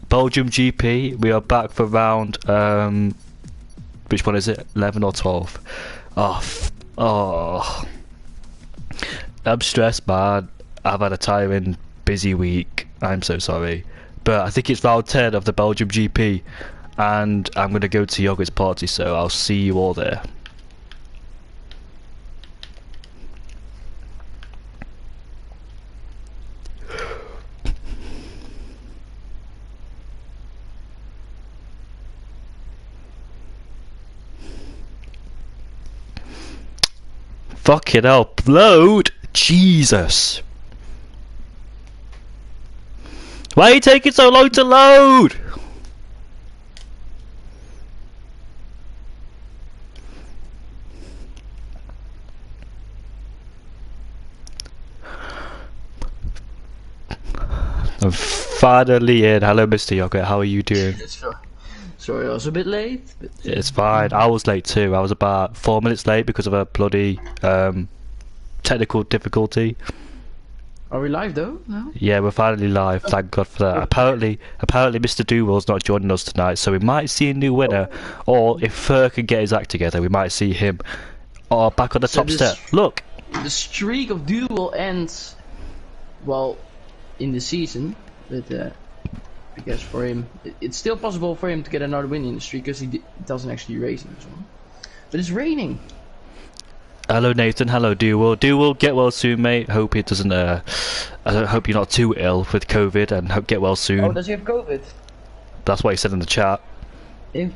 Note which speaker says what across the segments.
Speaker 1: Belgium GP. We are back for round. Which one is it? 11 or 12? Oh, I'm stressed, man. I've had a tiring, busy week. I'm so sorry, but I think it's round 10 of the Belgium GP, and I'm gonna go to Yogurt's party. So I'll see you all there. Fucking hell, load! Jesus! Why are you taking so long to load? I'm finally in. Hello, Mr. Yogurt. How are you doing?
Speaker 2: Sorry, I was a bit late. But,
Speaker 1: It's fine. I was late too. I was about 4 minutes late because of a bloody technical difficulty.
Speaker 2: Are we live though? No?
Speaker 1: Yeah, we're finally live. Thank God for that. Apparently, Mr. Doowell's not joining us tonight, so we might see a new winner. Or if Fur can get his act together, we might see him. Oh, back on the top step. Look.
Speaker 2: The streak of Duel ends, well, in the season, but I guess for him, it's still possible for him to get another win in the streak because he doesn't actually race in this one. But it's raining.
Speaker 1: Hello Nathan, hello Duel. Duel, get well soon, mate. Hope it doesn't. I hope you're not too ill with COVID, and hope get well soon.
Speaker 2: Oh, does he have COVID?
Speaker 1: That's what he said in the chat.
Speaker 2: Yeah.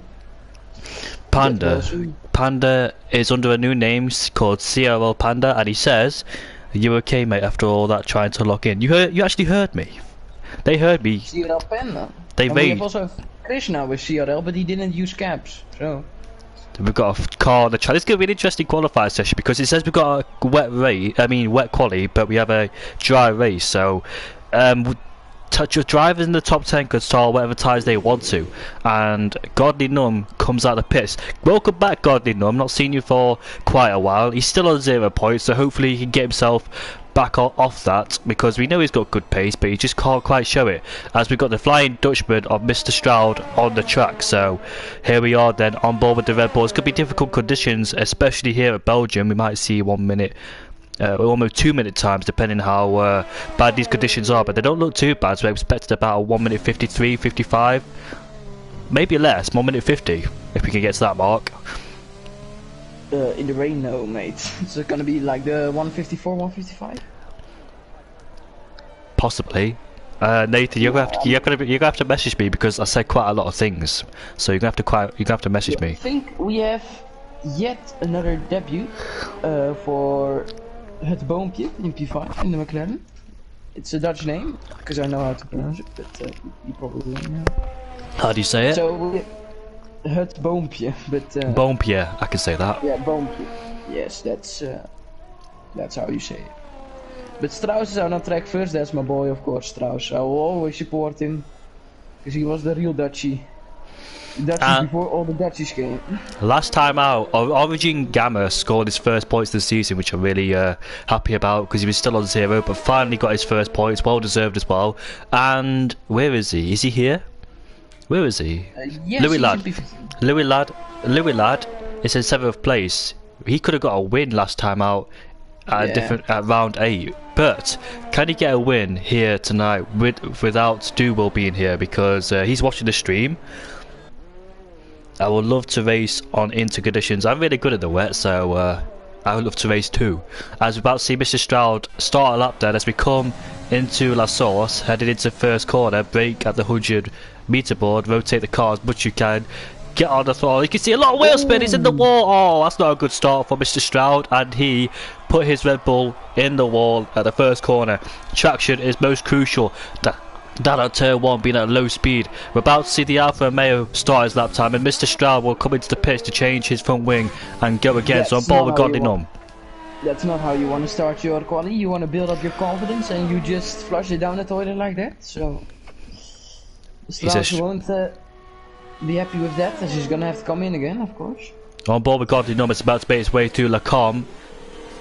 Speaker 1: Panda is under a new name called CRL Panda, and he says, "Are you okay, mate? After all that trying to log in, you actually heard me. They heard me.
Speaker 2: CRL Panda.
Speaker 1: They
Speaker 2: and we have also Krishna with CRL, but he didn't use caps, so.
Speaker 1: We've got a car on the track. This is going to be an interesting qualifier session because it says we've got a wet quali, but we have a dry race. So, your drivers in the top 10 could start whatever tyres they want to. And Godly Num comes out of the pits. Welcome back, Godly Num. Not seen you for quite a while. He's still on 0 points, so hopefully he can get himself back off that, because we know he's got good pace, but he just can't quite show it, as we've got the Flying Dutchman of Mr. Stroud on the track. So here we are then on board with the Red Bulls. Could be difficult conditions, especially here at Belgium. We might see 1 minute, almost 2 minute times, depending how bad these conditions are, but they don't look too bad. So I expected about a 1 minute 53, 55, maybe less, 1 minute 50 if we can get to that mark.
Speaker 2: In the rain, no, mate. Is it gonna be like the 154, 155?
Speaker 1: Possibly. Nathan, you're gonna have to message me because I said quite a lot of things. So you're gonna have to message me.
Speaker 2: I think we have yet another debut for Het Boompje in P5 in the McLaren. It's a Dutch name because I know how to pronounce it, but you probably don't know.
Speaker 1: How do you say it?
Speaker 2: So Het Boompje, but
Speaker 1: Boompje, I can say that.
Speaker 2: Yeah, Boompje. Yes, that's how you say it. But Strauss is on track first. That's my boy, of course. Strauss. I will always support him because he was the real Dutchie. Before all the Dutchies came.
Speaker 1: Last time out, Origin Gamma scored his first points this season, which I'm really happy about because he was still on 0, but finally got his first points, well deserved as well. And where is he? Is he here? Where is he?
Speaker 2: Yes,
Speaker 1: Louis Lad is in 7th place. He could have got a win last time out at round 8, but can he get a win here tonight without Duel being here, because he's watching the stream. I would love to race on inter conditions. I'm really good at the wet, so I would love to race too. As we're about to see Mr. Stroud start a lap there as we come into La Source, headed into first corner, brake at the 100 meter board, rotate the car as much as you can, get on the throttle. You can see a lot of wheel spin. He's in the wall. Oh, that's not a good start for Mr. Stroud, and he put his Red Bull in the wall at the first corner. Traction is most crucial. That at turn 1 being at low speed. We're about to see the Alfa Romeo start his lap time, and Mr. Stroud will come into the pits to change his front wing and go again. So on board with Godly Num.
Speaker 2: That's not how you want to start your quali. You want to build up your confidence, and you just flush it down the toilet like that. So Strauss won't be happy with that, as he's gonna have to come in again, of course.
Speaker 1: On board with Godly Num, it's about to make its way through La Com.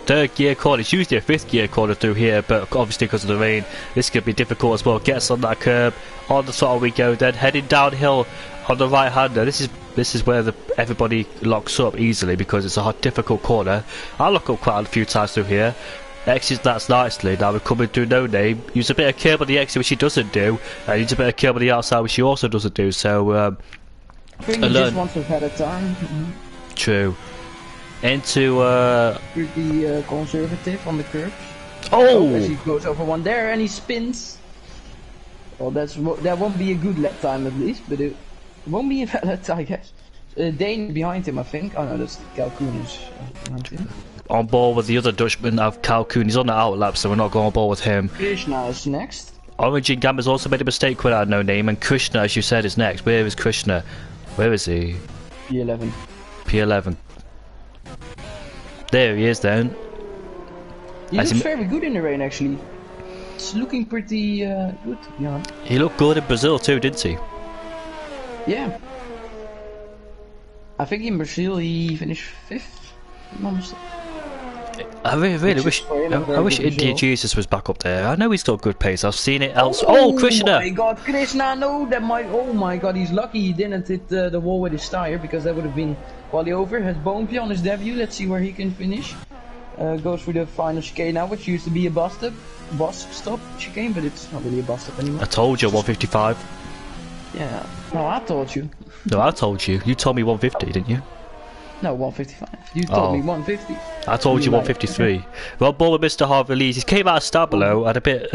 Speaker 1: third gear corner. It's usually a fifth gear corner through here, but obviously because of the rain, this could be difficult as well. Gets on that curb, on the throttle we go. Then heading downhill on the right hander. This is where everybody locks up easily because it's a difficult corner. I lock up quite a few times through here. Exits that nicely. Now we're coming through No Name. Use a bit of curb on the exit, which he doesn't do. Use a bit of curb on the outside, which he also doesn't do. So
Speaker 2: I think he just wants to have a time.
Speaker 1: True. Into
Speaker 2: pretty conservative on the curves.
Speaker 1: Oh!
Speaker 2: As he goes over one there and he spins. Well, that won't be a good lap time at least, but it won't be a bad lap time, I guess. Dane behind him, I think. Oh no, that's Calhoun is behind him.
Speaker 1: On board with the other Dutchman of Calhoun. He's on the out lap, so we're not going on board with him.
Speaker 2: Krishna is next.
Speaker 1: Orange and Gamma's also made a mistake with our No Name, and Krishna, as you said, is next. Where is Krishna? Where is he?
Speaker 2: P11.
Speaker 1: P11. There he is then.
Speaker 2: He looks very good in the rain actually. It's looking pretty good to be honest.
Speaker 1: He looked good in Brazil too, didn't he?
Speaker 2: Yeah. I think in Brazil he finished 5th.
Speaker 1: I really wish India Jesus was back up there. I know he's got good pace. I've seen it else. Oh, Krishna!
Speaker 2: Oh my god, Krishna, no, that might. Oh my god, he's lucky he didn't hit the wall with his tire because that would have been quali over. Has Boompje on his debut. Let's see where he can finish. Goes for the final chicane now, which used to be a bus stop chicane, but it's not really a bus stop anymore.
Speaker 1: I told you 155.
Speaker 2: Yeah. No, I told you.
Speaker 1: No, I told you. You told me 150, didn't you?
Speaker 2: No, 155. You told me 150.
Speaker 1: I told you 153. Well, ball with Mr. Harvey Lees. He came out of Stabilo and a bit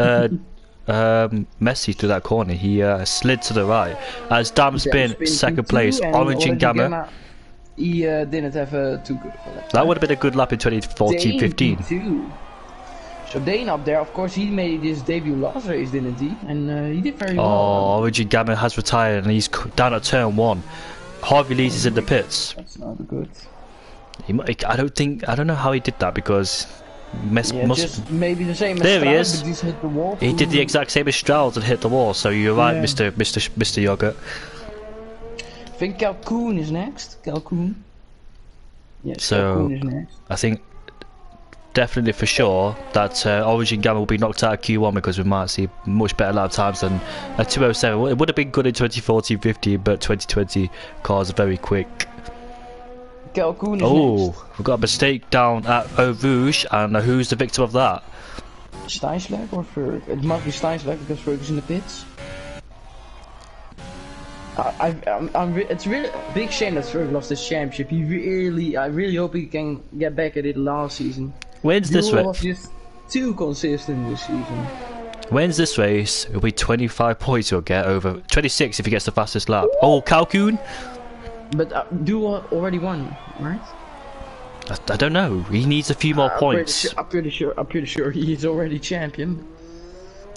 Speaker 1: messy through that corner. He slid to the right. As Dam's been second place. Orange and Gamma.
Speaker 2: He didn't have too good of a lap.
Speaker 1: That would have been a good lap in 2014-15.
Speaker 2: So Dane up there, of course, he made his debut last race, didn't he? And he did very well.
Speaker 1: Oh, Orange and Gamma has retired and he's down at turn 1. Harvey Lees is in the pits.
Speaker 2: That's not good.
Speaker 1: I don't know how he did that because
Speaker 2: just maybe the same as
Speaker 1: there
Speaker 2: Stroud,
Speaker 1: he is.
Speaker 2: But he's hit the wall.
Speaker 1: He did the exact same as Stroud and hit the wall. So you're right, Mr. Yogurt.
Speaker 2: I think Calhoun is next. Calhoun. Yes,
Speaker 1: so
Speaker 2: Calhoun is next.
Speaker 1: I think definitely for sure that Orange and Gamma will be knocked out of Q1 because we might see much better lap times than a 207. It would have been good in 2014-15, but 2020 cars are very quick.
Speaker 2: Calhoun is next.
Speaker 1: We've got a mistake down at Eau Rouge, and who's the victim of that?
Speaker 2: Steinslag or Ferg? It must be Steinslag because Ferg is in the pits. It's really a big shame that Ferg lost his championship. I really hope he can get back at it last season.
Speaker 1: When's this race?
Speaker 2: Was just too consistent this season.
Speaker 1: When's this race? It'll be 25 points he'll get over 26 if he gets the fastest lap. Oh, Calhoun!
Speaker 2: But Duo already won, right?
Speaker 1: I don't know. He needs a few more points.
Speaker 2: I'm pretty sure he's already champion.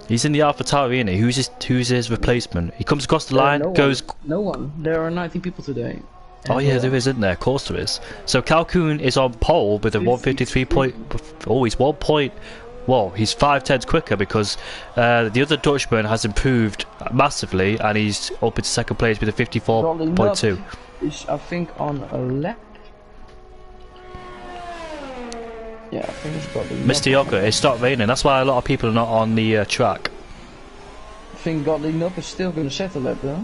Speaker 1: He's in the AlphaTauri, isn't he? Who's his replacement? He comes across the line, goes.
Speaker 2: No one. There are 19 people today.
Speaker 1: Oh yeah, there is, isn't there? Of course there is. So Calhoun is on pole with a 153 point. Oh, he's 1 point. Well, he's 5/10 quicker because the other Dutchman has improved massively, and he's up into second place with a 54.2.
Speaker 2: Is I think on a lap. Yeah, I think it's got
Speaker 1: Mr. Yogurt, it stopped raining. That's why a lot of people are not on the track.
Speaker 2: I think Godly Up is still going to set a lap though.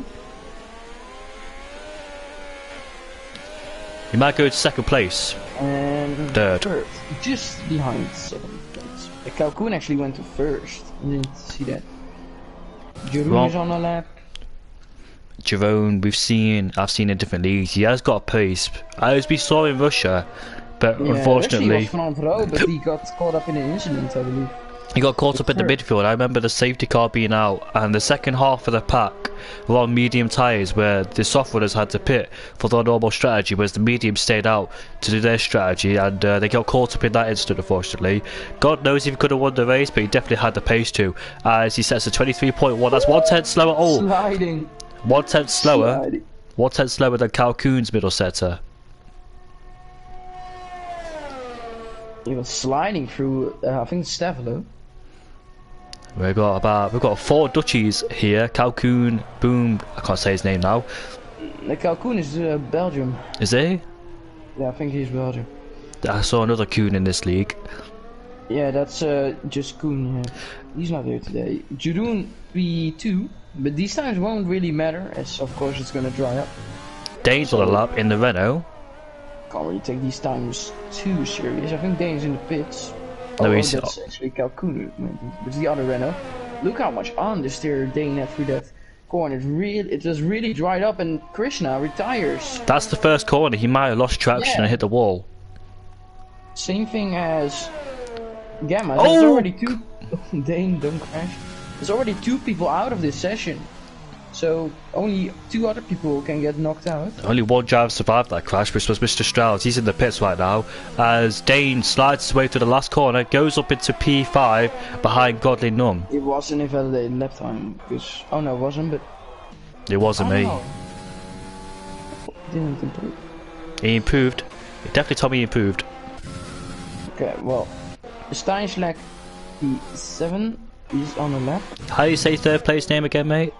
Speaker 1: He might go to second place.
Speaker 2: And
Speaker 1: third.
Speaker 2: Just behind second place. Calhoun actually went to first. I didn't see that. Jeroen is on a lap.
Speaker 1: Jerome, I've seen in different leagues. He has got a pace. As we saw in Russia, but unfortunately,
Speaker 2: he was front row, but he got caught up in an incident, I believe.
Speaker 1: He got caught up in the midfield. I remember the safety car being out, and the second half of the pack were on medium tyres, where the soft runners had to pit for their normal strategy, whereas the medium stayed out to do their strategy, and they got caught up in that incident, unfortunately. God knows if he could have won the race, but he definitely had the pace to. As he sets a 23.1, that's 1/10 slower. Oh,
Speaker 2: sliding.
Speaker 1: 1/10 slower. 1/10 slower than Calhoun's middle setter.
Speaker 2: He was sliding through, I think, Stavelo.
Speaker 1: We've got 4 Dutchies here. Calhoun, Boom. I can't say his name now.
Speaker 2: Calhoun is Belgium.
Speaker 1: Is he?
Speaker 2: Yeah, I think he's Belgium.
Speaker 1: I saw another Kuhn in this league.
Speaker 2: Yeah, that's just Koen. He's not here today. Jeroen P2, but these times won't really matter, as of course it's gonna dry up.
Speaker 1: Dane's on a lap in the Renault.
Speaker 2: Can't really take these times too serious. I think Dane's in the pits.
Speaker 1: No,
Speaker 2: That's actually Calcoon, but the other Renault. Look how much understeer Dane had through that corner. It was really dried up, and Krishna retires.
Speaker 1: That's the first corner. He might have lost traction and hit the wall.
Speaker 2: Same thing as Gamma. There's already two. Dane, don't crash. There's already 2 people out of this session. So only 2 other people can get knocked out.
Speaker 1: Only one driver survived that crash, which was Mr. Strauss. He's in the pits right now. As Dane slides his way to the last corner, goes up into P5 behind Godly Numb.
Speaker 2: It was an invalidated lap time because oh no, it wasn't. But
Speaker 1: it wasn't me.
Speaker 2: No. Didn't improve.
Speaker 1: He improved. He definitely told me he improved.
Speaker 2: Okay, well, Steinschlag P7 is on the lap.
Speaker 1: How do you say third place name again, mate?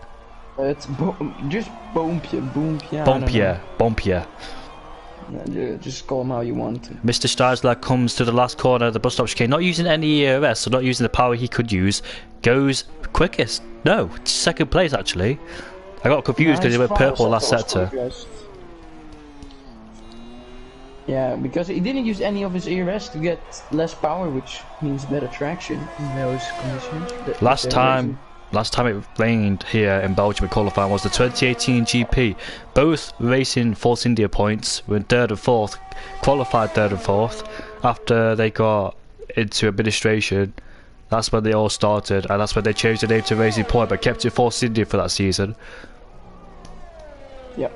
Speaker 2: It's just Boompje.
Speaker 1: Bompje.
Speaker 2: Just call him how you want to.
Speaker 1: Mr. Streisler comes to the last corner of the bus stop chicane, not using any ERS, so not using the power he could use. Goes quickest. No, second place actually. I got confused because he went purple last sector.
Speaker 2: Yeah, because he didn't use any of his ERS to get less power, which means better traction in those conditions.
Speaker 1: Last time it rained here in Belgium at qualifying was the 2018 GP. Both racing Force India points were 3rd and 4th, qualified 3rd and 4th. After they got into administration, that's when they all started, and that's when they changed the name to Racing Point, but kept it Force India for that season.
Speaker 2: Yep.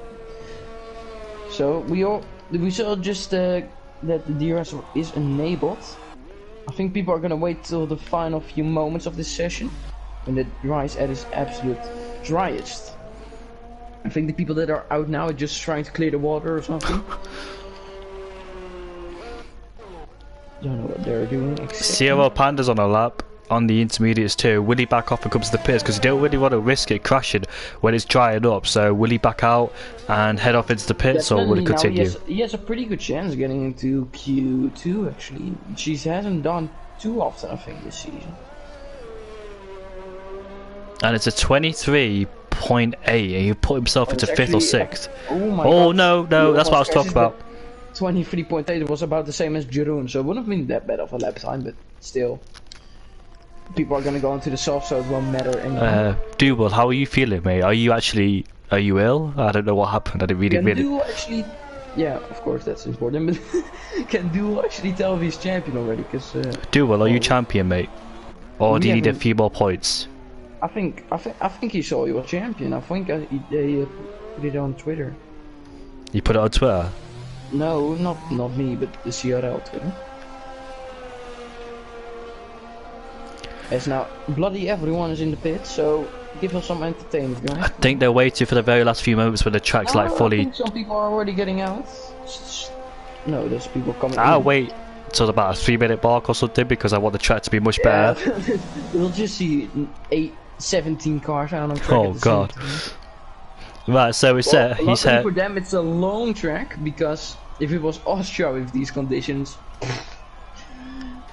Speaker 2: So we saw just that the DRS is enabled. I think people are gonna wait till the final few moments of this session, when it dries at its absolute driest. I think the people that are out now are just trying to clear the water or something. Don't know what they're doing.
Speaker 1: CRL Panda's on a lap on the intermediates too. Will he back off and come to the pits? Because you don't really want to risk it crashing when it's drying up. So will he back out and head off into the pits,
Speaker 2: definitely,
Speaker 1: or will he continue?
Speaker 2: He has a pretty good chance getting into Q2 actually. She hasn't done too often, I think, this season. And
Speaker 1: it's a 23.8, and he put himself into 5th or 6th.
Speaker 2: Oh
Speaker 1: no, that's what I was talking about.
Speaker 2: 23.8 was about the same as Jeroen, so it wouldn't have been that bad of a lap time, but still. People are gonna go into the soft, so it won't matter anymore.
Speaker 1: Duel, how are you feeling, mate? Are you ill? I don't know what happened. I didn't really.
Speaker 2: Duel actually, yeah, of course that's important. But can Duel actually tell if he's champion already? Because
Speaker 1: Duel, are you champion, mate? Or do you need a few more points?
Speaker 2: I think he saw you were champion. I think they put it on Twitter.
Speaker 1: You put it on Twitter?
Speaker 2: No, not me, but the CRL Twitter. As now bloody everyone is in the pit, so give us some entertainment, guys.
Speaker 1: I think they're waiting for the very last few moments when the track's like fully.
Speaker 2: I think some people are already getting out. No, there's people coming.
Speaker 1: I'll wait till about a 3-minute mark or something because I want the track to be much better.
Speaker 2: We'll just see 17 cars out on track.
Speaker 1: Oh god. Right, so he said
Speaker 2: for them it's a long track, because if it was Austria with these conditions, there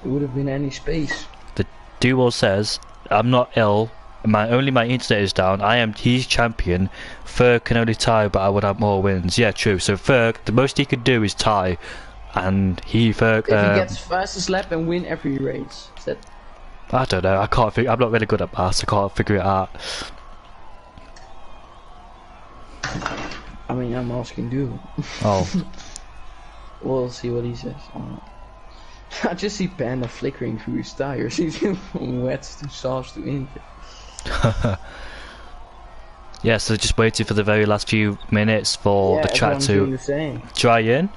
Speaker 2: would have been any space.
Speaker 1: The duo says, I'm not ill, my internet is down, he's champion, Ferg can only tie, but I would have more wins. Yeah, true. So Ferg, the most he could do is tie, and Ferg
Speaker 2: if he gets fastest lap and win every race. Is that...
Speaker 1: I don't know, I'm not really good at maths, I can't figure it out.
Speaker 2: I mean, I'm asking Duel.
Speaker 1: Oh.
Speaker 2: We'll see what he says. I just see Panda flickering through his tires. He's from wets to sauce to Inter.
Speaker 1: Yeah, so just waiting for the very last few minutes for the track to dry in.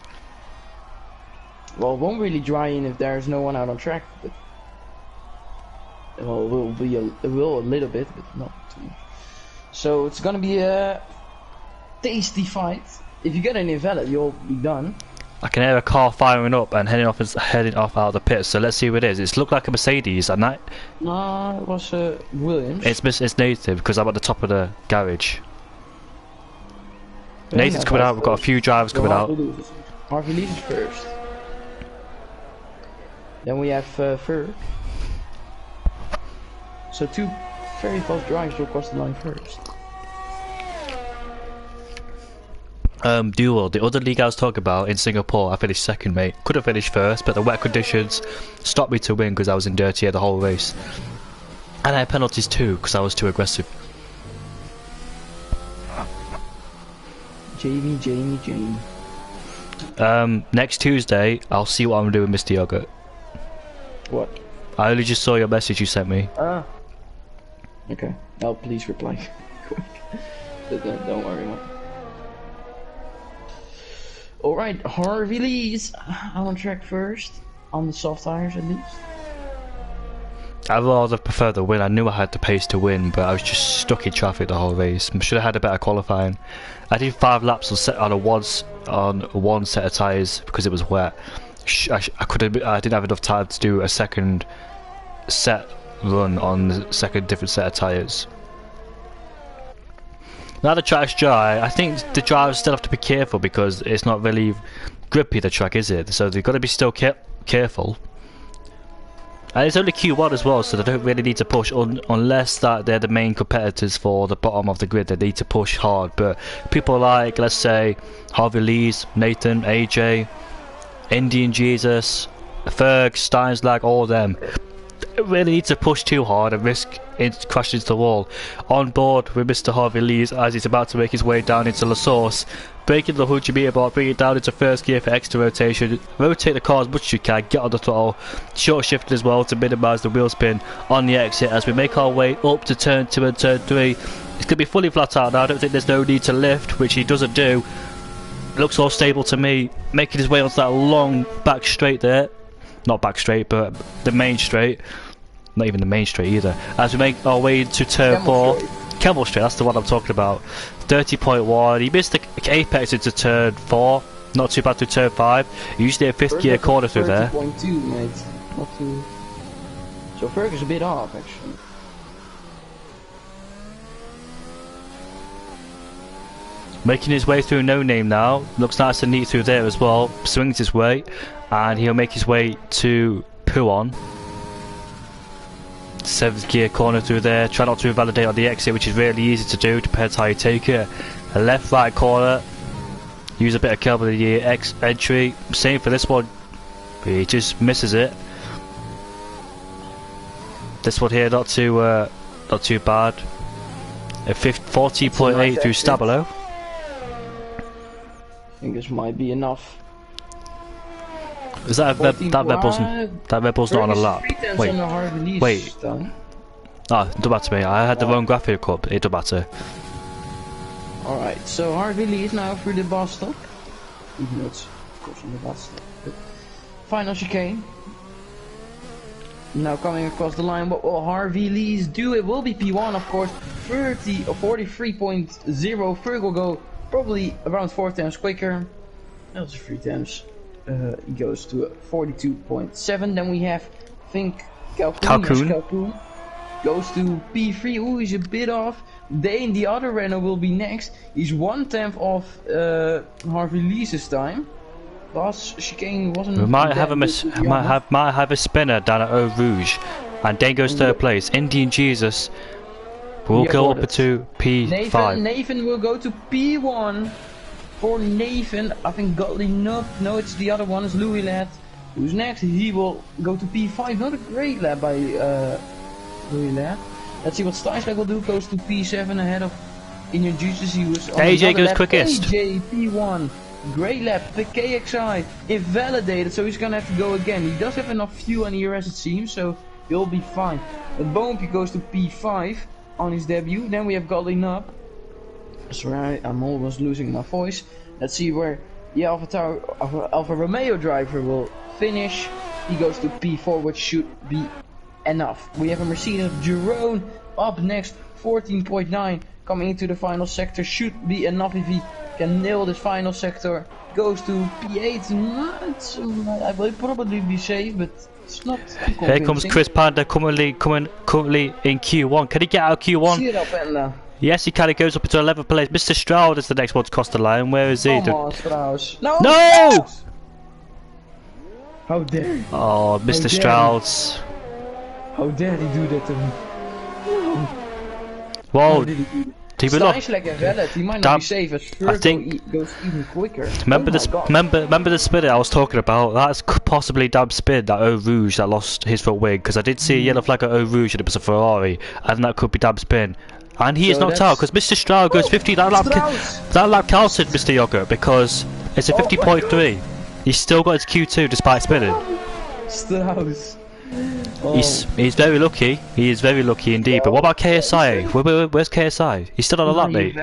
Speaker 2: Well, it won't really dry in if there's no one out on track, but well, it will a little bit, but not too much. So it's gonna be a tasty fight. If you get an invalid, you'll be done.
Speaker 1: I can hear a car firing up and heading off out of the pit. So let's see who it is. It's looked like a Mercedes, and that.
Speaker 2: No, it was Williams.
Speaker 1: It's native because I'm at the top of the garage. Nathan's coming out. We've got a few drivers coming out.
Speaker 2: Harvey leaves first. Then we have Ferg. So 2 very fast drivers will cross the line first.
Speaker 1: Duel, the other league I was talking about in Singapore, I finished second, mate. Could have finished first, but the wet conditions stopped me to win because I was in dirty air the whole race. And I had penalties too because I was too aggressive.
Speaker 2: Jamie.
Speaker 1: Next Tuesday, I'll see what I'm doing with Mr. Yogurt.
Speaker 2: What?
Speaker 1: I only just saw your message you sent me.
Speaker 2: Ah. Okay. I'll please reply quick. Don't worry, man. Alright, Harvey Lee's on track first. On the soft tires at least.
Speaker 1: I'd rather prefer the win. I knew I had the pace to win, but I was just stuck in traffic the whole race. Should have had a better qualifying. I did 5 laps on one set of tyres because it was wet. I didn't have enough time to do a second set run on the second different set of tyres. Now the track's dry. I think the drivers still have to be careful because it's not really grippy, the track, is it? So they've got to be still careful. And it's only Q1 as well, so they don't really need to push unless that they're the main competitors for the bottom of the grid. They need to push hard. But people like, let's say, Harvey Lees, Nathan, AJ, Indian Jesus, Ferg, Steinslag, all of them really need to push too hard and risk crashing into the wall. On board with Mr. Harvey Lees as he's about to make his way down into La Source, breaking the 100 meter bar, bring it down into first gear for extra rotation, rotate the car as much as you can, get on the throttle, short shifting as well to minimise the wheel spin on the exit as we make our way up to turn 2 and turn 3. It's going to be fully flat out now. I don't think there's no need to lift, which he doesn't do. It looks all stable to me, making his way onto that long back straight there. Not back straight, but the main straight. Not even the main straight either. As we make our way into turn 4. Camel straight, that's the one I'm talking about. 30.1. He missed the apex into turn 4. Not too bad to turn 5. Usually a 5th gear corner through there.
Speaker 2: 30.2, mate. Not too... So Ferg is a bit off, actually.
Speaker 1: Making his way through No Name now. Looks nice and neat through there as well. Swings his way. And he'll make his way to Puon. 7th gear corner through there. Try not to invalidate on the exit, which is really easy to do, depends how you take it. A left right corner. Use a bit of curb of the year X entry. Same for this one. He just misses it. This one here not too bad. A 40.8 through Stabilo.
Speaker 2: I think this might be enough.
Speaker 1: Is that that Red Bull's not on a lap? Wait. Ah, it doesn't matter to me. I had the wrong graphic up. It doesn't matter.
Speaker 2: Alright, so Harvey Lees now through the bus stop. Even though it's of course on the bus stop. But final chicane. Now coming across the line, what will Harvey Lees do? It will be P1, of course. 43.0. Ferg will go probably around 4 times quicker. That's 3 times. He goes to 42.7. Then we have, I think, Calhoun goes to P3. Ooh, he's a bit off. Dane, the other runner, will be next. He's 1/10 off Harvey Lees' time. Last chicane wasn't.
Speaker 1: We might have a spinner down at Eau Rouge, and Dane goes 3rd place. Indian Jesus will go up to P5.
Speaker 2: Nathan will go to P1. For Nathan, I think Godly no, it's the other one, it's Louis Lad. Who's next? He will go to P5. Not a great lap by Louis Lad. Let's see what Steinslag will do. Goes to P7 ahead of Indian Jesus. He was on
Speaker 1: AJ goes
Speaker 2: lap.
Speaker 1: quickest.
Speaker 2: AJ P1. Great lap. The KXI invalidated, so he's gonna have to go again. He does have enough fuel and ERS, it seems, so he'll be fine. But Bompy goes to P5 on his debut. Then we have Godly Nub. Sorry, I'm almost losing my voice. Let's see where the Alfa Romeo driver will finish. He goes to P4, which should be enough. We have a Mercedes Jerome up next, 14.9, coming into the final sector. Should be enough if he can nail this final sector. Goes to P8. I will probably be safe, but it's not too convincing.
Speaker 1: Here comes Chris Panda currently in Q1. Can he get out of Q1?
Speaker 2: See it up, Panda.
Speaker 1: Yes, he kind of goes up into 11th place. Mr. Stroud is the next one to cross the line. Where is he?
Speaker 2: Come on, Strauss. No!
Speaker 1: No!
Speaker 2: How dare?
Speaker 1: Oh, Mr. Strauss.
Speaker 2: How dare he do that to me? No.
Speaker 1: Well,
Speaker 2: How did he do that?
Speaker 1: he will not.
Speaker 2: Like a valid. He might not be safe as Virgo goes even quicker.
Speaker 1: Remember remember the spin I was talking about? That's possibly damn spin that Eau Rouge that lost his front wing, because I did see a yellow flag at Eau Rouge and it was a Ferrari, and that could be damn spin. And he is knocked out because Mr. Strauss goes 50. That lap counted, Mr. Yogurt, because it's a 50.3. He's still got his Q2 despite spinning.
Speaker 2: Strauss. Oh.
Speaker 1: He's very lucky. He is very lucky indeed. But what about KSI? Where's KSI? He's still on the lap, mate.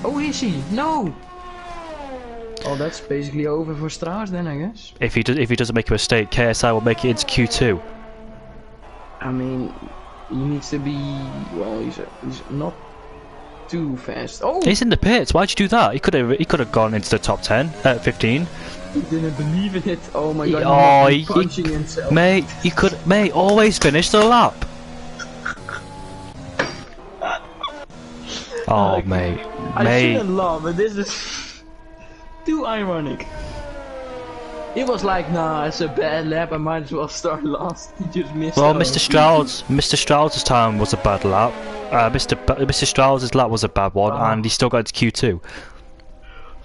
Speaker 2: Oh, is he? No. Oh, that's basically over for Strauss then, I guess.
Speaker 1: If he doesn't make a mistake, KSI will make it into Q2.
Speaker 2: I mean, he needs to be. Well, he's not too fast. Oh,
Speaker 1: he's in the pits. Why'd you do that? He could have gone into the top 10 at 15.
Speaker 2: He didn't believe in it. Oh my god.
Speaker 1: Oh,
Speaker 2: he's punching himself.
Speaker 1: Mate, always finish the lap. Oh, mate.
Speaker 2: I shouldn't laugh, but this is too ironic. It was like, nah, it's a bad lap. I might as well start last. He just missed.
Speaker 1: Well, Mr. Strauss's time was a bad lap. Mr. Strauss's lap was a bad one, and he still got into Q2.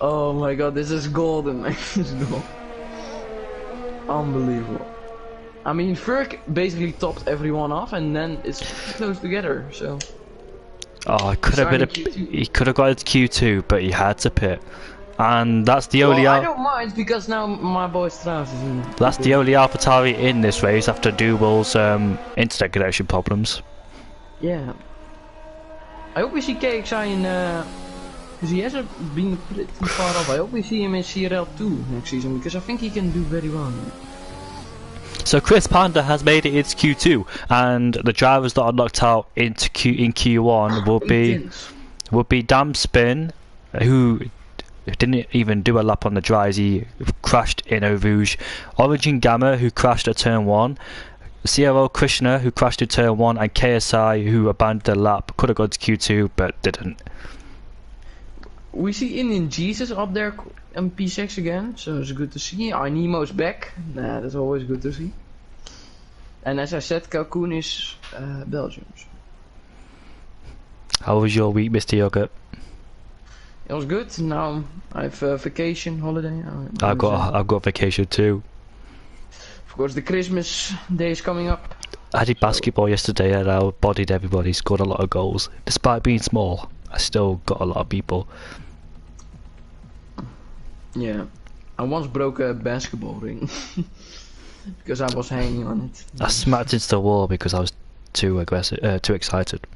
Speaker 2: Oh my god, this is golden, man. This is gold. Unbelievable. I mean, Ferg basically topped everyone off, and then it's close together, so.
Speaker 1: Oh, it could have been he could have got into Q2, but he had to pit. And that's the only.
Speaker 2: I don't mind because now my boy Strauss is in.
Speaker 1: That's the only AlphaTauri in this race after Dubel's internet connection problems.
Speaker 2: Yeah. I hope we see KXI in. Because he hasn't been pretty far off. I hope we see him in CRL 2 next season, because I think he can do very well.
Speaker 1: So Chris Panda has made it into Q2, and the drivers that are knocked out in Q1 will be Damn Spin, who didn't even do a lap on the dries. He crashed in Eau Rouge. Origin Gamma, who crashed at turn 1. CRL Krishna, who crashed at turn 1, and KSI, who abandoned the lap. Could have gone to Q2, but didn't.
Speaker 2: We see Indian Jesus up there in P6 again, so it's good to see. Nemo's back, nah, that's always good to see. And as I said, Cocoon is Belgium. So.
Speaker 1: How was your week, Mr. Yogurt?
Speaker 2: It was good. Now I have vacation, holiday.
Speaker 1: I've got vacation too.
Speaker 2: Of course, the Christmas day is coming up.
Speaker 1: I did basketball yesterday and I bodied everybody, scored a lot of goals. Despite being small, I still got a lot of people.
Speaker 2: Yeah, I once broke a basketball ring because I was hanging on it.
Speaker 1: I smacked into the wall because I was too excited.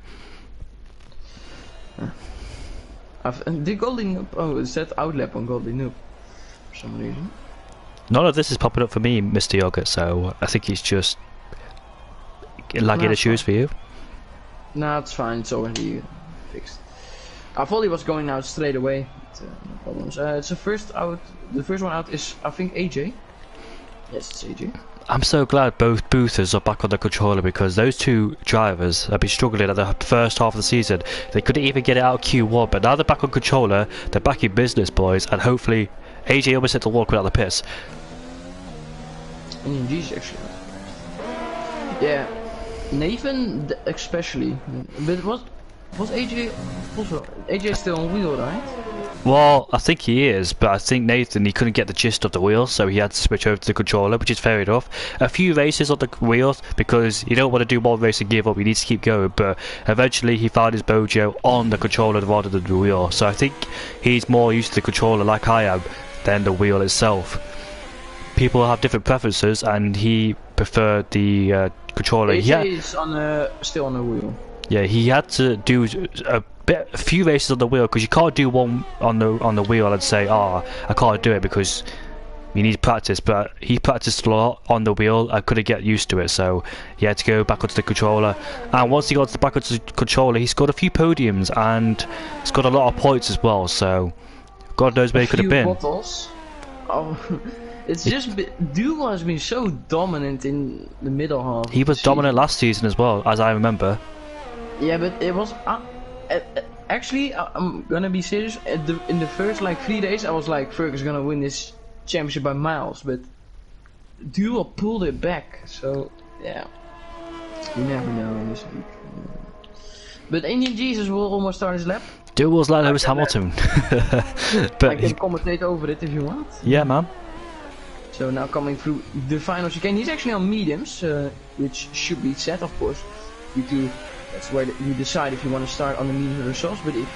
Speaker 2: Did Goldie Noob? Oh, it said outlap on Goldie Noob for some reason.
Speaker 1: None of this is popping up for me, Mr. Yogurt, so I think he's just lagging the shoes for you.
Speaker 2: Nah, it's fine. It's already fixed. I thought he was going out straight away. But, no problems. It's the first out. The first one out is, I think, AJ. Yes, it's AJ.
Speaker 1: I'm so glad both boosters are back on the controller, because those two drivers have been struggling at the first half of the season. They couldn't even get it out of Q1, but now they're back on controller. They're back in business, boys, and hopefully AJ almost had to walk without the piss.
Speaker 2: And GG actually. Yeah, Nathan especially. But was AJ also? AJ still on wheel, right?
Speaker 1: Well, I think he is, but I think Nathan, he couldn't get the gist of the wheels, so he had to switch over to the controller, which is fair enough. A few races on the wheels, because you don't want to do one race and give up, you need to keep going, but eventually he found his mojo on the controller rather than the wheel, so I think he's more used to the controller, like I am, than the wheel itself. People have different preferences, and he preferred the controller.
Speaker 2: AJ is still on the wheel.
Speaker 1: Yeah, he had to do a few races on the wheel, because you can't do one on the wheel and say, I can't do it because you need practice. But he practiced a lot on the wheel and couldn't get used to it, so he had to go back onto the controller. And once he got back onto the controller, he scored a few podiums and scored a lot of points as well. So God knows where he could have been.
Speaker 2: Bottles. Oh, it's just Duo has been so dominant in the middle half.
Speaker 1: He was dominant last season as well, as I remember.
Speaker 2: Yeah, but it was actually, I'm gonna be serious. In the first like 3 days, I was like, Ferg is gonna win this championship by miles. But Duel pulled it back, so yeah, you never know in this week. But Indian Jesus will almost start his lap.
Speaker 1: Duel's like Lewis Hamilton. But
Speaker 2: I can commentate over it if you want.
Speaker 1: Yeah, man.
Speaker 2: So now coming through the final chicane, he's actually on mediums, which should be set, of course. That's where you decide if you want to start on the mediums or the softs. But if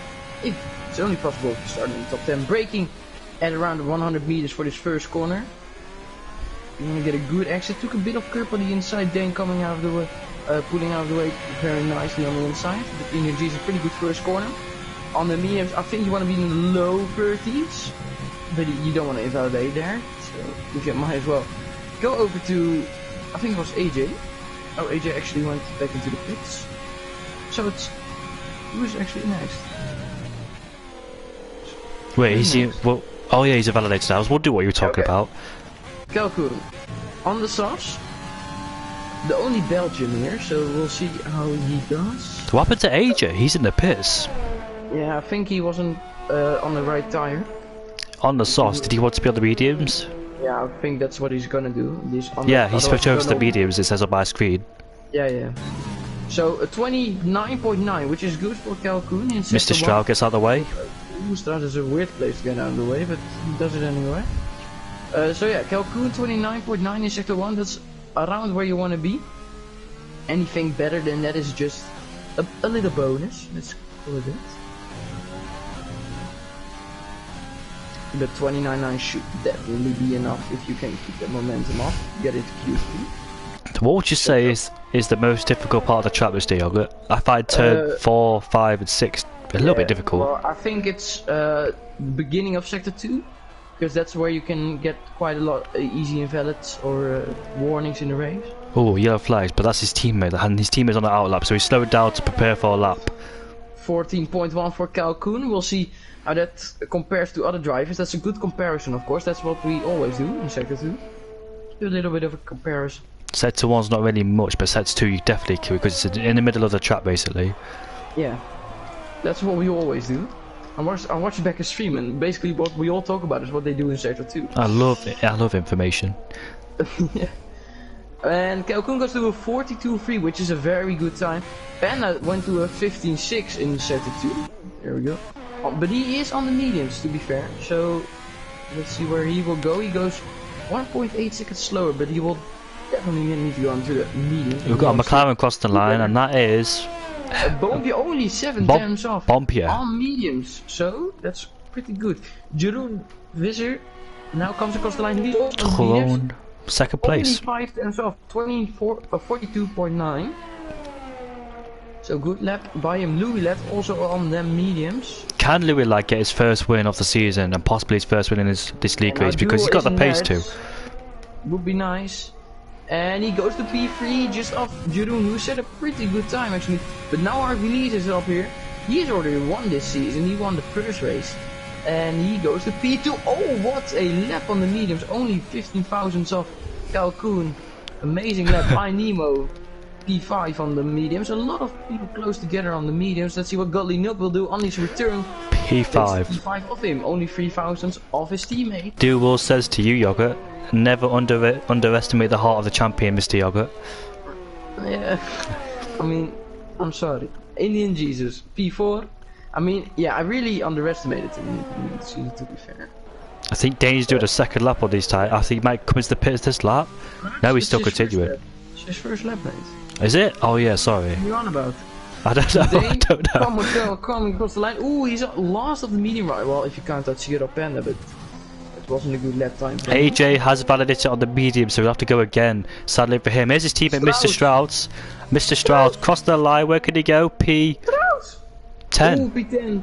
Speaker 2: it's only possible to start in the top 10, braking at around 100 meters for this first corner. You want to get a good exit. Took a bit of curb on the inside, then coming out of the way, pulling out of the way very nicely on the inside. But Indian G is a pretty good first corner. On the mediums, I think you want to be in the low 30s, but you don't want to invalidate there. So you might as well go over to, I think it was AJ. Oh, AJ actually went back into the pits. So who's actually next?
Speaker 1: Wait, well, oh yeah, he's a validator now. I was wondering what you were talking about.
Speaker 2: Calcoon on the softs. The only Belgian here, so we'll see how he does.
Speaker 1: What happened to AJ? He's in the pits.
Speaker 2: Yeah, I think he wasn't on the right tire.
Speaker 1: On the softs, did he want to be on the mediums?
Speaker 2: Yeah, I think that's what he's gonna do.
Speaker 1: Yeah, he switched over to the mediums, it says on my screen.
Speaker 2: Yeah. So a 29.9, which is good for Calcoon.
Speaker 1: Mr. Stroud gets out of the way.
Speaker 2: Stroud is a weird place to get out of the way, but he does it anyway. So yeah, Calcoon 29.9 in sector 1, that's around where you want to be. Anything better than that is just a little bonus, let's call it that. But 29.9 should definitely be enough if you can keep the momentum up, get it to Q3.
Speaker 1: What would you say is the most difficult part of the track this day, Yogurt? I find turn 4, 5 and 6 a little bit difficult.
Speaker 2: Well, I think it's the beginning of sector 2. Because that's where you can get quite a lot easy invalids or warnings in the race.
Speaker 1: Oh, yellow flags, but that's his teammate, and his teammate's on the outlap, so he's slowed down to prepare for a lap.
Speaker 2: 14.1 for Calcoon. We'll see how that compares to other drivers. That's a good comparison, of course. That's what we always do in sector 2. Do a little bit of a comparison.
Speaker 1: Sector 1's not really much, but sector 2 you definitely can, because it's in the middle of the track basically.
Speaker 2: Yeah, that's what we always do. I watched back a stream, and basically what we all talk about is what they do in sector 2.
Speaker 1: I love it. I love information.
Speaker 2: Yeah. And Calcoon goes to a 42.3, which is a very good time. Panda went to a 15.6 in sector 2. There we go. But he is on the mediums, to be fair. So let's see where he will go. He goes 1.8 seconds slower, but he will definitely need to go onto the medium.
Speaker 1: We've got a McLaren across the line, and that is
Speaker 2: Bompje only 7 times off
Speaker 1: Bompje
Speaker 2: on mediums, so that's pretty good. Jeroen Visser now comes across the line. He's on mediums.
Speaker 1: Second place.
Speaker 2: Only 5 times off, 42.9. So good lap by him. Louis left also on them mediums.
Speaker 1: Can Louis like get his first win of the season and possibly his first win in this league race, because he's got the pace too.
Speaker 2: Would be nice. And he goes to P3 just off Jeroen, who set a pretty good time actually. But now Arvilis is up here. He has already won this season. He won the first race. And he goes to P2. Oh, what a lap on the mediums. Only 15 thousandths off Calcoon. Amazing lap by Nemo. P5 on the mediums. A lot of people close together on the mediums. Let's see what Godly Noob will do on his return.
Speaker 1: P5.
Speaker 2: P5 off him. Only 3 thousandths off his teammate.
Speaker 1: Duel says to you, Yogurt, never underestimate the heart of the champion, Mr. Yogurt.
Speaker 2: Yeah, I mean, I'm sorry. Indian Jesus, P4. I mean, yeah, I really underestimated him in the season, to be fair.
Speaker 1: I think Dane's doing a second lap on these tires. I think he might come into the pits this lap. No, he's still continuing.
Speaker 2: It's his first lap, mate.
Speaker 1: Is it? Oh yeah, sorry.
Speaker 2: What are you on about?
Speaker 1: I don't know.
Speaker 2: Dane,
Speaker 1: I don't know.
Speaker 2: Coming across the line. Ooh, he's last of the medium right. Well, if you count that CRL Panda, but it wasn't a good lap time.
Speaker 1: AJ has validated on the medium, so we'll have to go again. Sadly for him. Here's his teammate, Mr. Strauss. Mr. Strauss crossed the line. Where can he go? P10.
Speaker 2: Ooh, P10.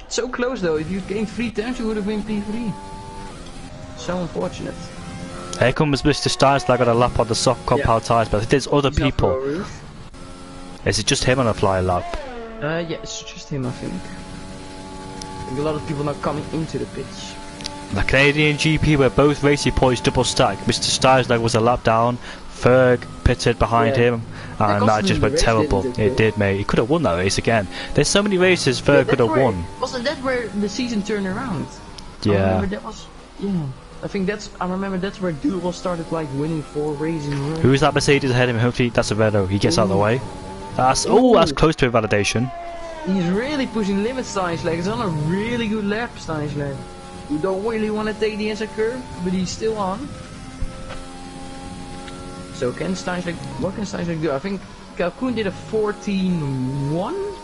Speaker 2: So close though. If you gained 3 times, you would have been P3. So unfortunate.
Speaker 1: Here comes Mr. Strauss. Like got a lap on the soft compound tires, but I think there's other people. Is it just him on a fly lap?
Speaker 2: Yeah, it's just him, I think. I think a lot of people now coming into the pitch.
Speaker 1: The Canadian GP where both racing points double stack. Mr. Stiles was a lap down. Ferg pitted behind him, and that just went terrible. It did, mate. He could have won that race again. There's so many races Ferg could have won.
Speaker 2: Wasn't that where the season turned around?
Speaker 1: Yeah.
Speaker 2: That was, yeah. I think I remember that's where Duval started like winning 4 races in a row.
Speaker 1: Who's that Mercedes ahead of him? Hopefully that's a Renault. He gets out of the way. That's that's close to invalidation.
Speaker 2: He's really pushing limits, Steinschlag. It's on a really good lap, Steinschlag. You don't really want to take the inside curve, but he's still on. So what can Steinschlag do? I think Calhoun did a 14-1?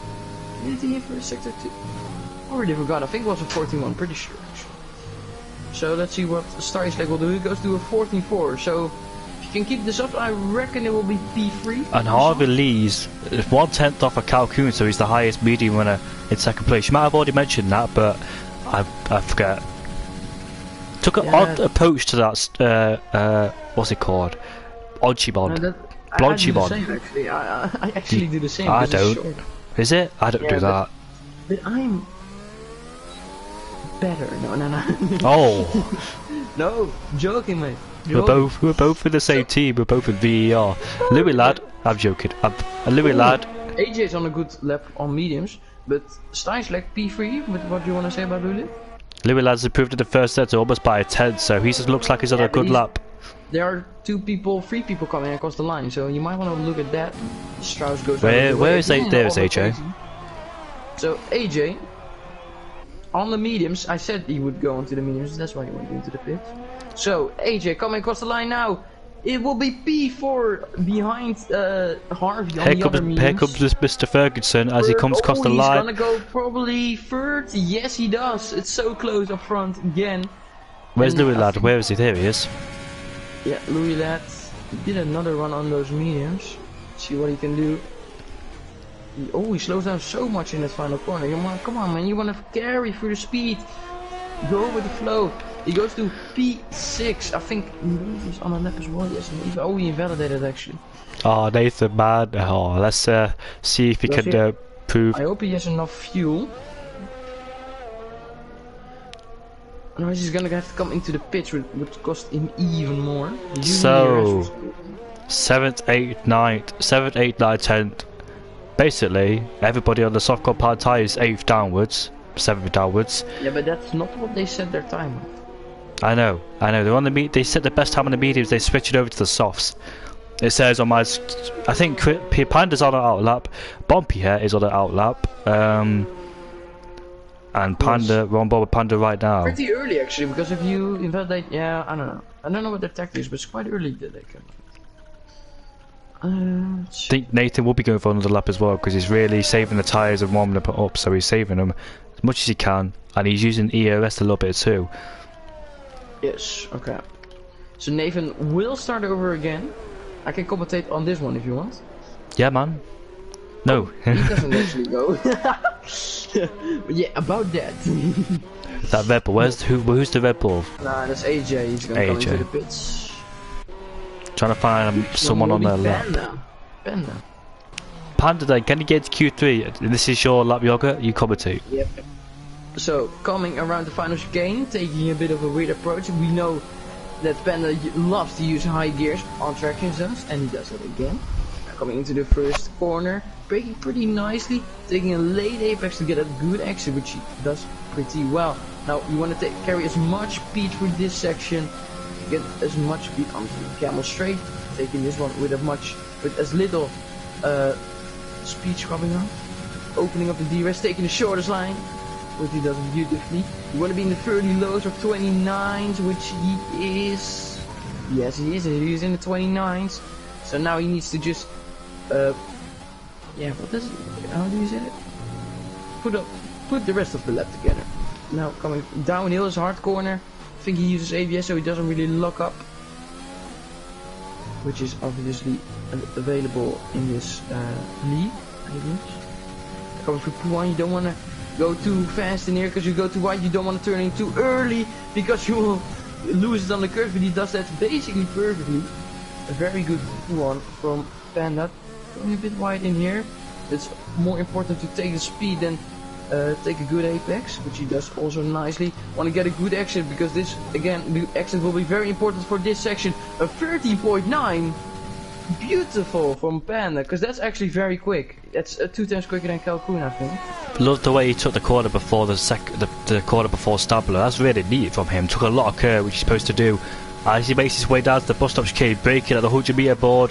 Speaker 2: Did he for sector 2? I already forgot. I think it was a 14-1, pretty sure actually. So let's see what Steinschlag will do. He goes to a 14-4. So if you can keep this up, I reckon it will be P3.
Speaker 1: And Harvey Lee's 1/10 off of Calhoun, so he's the highest medium winner in second place. You might have already mentioned that, but I forget. Took an odd approach to that. What's it called? Onchibon. Blonchibon.
Speaker 2: I actually do the same.
Speaker 1: I don't. Is it? I don't do that.
Speaker 2: But I'm better. No.
Speaker 1: Oh.
Speaker 2: No, joking, mate.
Speaker 1: We're both in the same team. We're both in VER. Louis lad, I'm joking. Louis lad.
Speaker 2: AJ's on a good lap on mediums, but Steinschlag P3. What do you want to say about Louis?
Speaker 1: Louis lad's improved in the first set almost by a 10, so he just looks like he's on a good lap.
Speaker 2: There are 3 people coming across the line, so you might want to look at that. Strauss goes.
Speaker 1: Where is AJ? There is AJ.
Speaker 2: So AJ on the mediums. I said he would go onto the mediums. That's why he went into the pit. So AJ coming across the line now. It will be P4 behind Harvey on the other mediums.
Speaker 1: Here comes this Mr. Ferguson as he comes across the line.
Speaker 2: He's gonna go probably third. Yes, he does. It's so close up front again.
Speaker 1: Where's Louis lad? Where is he? There he is.
Speaker 2: Yeah, Louis lad did another run on those mediums. See what he can do. He slows down so much in that final corner. Come on, man, you want to carry through the speed. Go with the flow. He goes to P6. I think he's on a lap as well. Yes, he invalidated actually.
Speaker 1: Oh, Nathan, man. Oh, let's see if he can prove.
Speaker 2: I hope he has enough fuel. Otherwise he's gonna have to come into the pitch, which would cost him even more.
Speaker 1: So 7th, 8th, 9th, 7th, 8th, 9th, 10th. Basically, everybody on the soft compound tyre is 8th downwards, 7th downwards.
Speaker 2: Yeah, but that's not what they set their time on.
Speaker 1: I know. They're on the they set the best time on the mediums. They switch it over to the softs. It says on my, I think Panda's on an out lap, Bumpy here is on an out lap, and Panda, we're on board with Panda right now.
Speaker 2: Pretty early actually, because if you invalidate, yeah, I don't know. I don't know what their tactic is, but it's quite early that they can.
Speaker 1: I think Nathan will be going for another lap as well, because he's really saving the tyres and warming them up, so he's saving them as much as he can, and he's using ERS a little bit too.
Speaker 2: Yes, okay. So Nathan will start over again. I can commentate on this one if you want.
Speaker 1: Yeah, man. No.
Speaker 2: He doesn't actually go. But yeah, about that.
Speaker 1: That Red Bull, who's the Red Bull?
Speaker 2: Nah, that's AJ. He's gonna come into the pits.
Speaker 1: Trying to find someone on their lap.
Speaker 2: Panda.
Speaker 1: Panda, then, can you get to Q3? This is your lap yoga. You commentate.
Speaker 2: Yep. So coming around the final chicane, taking a bit of a weird approach. We know that Panda loves to use high gears on traction zones, and he does it again. Coming into the first corner, braking pretty nicely, taking a late apex to get a good exit, which he does pretty well. Now you want to carry as much speed through this section, get as much speed onto the camel straight, taking this one with as little speed scrubbing on, opening up the DRS, taking the shortest line, which he does beautifully. You want to be in the 30 lows or 29s, which he is. Yes, he is. He's in the 29s. So now he needs to just, yeah, what does it? How do you say it? Put the rest of the lap together. Now coming downhill is hard corner. I think he uses ABS, so he doesn't really lock up, which is obviously available in this league. Coming through P1, you don't want to go too fast in here, because you go too wide. You don't want to turn in too early, because you will lose it on the curve. But he does that basically perfectly. A very good one from Panda. Going a bit wide in here. It's more important to take the speed than take a good apex, which he does also nicely. Want to get a good exit, because this, again, the exit will be very important for this section. A 13.9. beautiful from Panda, because that's actually very quick. It's 2 times quicker than Calhoun, I think.
Speaker 1: Love the way he took the corner before the corner before Stabler. That's really neat from him. Took a lot of curve, which he's supposed to do. As he makes his way down to the bus stop chicane, braking at the 100-meter board.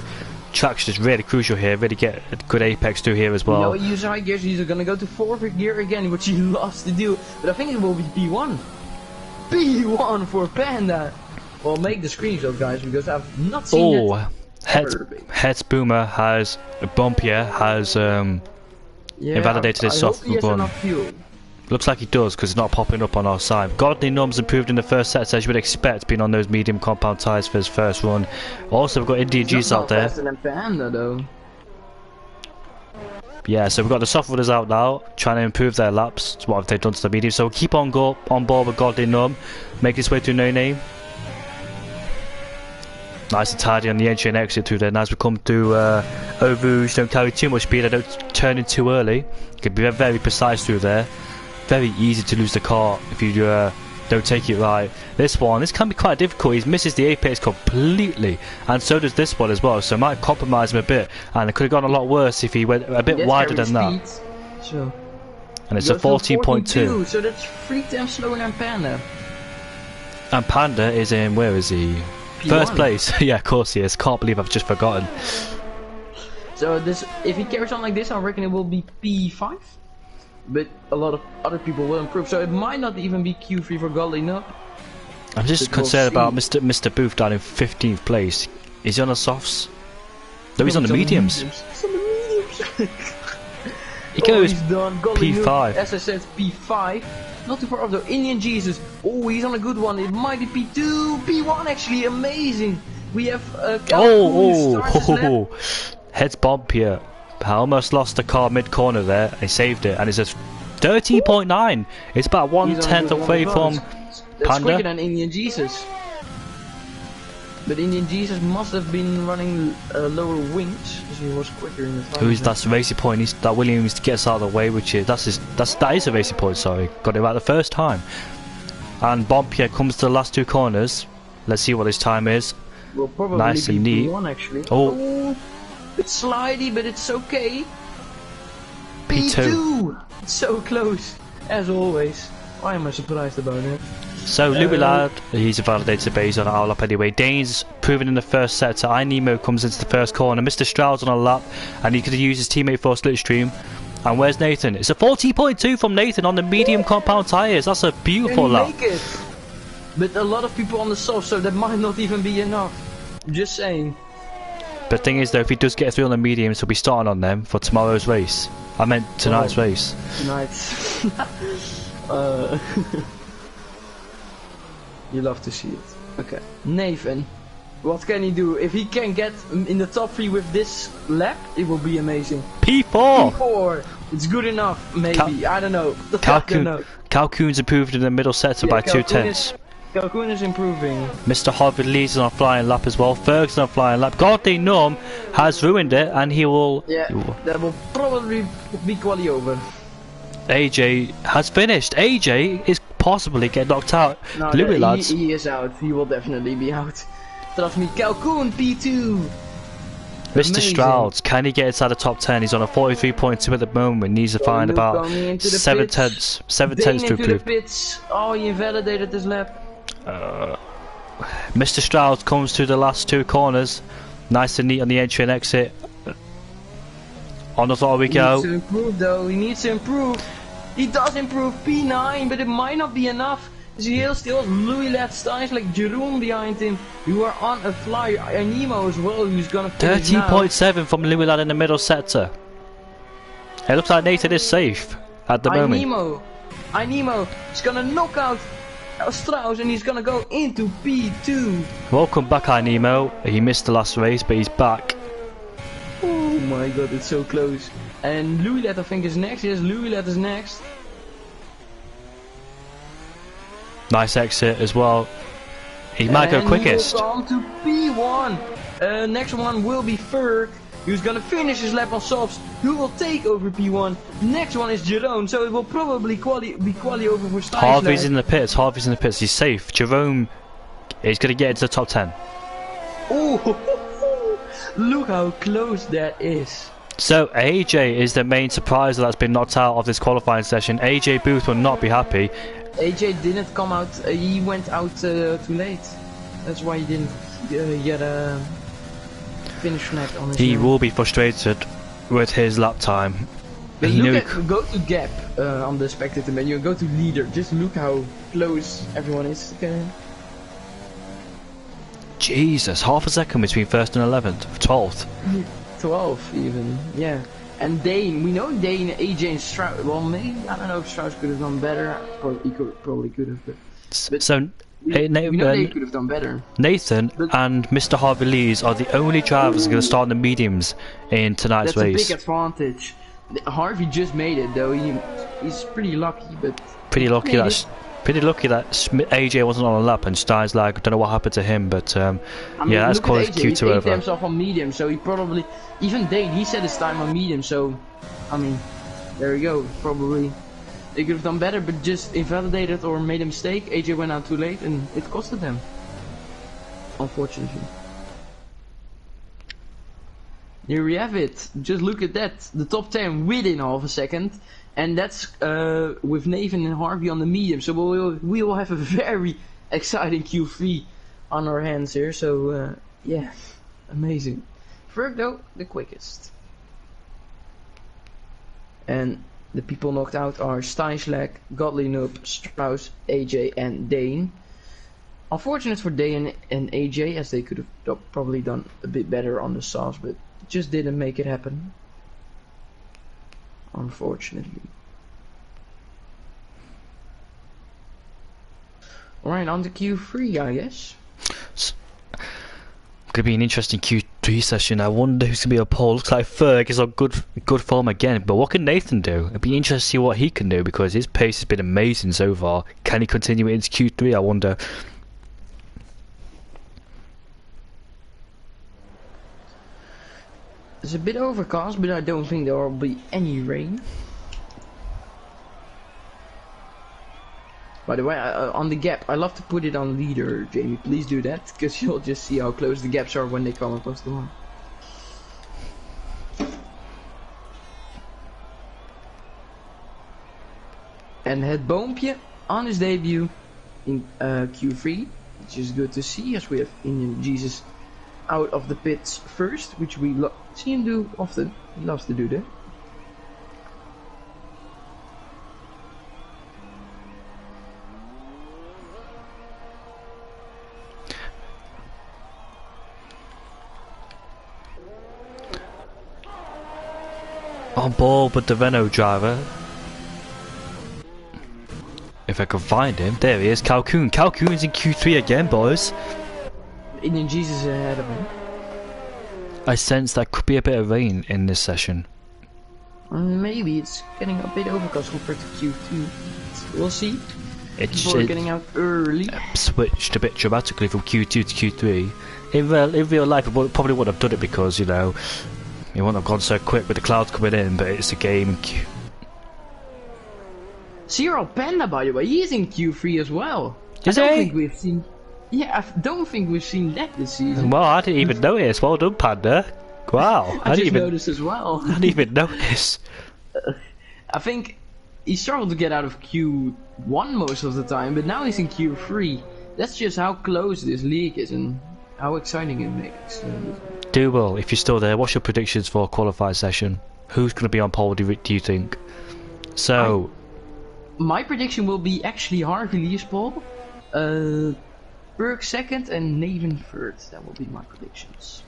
Speaker 1: Traction is really crucial here. Really get a good apex through here as well.
Speaker 2: You know, he uses high gears. He's gonna go to 4th gear again, which he loves to do. But I think it will be P1. P1 for Panda. Well, make the screenshot, guys, because I've not seen it.
Speaker 1: Heads Boomer has Bompier has invalidated his soft run. Looks like he does because it's not popping up on our side. Godly Numb's improved in the first set, as you would expect, being on those medium compound tyres for his first run. Also, we've got Indian G's out there.
Speaker 2: Faster than Panda, though.
Speaker 1: Yeah, so we've got the soft runners out now, trying to improve their laps. That's what they've done to the medium. So we'll keep on board with Godly Numb, make his way through No Name. Nice and tidy on the entry and exit through there. And as we come through Rouge, don't carry too much speed, I don't turn in too early. You can be very precise through there. Very easy to lose the car if you don't take it right. This can be quite difficult. He misses the apex completely, and so does this one as well. So it might compromise him a bit, and it could have gone a lot worse if he went a bit wider than that.
Speaker 2: Sure.
Speaker 1: And it's a 14.2.
Speaker 2: So that's 3 times slower than Panda.
Speaker 1: And Panda is in, where is he? P1. First place. Yeah, of course he is. Can't believe I've just forgotten.
Speaker 2: So this, if he carries on like this, I reckon it will be P5. But a lot of other people will improve, so it might not even be Q3 for Godly Nub.
Speaker 1: I'm just concerned about Mr. Booth down in 15th place. Is he on the softs? No, he's on the mediums.
Speaker 2: He's on the mediums.
Speaker 1: He goes
Speaker 2: he's done.
Speaker 1: P5.
Speaker 2: As I said, P5. Not too far off though. Indian Jesus. Oh, he's on a good one. It might be P2, P1 actually. Amazing. We have
Speaker 1: Heads bomb here. I almost lost the car mid-corner there. I saved it, and it's a 13.9. It's about 1/10 away from
Speaker 2: That's
Speaker 1: Panda.
Speaker 2: quicker than Indian Jesus. But Indian Jesus must have been running lower wings, because he was quicker in the time.
Speaker 1: That's Racing Point. That Williams gets out of the way, which is that is a Racing Point. Sorry, got it right the first time. And Bompier comes to the last 2 corners. Let's see what his time is.
Speaker 2: Will probably
Speaker 1: nice and neat.
Speaker 2: P1 actually.
Speaker 1: Oh.
Speaker 2: It's slidey, but it's okay.
Speaker 1: P2.
Speaker 2: It's so close, as always. Why am I surprised about it?
Speaker 1: So Louis Ladd, he's a validated base on our lap anyway. Dane's proven in the first set. So Nemo comes into the first corner. Mr. Stroud's on a lap, and he's going to use his teammate for a slipstream. And where's Nathan? It's a 40.2 from Nathan on the medium compound tyres. That's a beautiful lap.
Speaker 2: Make it. But a lot of people on the soft, so that might not even be enough. Just saying.
Speaker 1: The thing is though, if he does get through on the mediums, he'll be starting on them for tomorrow's race. I meant tonight's race.
Speaker 2: Tonight's. You love to see it. Okay. Nathan, what can he do? If he can get in the top 3 with this lap, it will be amazing.
Speaker 1: P4!
Speaker 2: P4! It's good enough, maybe. I don't know.
Speaker 1: Calhoun's improved in the middle sector by 2/10.
Speaker 2: Calhoun is improving.
Speaker 1: Mr. Harvard leads on a flying lap as well. Ferg's on a flying lap. Godly Numb has ruined it, and he will...
Speaker 2: Yeah, that will probably be quali over.
Speaker 1: AJ has finished. AJ is possibly get knocked out.
Speaker 2: No,
Speaker 1: Louis lads.
Speaker 2: He is out. He will definitely be out. Trust me. Calhoun P2.
Speaker 1: Mr. Stroud, can he get inside the top 10? He's on a 43.2 at the moment. Needs to find about 7/10. 7/10 to improve.
Speaker 2: Oh, he invalidated this lap.
Speaker 1: Mr. Stroud comes through the last 2 corners. Nice and neat on the entry and exit. On the floor we go.
Speaker 2: He needs to improve though. He needs to improve. He does improve P9, but it might not be enough. He still has Louis Ladd styles like Jerome behind him. You are on a flyer. And Nemo as well, who's gonna finish
Speaker 1: 13.7 from Louis Ladd in the middle sector. It looks like Nathan is safe at the moment.
Speaker 2: Nemo is gonna knock out Strauss, and he's gonna go into P2.
Speaker 1: Welcome back, Nemo. He missed the last race, but he's back.
Speaker 2: Oh my god, it's so close. And Louis Ladd, I think, is next. Yes, Louis Ladd is next.
Speaker 1: Nice exit as well. He might go quickest.
Speaker 2: He will come to P1. Next one will be Ferg, who's gonna finish his lap on softs, who will take over P1. Next one is Jerome, so it will probably be quali over for Stijs.
Speaker 1: Harvey's in the pits. Harvey's in the pits. He's safe. Jerome is gonna get into the top 10.
Speaker 2: Oh, Look how close that is.
Speaker 1: So AJ is the main surprise that's been knocked out of this qualifying session. AJ Booth will not be happy.
Speaker 2: AJ didn't come out, he went out too late. That's why he didn't get a finish flag on his
Speaker 1: He
Speaker 2: own.
Speaker 1: will be frustrated with his lap time.
Speaker 2: But go to gap on the spectator menu and go to leader. Just look how close everyone is. Okay.
Speaker 1: Jesus, half a second between 1st and 11th, 12th.
Speaker 2: 12 even, yeah. And Dane, we know Dane, AJ and Strauss, well maybe, I don't know if Strauss could have done better, he probably could have, but
Speaker 1: so
Speaker 2: we know they could have done better.
Speaker 1: Nathan and Mr. Harvey Lees are the only drivers going to start in the mediums in tonight's race.
Speaker 2: That's a big advantage. Harvey just made it though, he's pretty lucky, but...
Speaker 1: Pretty lucky that AJ wasn't on a lap and Stein's like, I don't know what happened to him, but
Speaker 2: I mean,
Speaker 1: yeah, that's caused Q2
Speaker 2: over. He
Speaker 1: over.
Speaker 2: himself on medium, so he probably, even Dane, he set his time on medium, so, I mean, there we go, probably, they could have done better, but just invalidated or made a mistake, AJ went out too late, and it costed them, unfortunately. Here we have it, just look at that, the top 10 within half a second. And that's with Nathan and Harvey on the medium, so we will have a very exciting Q3 on our hands here. So yeah, amazing. Ferg though, the quickest. And the people knocked out are Steinschlag, Godly Noob, Strauss, AJ and Dane. Unfortunate for Dane and AJ, as they could have probably done a bit better on the sauce, but just didn't make it happen. Unfortunately. Alright, on to Q3, I guess.
Speaker 1: It's gonna be an interesting Q3 session. I wonder who's gonna be a pole. Looks like Ferg is on good form again, but what can Nathan do? It'd be interesting to see what he can do because his pace has been amazing so far. Can he continue it into Q3? I wonder.
Speaker 2: It's a bit overcast, but I don't think there will be any rain. By the way, on the gap, I love to put it on leader, Jamie. Please do that, because you'll just see how close the gaps are when they come across the line. And het Boompje on his debut in Q3, which is good to see, as we have Indian Jesus out of the pits first, which we see him do often. He loves to do that.
Speaker 1: On board with the Renault driver. If I can find him, there he is, Calcoon. Calcoon's in Q3 again, boys.
Speaker 2: Indian Jesus is ahead of him.
Speaker 1: I sense that could be a bit of rain in this session.
Speaker 2: Maybe it's getting a bit overcast compared to Q2. We'll see. People are getting out early.
Speaker 1: Switched a bit dramatically from Q2 to Q3. In real life, I probably wouldn't have done it because, you know, it wouldn't have gone so quick with the clouds coming in, but it's a game.
Speaker 2: CRL Panda, by the way, he's in Q3 as well.
Speaker 1: Is
Speaker 2: I don't
Speaker 1: he?
Speaker 2: think we've seen. Yeah, I don't think we've seen that this season.
Speaker 1: Well, I didn't even notice. Well done, Panda. Wow.
Speaker 2: I just noticed as well.
Speaker 1: I didn't even notice.
Speaker 2: I think he struggled to get out of Q1 most of the time, but now he's in Q3. That's just how close this league is and how exciting it makes.
Speaker 1: Do well, if you're still there, what's your predictions for a qualified session? Who's going to be on pole, do you think? So...
Speaker 2: my prediction will be actually Harvey Lee's pole, Berg second and Nathan third. That will be my predictions.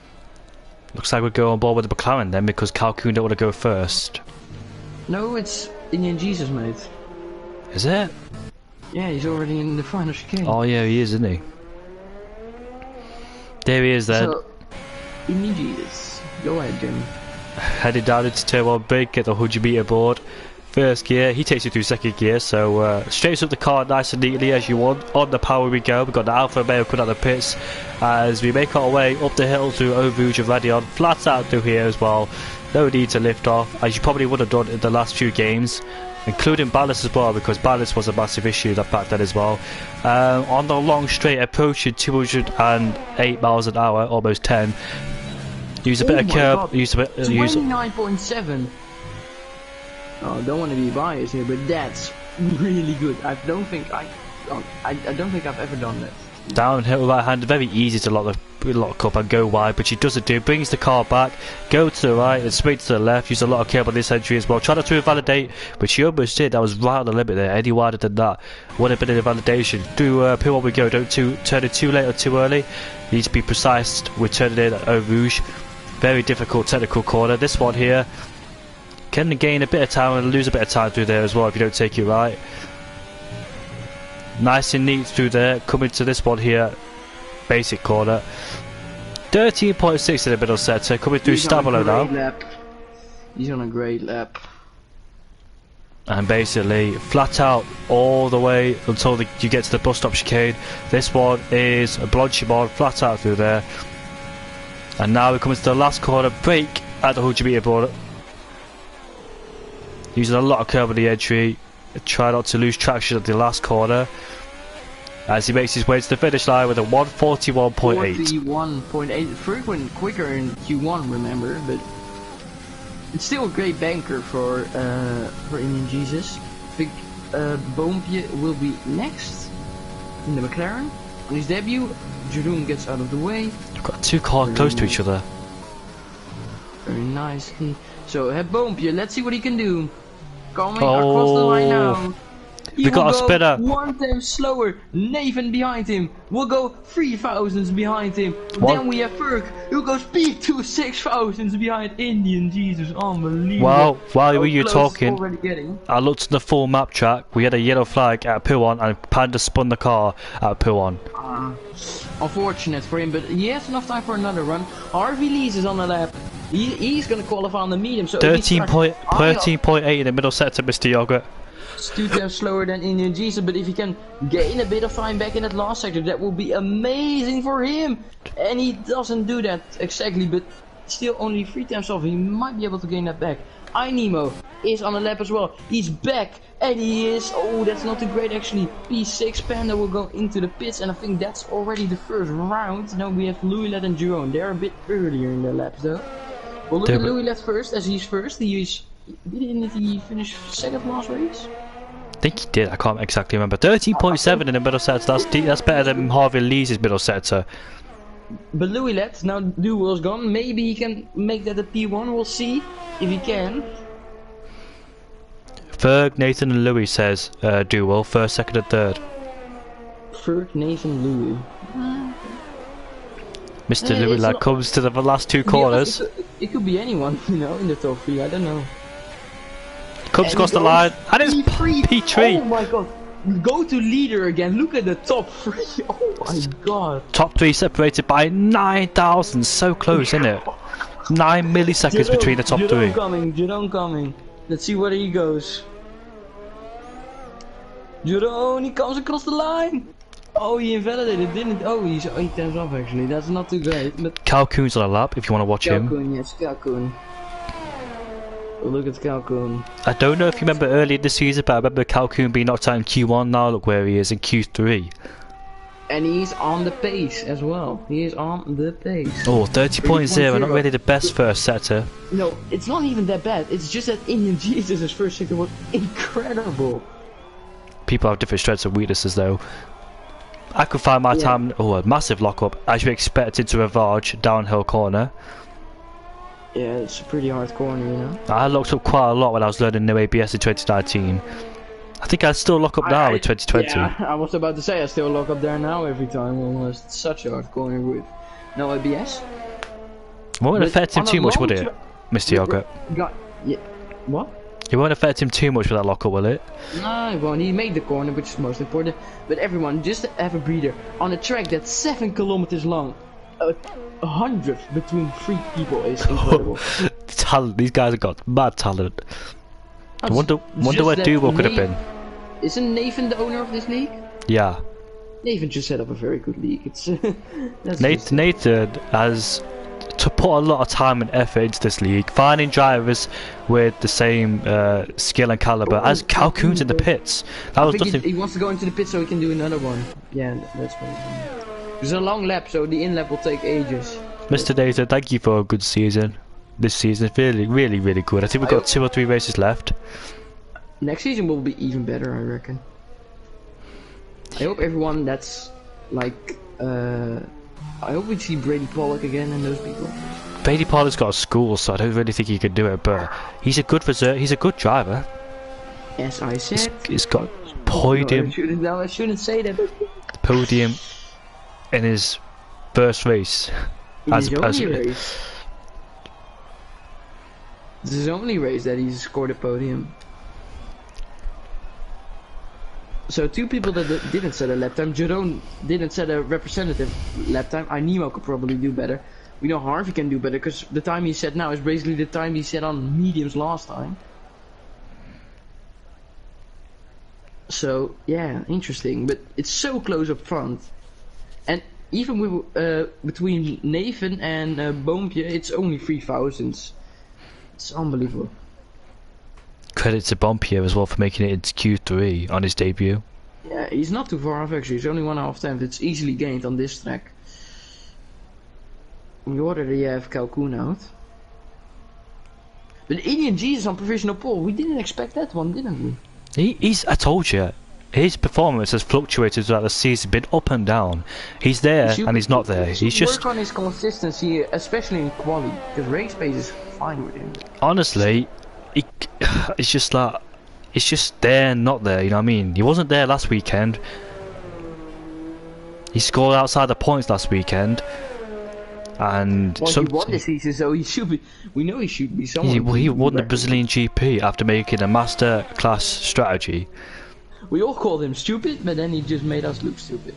Speaker 1: Looks like we'll go on board with the McLaren then, because Calcoon don't want to go first.
Speaker 2: No, it's Indian Jesus, mate.
Speaker 1: Is it?
Speaker 2: Yeah, he's already in the final chicane.
Speaker 1: Oh yeah, he is, isn't he? There he is then.
Speaker 2: So, Indian Jesus. Go ahead, Jimmy.
Speaker 1: Headed down into turn 1 big, get the 100 meter board. First gear, he takes you through second gear, so straights up the car nice and neatly as you want. On the power we go. We've got the Alfa Romeo coming out of the pits as we make our way up the hill through Eau Rouge and Radion. Flat out through here as well. No need to lift off, as you probably would have done in the last few games, including ballast as well, because ballast was a massive issue back then as well. On the long straight, approaching 208 miles an hour, almost 10. Use a bit of curb. Use a bit.
Speaker 2: 29.7. Oh, don't want to be biased here, but that's really good. I don't think I've ever done that.
Speaker 1: Downhill right hand, very easy to lock up and go wide, but she doesn't do. Brings the car back, go to the right and straight to the left. Use a lot of curb on this entry as well. Try not to invalidate, but she almost did. That was right on the limit there. Any wider than that would have been an invalidation. Do P1 we go. Don't turn it too late or too early. You need to be precise with turning in at Eau Rouge. Very difficult technical corner. This one here can gain a bit of time and lose a bit of time through there as well if you don't take it right. Nice and neat through there. Coming to this one here, basic corner. 13.6 in the middle sector. Coming through Stavolo now.
Speaker 2: He's on a great lap.
Speaker 1: And basically flat out all the way until you get to the bus stop chicane. This one is a Blanchimon, flat out through there. And now we come to the last corner. Brake at the 100 metre border. Using a lot of curb on the entry. Try not to lose traction at the last corner as he makes his way to the finish line with a 141.8.
Speaker 2: 41.8, frequent quicker in Q1, remember, but it's still a great banker for Indian Jesus. I think Boompje will be next in the McLaren on his debut. Jeroen gets out of the way.
Speaker 1: You've got two cars close to each other.
Speaker 2: Very nicely. So Boompje, let's see what he can do. Coming across the line now.
Speaker 1: We got a spinner.
Speaker 2: 1 time slower. Nathan behind him. We'll go 3,000s behind him. Then we have Ferg, who goes P2 6,000s behind Indian Jesus. Unbelievable.
Speaker 1: Well, while you were talking,
Speaker 2: I
Speaker 1: looked at the full map track. We had a yellow flag at P1 and Panda spun the car at P1.
Speaker 2: Unfortunate for him, but he has enough time for another run. Harvey Lees is on the lap. He's going to qualify on the medium. So
Speaker 1: 13.8 in the middle sector, Mr. Yogurt.
Speaker 2: It's 2 times slower than Indian Jesus, but if he can gain a bit of time back in that last sector, that will be amazing for him. And he doesn't do that exactly, but still only 3 times off. He might be able to gain that back. iNemo is on the lap as well. He's back, and he is. Oh, that's not too great actually. P6 Panda will go into the pits, and I think that's already the first round. Now we have Louis Let and Jerome. They're a bit earlier in their laps though. Well, look at Louis Let first, as he's first. Didn't he finish second last race?
Speaker 1: I think he did. I can't exactly remember. 13.7 in the middle sector. That's better than Harvey Lee's middle sector.
Speaker 2: But Louis Let, now Duel's gone. Maybe he can make that a P1. We'll see if he can.
Speaker 1: Ferg, Nathan, and Louis says Duel first, second, and third.
Speaker 2: Ferg, Nathan, Louis.
Speaker 1: Mr. Louis Lad comes to the last 2 corners.
Speaker 2: It could be anyone, you know, in the top 3. I don't know.
Speaker 1: Comes across the line, and it's P3.
Speaker 2: Oh my god. Go to leader again. Look at the top 3. Oh my god.
Speaker 1: Top 3 separated by 9,000. So close, isn't it? 9 milliseconds between the top 3.
Speaker 2: Jerome coming. Let's see where he goes. Jerome, he comes across the line. Oh, he invalidated, didn't? Oh, he's 8 times off actually. That's not too great. But
Speaker 1: Calcoon's on a lap if you want to watch him.
Speaker 2: Calcoon, yes, Calcoon. Oh, look at Calcoon.
Speaker 1: I don't know if you remember earlier this season, but I remember Calcoon being knocked out in Q1. Now look where he is in Q3.
Speaker 2: And he's on the pace as well. He is on the pace.
Speaker 1: Oh, 30.0, not really the best first sector.
Speaker 2: No, it's not even that bad. It's just that Indian Jesus' first sector was incredible.
Speaker 1: People have different strengths and weaknesses though. I could find my time. Oh, a massive lockup as you expected to Ravage downhill corner.
Speaker 2: Yeah, it's a pretty hard corner, you know.
Speaker 1: I locked up quite a lot when I was learning new ABS in 2019. I think I still lock up now in 2020.
Speaker 2: Yeah, I was about to say I still lock up there now every time almost. It's such a hard corner with no ABS.
Speaker 1: It won't affect him too much, would it, Mr. Yogurt?
Speaker 2: Yeah. What?
Speaker 1: It won't affect him too much with that lockup, will it?
Speaker 2: No, it won't. He made the corner, which is most important. But everyone, just have a breather. On a track that's 7 kilometers long, 100 between 3 people is incredible.
Speaker 1: Talent. These guys have got mad talent. I wonder where Dubo could have been.
Speaker 2: Isn't Nathan the owner of this league?
Speaker 1: Yeah.
Speaker 2: Nathan just set up a very good league. It's
Speaker 1: Nathan has to put a lot of time and effort into this league, finding drivers with the same skill and caliber as Calcoon's in the pits. That was nothing.
Speaker 2: He wants to go into the pit so he can do another one. Yeah, that's what. It's a long lap, so the in lap will take ages.
Speaker 1: Mr. Nathan, thank you for a good season. This season, really, really, really good. I think we've got 2 or 3 races left.
Speaker 2: Next season will be even better, I reckon. I hope everyone that's like, I hope we see Brady Pollock again and those people.
Speaker 1: Brady Pollock's got a school, so I don't really think he could do it, but he's a good reserve, he's a good driver.
Speaker 2: As I said.
Speaker 1: He's got podium.
Speaker 2: No, I shouldn't say that.
Speaker 1: Podium in his first race.
Speaker 2: This is his only race that he's scored a podium. So 2 people that didn't set a lap time. Jerome didn't set a representative lap time. Nemo could probably do better. We know Harvey can do better because the time he set now is basically the time he set on mediums last time. So yeah, interesting. But it's so close up front. And even with, between Nathan and Boompje, it's only 3 thousandths. It's unbelievable.
Speaker 1: Credit to Boompje as well for making it into Q3 on his debut.
Speaker 2: Yeah, he's not too far off actually. He's only 1.5 tenths. It's easily gained on this track. You already have Calhoun out. But Indian Jesus on provisional pole, we didn't expect that one, didn't we?
Speaker 1: I told you, his performance has fluctuated throughout the season, been up and down. He's there and he's not there. He's just
Speaker 2: work on his consistency, especially in quali, because race pace is fine with him.
Speaker 1: Honestly, it's just like, it's just there, not there. You know what I mean? He wasn't there last weekend. He scored outside the points last weekend, and
Speaker 2: well, he won this season, so he should be. We know he should be someone.
Speaker 1: He won the Brazilian GP after making a master class strategy.
Speaker 2: We all called him stupid, but then he just made us look stupid.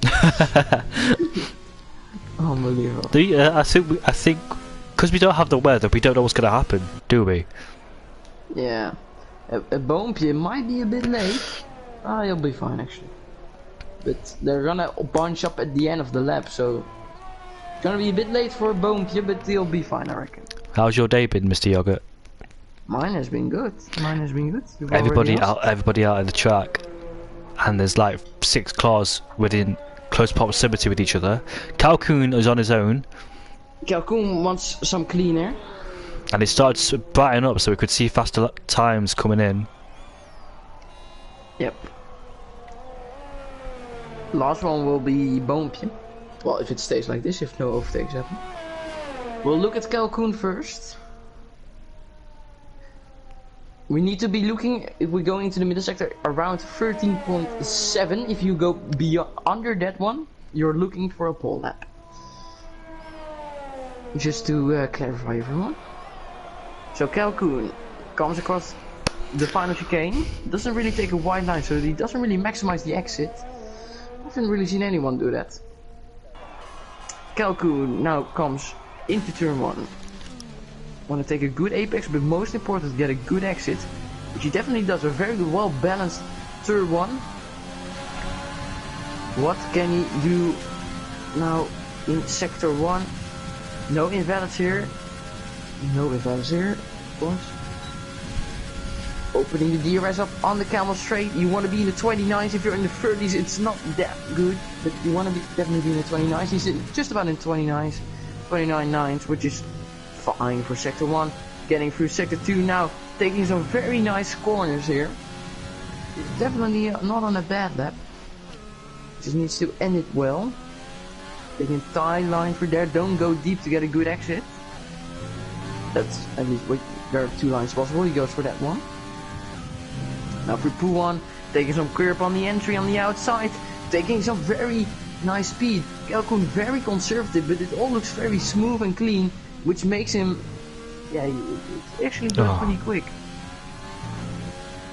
Speaker 2: Unbelievable.
Speaker 1: I think, because we don't have the weather, we don't know what's going to happen, do we?
Speaker 2: Yeah. A Boompje might be a bit late. He'll be fine actually. But they're gonna bunch up at the end of the lap, so it's gonna be a bit late for a Boompje, but he'll be fine, I reckon.
Speaker 1: How's your day been, Mr. Yogurt?
Speaker 2: Mine has been good. Mine has been good.
Speaker 1: Everybody out of the track, and there's like 6 cars within close proximity with each other. Calhoun is on his own.
Speaker 2: Calhoun wants some clean air.
Speaker 1: And it started to brighten up so we could see faster times coming in.
Speaker 2: Yep. Last one will be Boompje. Well, if it stays like this, if no overtakes happen. We'll look at Calhoun first. We need to be looking, if we're going into the middle sector, around 13.7. If you go beyond under that one, you're looking for a pole lap. Just to clarify everyone. So Calhoun comes across the final chicane, doesn't really take a wide line, so he doesn't really maximize the exit. I haven't really seen anyone do that. Calhoun now comes into turn 1. Want to take a good apex, but most important get a good exit, which he definitely does. A very well balanced turn 1. What can he do now in sector 1? No invalids here. No invalids here, of course. Opening the DRS up on the camel straight. You want to be in the 29s. If you're in the 30s, it's not that good, but you want to definitely be in the 29s. He's just about in 29s, 29.9s, which is fine for sector 1. Getting through sector 2 now, taking some very nice corners here. Definitely not on a bad lap. Just needs to end it well. Taking a tight line for there. Don't go deep to get a good exit. That's at least, wait, there are 2 lines possible. He goes for that one. Now for Puan, taking some curb on the entry on the outside, taking some very nice speed. Calhoun very conservative, but it all looks very smooth and clean, which makes him, yeah, he actually goes pretty quick.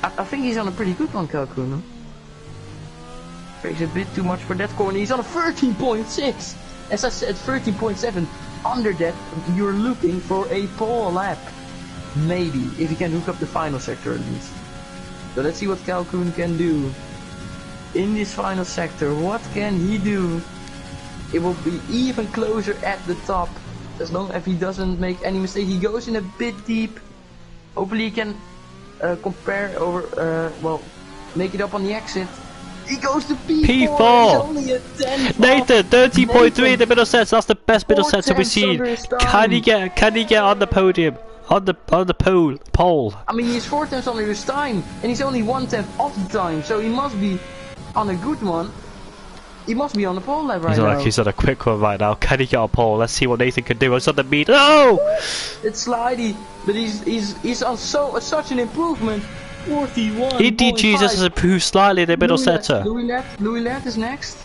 Speaker 2: I think he's on a pretty good one, Calhoun. Huh? Takes a bit too much for that corner. He's on a 13.6. As I said, 13.7. Under that, you're looking for a pole lap. Maybe, if he can hook up the final sector at least. So let's see what Calhoun can do. In this final sector, what can he do? It will be even closer at the top. As long as he doesn't make any mistake. He goes in a bit deep. Hopefully he can compare over, well, make it up on the exit. He goes to P4.
Speaker 1: P4.
Speaker 2: He's only a 10.
Speaker 1: Nathan, 30.3 in the middle sets. That's the best middle
Speaker 2: 4
Speaker 1: sets that we've
Speaker 2: tenths
Speaker 1: seen.
Speaker 2: under his
Speaker 1: Can he
Speaker 2: time.
Speaker 1: get on the podium? On the pole?
Speaker 2: I mean, he's 4 tenths under his time, and he's only 1/10 off the time, so he must be on a good one. He must be on the pole lap right now.
Speaker 1: He's on a quick one right now. Can he get on pole? Let's see what Nathan can do. It's on the meet. No!
Speaker 2: It's slidey, but he's on such an improvement. 41.
Speaker 1: Indy Jesus has improved slightly in the middle setter.
Speaker 2: Louis Lett is next.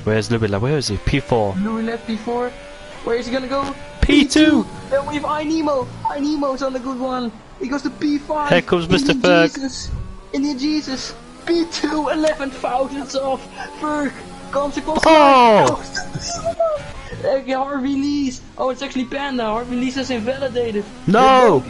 Speaker 1: Where's Louis Lett? Where is he? P4.
Speaker 2: Louis Lett P4. Where is he gonna go?
Speaker 1: P2.
Speaker 2: Then we have iNemo. iNemo's on the good one. He goes to P5.
Speaker 1: Here comes Mr.
Speaker 2: Indian
Speaker 1: Ferg.
Speaker 2: Jesus. Indian Jesus. P2, 11 thousandths off. Ferg. Consequence.
Speaker 1: Oh!
Speaker 2: Harvey Lees. Oh, it's actually Panda. Harvey Lees is invalidated.
Speaker 1: No!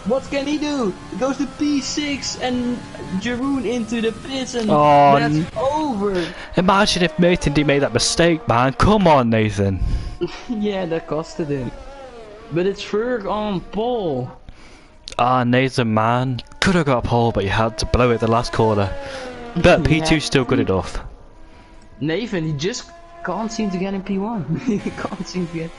Speaker 2: What can he do? He goes to P6 and Jeroen into the pits and
Speaker 1: Oh,
Speaker 2: that's over.
Speaker 1: Imagine if Nathan didn't make that mistake, man. Come on, Nathan.
Speaker 2: Yeah, that costed him. But it's Ferg on pole.
Speaker 1: Nathan, man. Could have got a pole, but you had to blow it the last corner. But P2's still good enough.
Speaker 2: Nathan, he just can't seem to get in P1. He can't seem to get.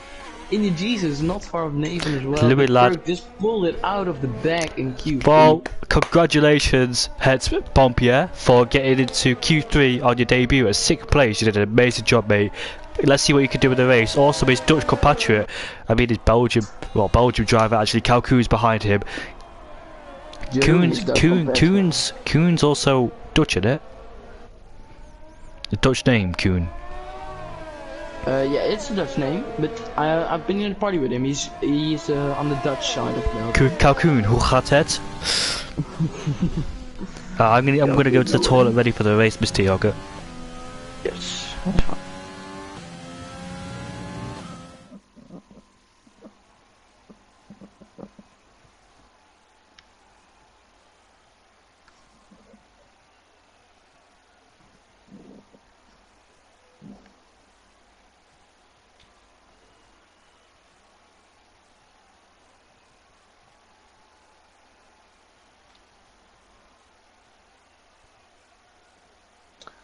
Speaker 2: Indian Jesus not far of Nathan as well.
Speaker 1: Louis Lad
Speaker 2: Ferg just pulled it out of the bag in Q3.
Speaker 1: Well, congratulations, Het Pompier, for getting into Q3 on your debut at 6th place. You did an amazing job, mate. Let's see what you can do in the race. Also, his Dutch compatriot, I mean his Belgium driver actually, Koen's behind him. Koen's also Dutch, isn't it? The Dutch name, Koen.
Speaker 2: Yeah, it's a Dutch name, but I've been in a party with him. He's on the Dutch side of Belgium.
Speaker 1: Koen, hoe gaat het? I'm gonna go to the toilet ready for the race, Mr. Yoga.
Speaker 2: Yes, that's fine.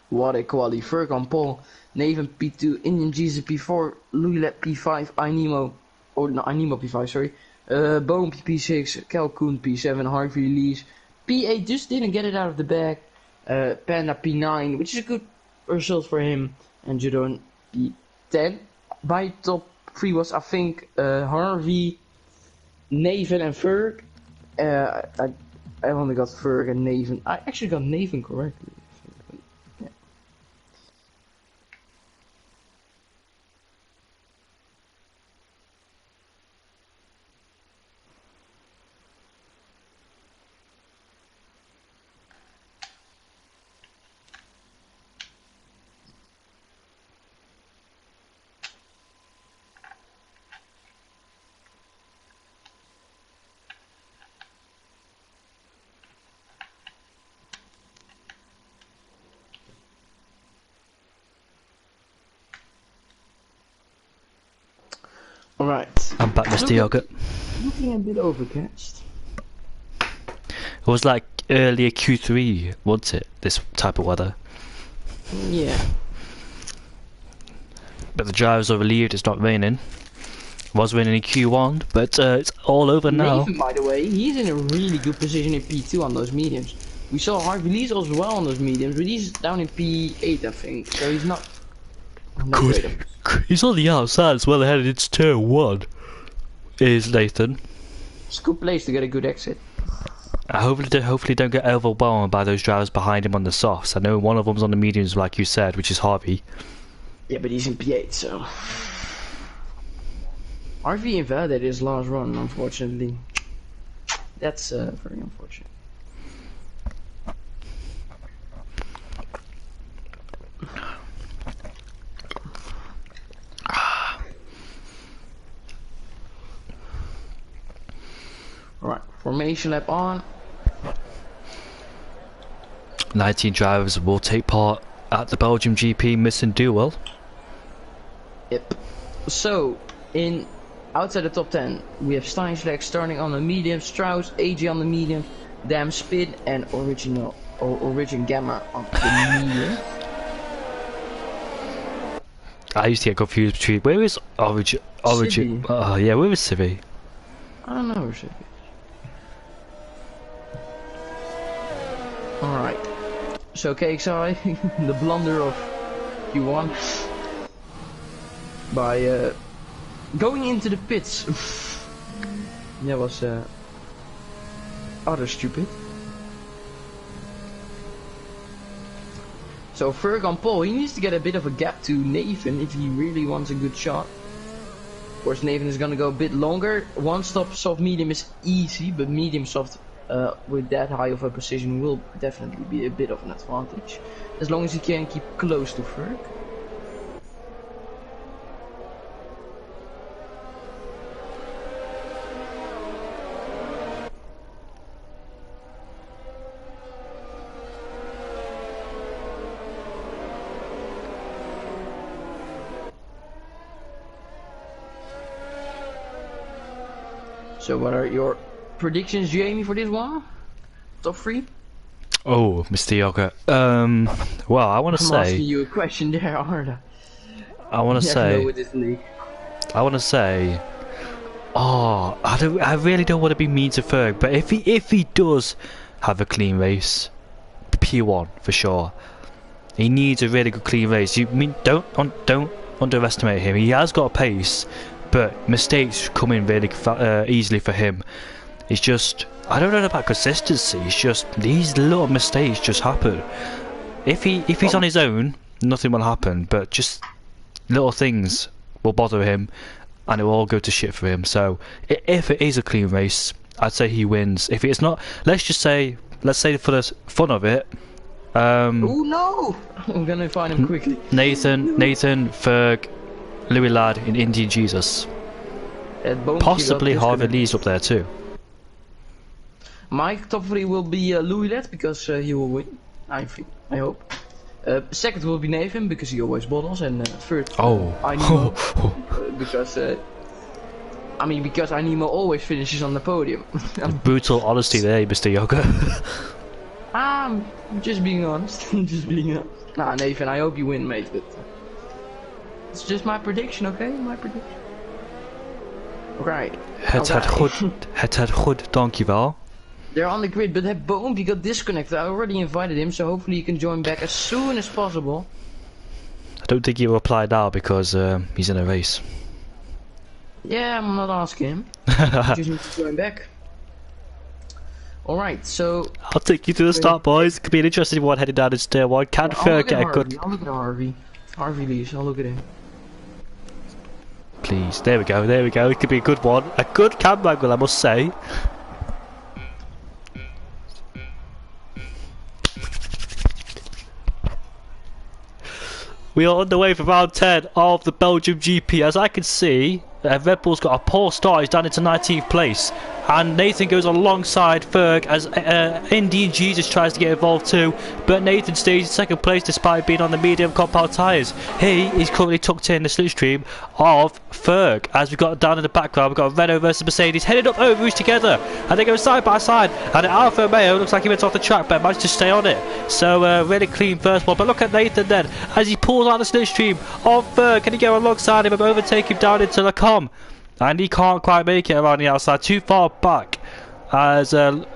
Speaker 2: What a quality. Ferg on pole, Nathan P2, Indian Jesus P4, Louis Lett P5, iNemo, oh no, iNemo P5, sorry. Boom P6, Koen P7, Harvey Lees. P8 just didn't get it out of the bag. Panda P9, which is a good result for him. And Jeroen P10. My top 3 was, I think, Harvey, Nathan and Ferg. I only got Ferg and Nathan. I actually got Nathan correctly. Alright.
Speaker 1: I'm back, Mr. Yogurt.
Speaker 2: Looking a bit overcast.
Speaker 1: It was like earlier Q3, wasn't it? This type of weather.
Speaker 2: Yeah.
Speaker 1: But the drivers are relieved it's not raining. It was raining in Q1, but it's all over now.
Speaker 2: Nathan, by the way, he's in a really good position in P2 on those mediums. We saw Harvey Lees as well on those mediums, but he's down in P8, I think. So he's not.
Speaker 1: Good. He's on the outside as well, headed into turn 1. Is Nathan.
Speaker 2: It's a good place to get a good exit.
Speaker 1: Hopefully don't get overwhelmed by those drivers behind him on the softs. I know one of them's on the mediums, like you said, which is Harvey.
Speaker 2: Yeah, but he's in P8, so. Harvey invalidated his last run, unfortunately. That's very unfortunate. Alright, formation lap on.
Speaker 1: 19 drivers will take part at the Belgium GP missing duel.
Speaker 2: Yep. So, outside the top 10, we have Steinschlag starting on the medium, Strauss, AJ on the medium, Dam Spin, and Original Origin Gamma on the medium.
Speaker 1: I used to get confused between where is Origin?
Speaker 2: Civi.
Speaker 1: Yeah, where is Civi?
Speaker 2: I don't know where Civi is. Alright. So KXI, the blunder of Q1 by going into the pits. That was other stupid. So Ferg on pole, he needs to get a bit of a gap to Nathan if he really wants a good shot. Of course Nathan is gonna go a bit longer. One stop soft medium is easy, but medium soft with that high of a precision will definitely be a bit of an advantage. As long as he can keep close to Ferg. So what are your predictions, Jamie, for this one? Top 3?
Speaker 1: Oh, Mr. Yoga. Well, I want to say.
Speaker 2: I'm asking you a question there, aren't I?
Speaker 1: I want to say.
Speaker 2: With this league.
Speaker 1: I want to say. Oh, I really don't want to be mean to Ferg, but if he does have a clean race, P1 for sure. He needs a really good clean race. Don't underestimate him. He has got a pace, but mistakes come in really easily for him. It's just, I don't know about consistency. It's just these little mistakes just happen. If he's on his own, nothing will happen. But just little things will bother him, and it will all go to shit for him. So if it is a clean race, I'd say he wins. If it's not, let's say for the fun of it.
Speaker 2: Oh no! I'm gonna find him quickly.
Speaker 1: Nathan, Ferg, Louis Ladd in Indian Jesus. Possibly Harvey Lee's up there too.
Speaker 2: My top 3 will be Louis Ladd because he will win. I hope. Second will be Nathan because he always bottles, and third Animo because because Animo always finishes on the podium.
Speaker 1: Brutal honesty there, Mr. Yoga.
Speaker 2: I'm just being honest. Nah, Nathan, I hope you win, mate. But it's just my prediction, okay? My prediction. Right.
Speaker 1: Het had goed, dankjewel.
Speaker 2: They're on the grid, but that Boompy got disconnected. I already invited him, so hopefully he can join back as soon as possible.
Speaker 1: I don't think he'll reply now because he's in a race.
Speaker 2: Yeah, I'm not asking him. He just needs to join back. Alright, so...
Speaker 1: I'll take you to the start, boys. Could be an interesting one heading down in stair 1. Can Ferg get a good...
Speaker 2: I'll look at Harvey. Harvey leaves, I'll look at him.
Speaker 1: Please, there we go. It could be a good one. A good cam angle, I must say. We are on the way for round 10 of the Belgium GP. As I can see, Red Bull's got a poor start. He's down into 19th place. And Nathan goes alongside Ferg as Indian Jesus tries to get involved too. But Nathan stays in second place despite being on the medium compound tyres. He is currently tucked in the slipstream of Ferg. As we've got down in the background, we've got Renault versus Mercedes headed up over Rouge together. And they go side by side. And Alfa Romeo looks like he went off the track but managed to stay on it. So really clean first one. But look at Nathan then as he pulls out the slipstream of Ferg. Can he go alongside him and overtake him down into the com? And he can't quite make it around the outside, too far back as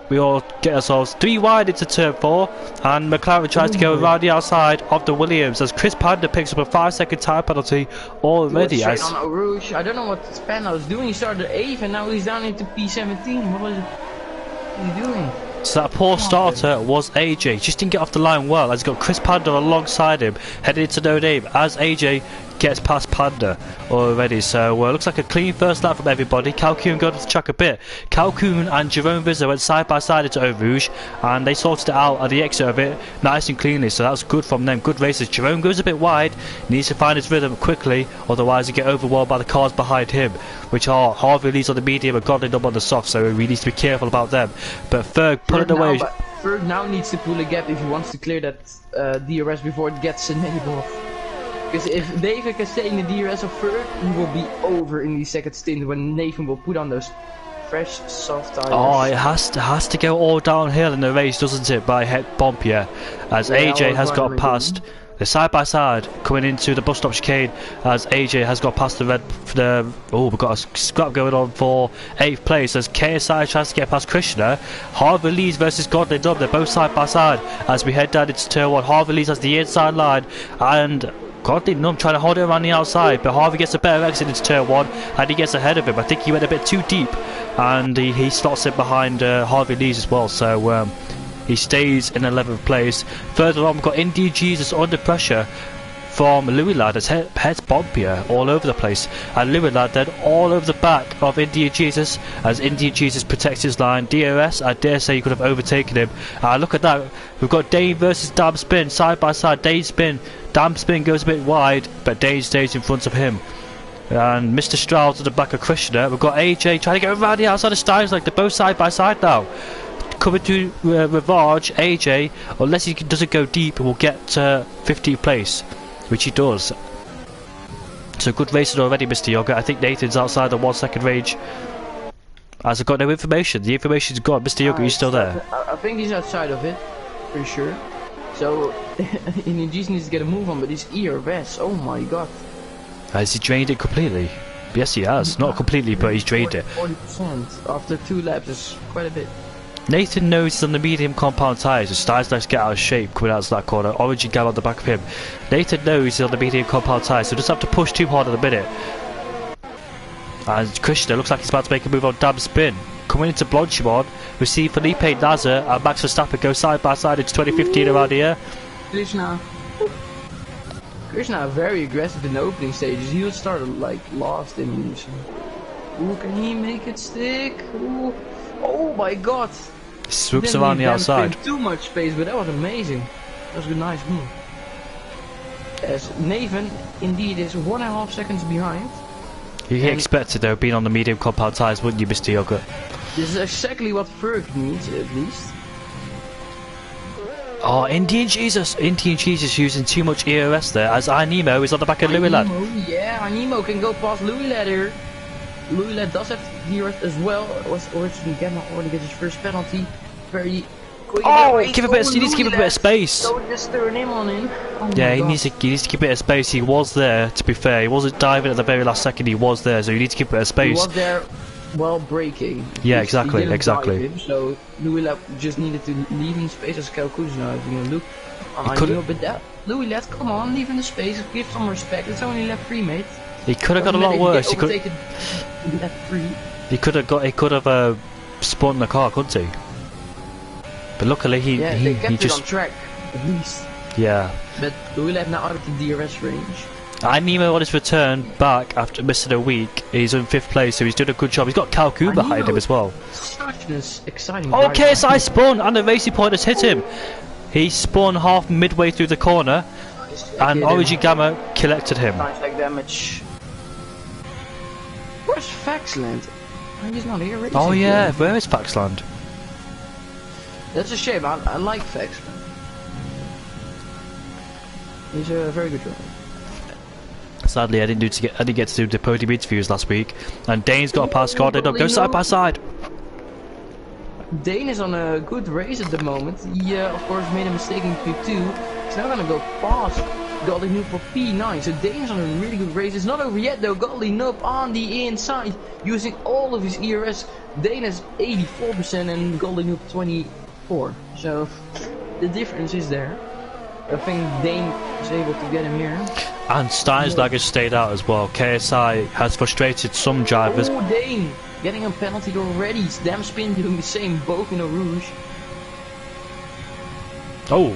Speaker 1: we all get ourselves 3 wide into turn 4, and McLaren tries to go around the outside of the Williams as Chris Panda picks up a 5-second time penalty already.
Speaker 2: As on Rouge. I don't know what Panda was doing. He started at 8 and now he's down into P17. What was he doing?
Speaker 1: So that poor starter was AJ. Just didn't get off the line well as he's got Chris Panda alongside him headed into no name as AJ gets past Panda already. So looks like a clean first lap from everybody. Calhoun got off the track a bit. Calhoun and Jerome Rizzo went side by side into Eau Rouge and they sorted it out at the exit of it nice and cleanly, so that was good from them. Good races. Jerome goes a bit wide, needs to find his rhythm quickly, otherwise he get overwhelmed by the cars behind him, which are Harvey Lee's on the medium and Godlin up on the soft, so he needs to be careful about them. But Ferg pulling away.
Speaker 2: Ferg now needs to pull a gap if he wants to clear that DRS before it gets enabled. Because if David can stay in the DRS of Ferg, he will be over in the second stint when Nathan will put on those fresh, soft tires.
Speaker 1: Oh, it has to go all downhill in the race, doesn't it? By head bump, yeah. As AJ has got past the side by side coming into the bus stop chicane. As AJ has got past we've got a scrap going on for 8th place. As KSI tries to get past Krishna. Harvey Lees versus Godly Dub. They're both side by side as we head down into turn 1. Harvey Lees has the inside line and Godly Numb trying to hold it around the outside, but Harvey gets a better exit into turn 1 and he gets ahead of him. I think he went a bit too deep and he slots it behind Harvey Lees as well, so he stays in 11th place. Further on we've got India Jesus under pressure from Louis Ladd as heads bumpier all over the place, and Louis Ladd then all over the back of India Jesus as India Jesus protects his line. DRS, I dare say you could have overtaken him. Look at that, we've got Dane versus Damn Spin side by side. Dane Spin, Damn Spin goes a bit wide but Dane stays in front of him, and Mr. Stroud at the back of Krishna. We've got AJ trying to get around the outside of Styles, like they're both side by side now. Coming to Rivage, AJ, unless he doesn't go deep, will get 15th place, which he does. So good racing already, Mr. Yoga. I think Nathan's outside the 1 second range. As I've got no information. The information's gone. Mr. Yoga, are you still there?
Speaker 2: I think he's outside of it, for sure. So, he just needs to get a move on, but his ERS, oh my god.
Speaker 1: Has he drained it completely? Yes, he has. Not completely, but he's drained it.
Speaker 2: 40% after 2 laps is quite a bit.
Speaker 1: Nathan knows he's on the medium compound tyres, so Styles likes to get out of shape coming out of that corner. Origin Gal on the back of him. Nathan knows he's on the medium compound tyres, so doesn't have to push too hard at the minute. And Krishna looks like he's about to make a move on Damn Spin. Coming into Blanchimon, we see Felipe Nasser and Max Verstappen go side by side into 2015 around here.
Speaker 2: Krishna very aggressive in the opening stages. He'll start like last in this. Ooh, can he make it stick? Ooh. Oh my god!
Speaker 1: Swoops around the outside.
Speaker 2: Too much space, but that was amazing. That was a nice move. As Nathan indeed is 1.5 seconds behind.
Speaker 1: You expected though, being on the medium compound tyres, wouldn't you, Mr. Yogurt?
Speaker 2: This is exactly what Ferg needs, at least.
Speaker 1: Oh, Indian Jesus using too much ERS there, as Nemo is on the back of Louis Ladd.
Speaker 2: Yeah, Nemo can go past Louis Ladd here. Louis Ladd does have DRS as well. Was originally Gamma already get his first penalty. Very quick.
Speaker 1: Oh, he needs to give a bit of space.
Speaker 2: Don't just turn him on in. Oh
Speaker 1: yeah, he needs to keep a bit of space. He was there, to be fair. He wasn't diving at the very last second. He was there, so you need to keep a bit of space.
Speaker 2: He was there while braking.
Speaker 1: Yeah, exactly.
Speaker 2: Him, so Louis Ladd just needed to leave in space as Kalkuz now. If you look, Louis Ladd, come on, leave in the space. Give some respect. It's only lap 3, mate.
Speaker 1: He could have got a lot worse. He could have spun the car, couldn't he? But luckily
Speaker 2: they kept
Speaker 1: just
Speaker 2: it on track, at least.
Speaker 1: Yeah.
Speaker 2: But Louis Ladd now out of the DRS range.
Speaker 1: Nemo on his return back after missing a week. He's in 5th place, so he's doing a good job. He's got Kalku behind him as well.
Speaker 2: Such an exciting.
Speaker 1: Oh, KSI spun, and the racing point has hit him. He spun half midway through the corner, and Origin Gamma collected him.
Speaker 2: Nice leg damage. Where's Faxland? He's not here racing.
Speaker 1: Oh yeah, where is Faxland?
Speaker 2: That's a shame. I like Faxland. He's a very good driver.
Speaker 1: Sadly, I didn't get to do the podium interviews last week, and Dane's got a pass card. They don't go side by side.
Speaker 2: Dane is on a good race at the moment. He, of course, made a mistake in Q2. He's now gonna go past Godly Noob for P9. So Dane is on a really good race. It's not over yet though. Godly Noob on the inside, using all of his ERS. Dane has 84% and Godly Noob 24. So the difference is there. I think Dane is able to get him here.
Speaker 1: And Steinslag has stayed out as well. KSI has frustrated some drivers.
Speaker 2: Oh, Dane getting a penalty already. Damn Spin doing the same, both in a rouge.
Speaker 1: Oh,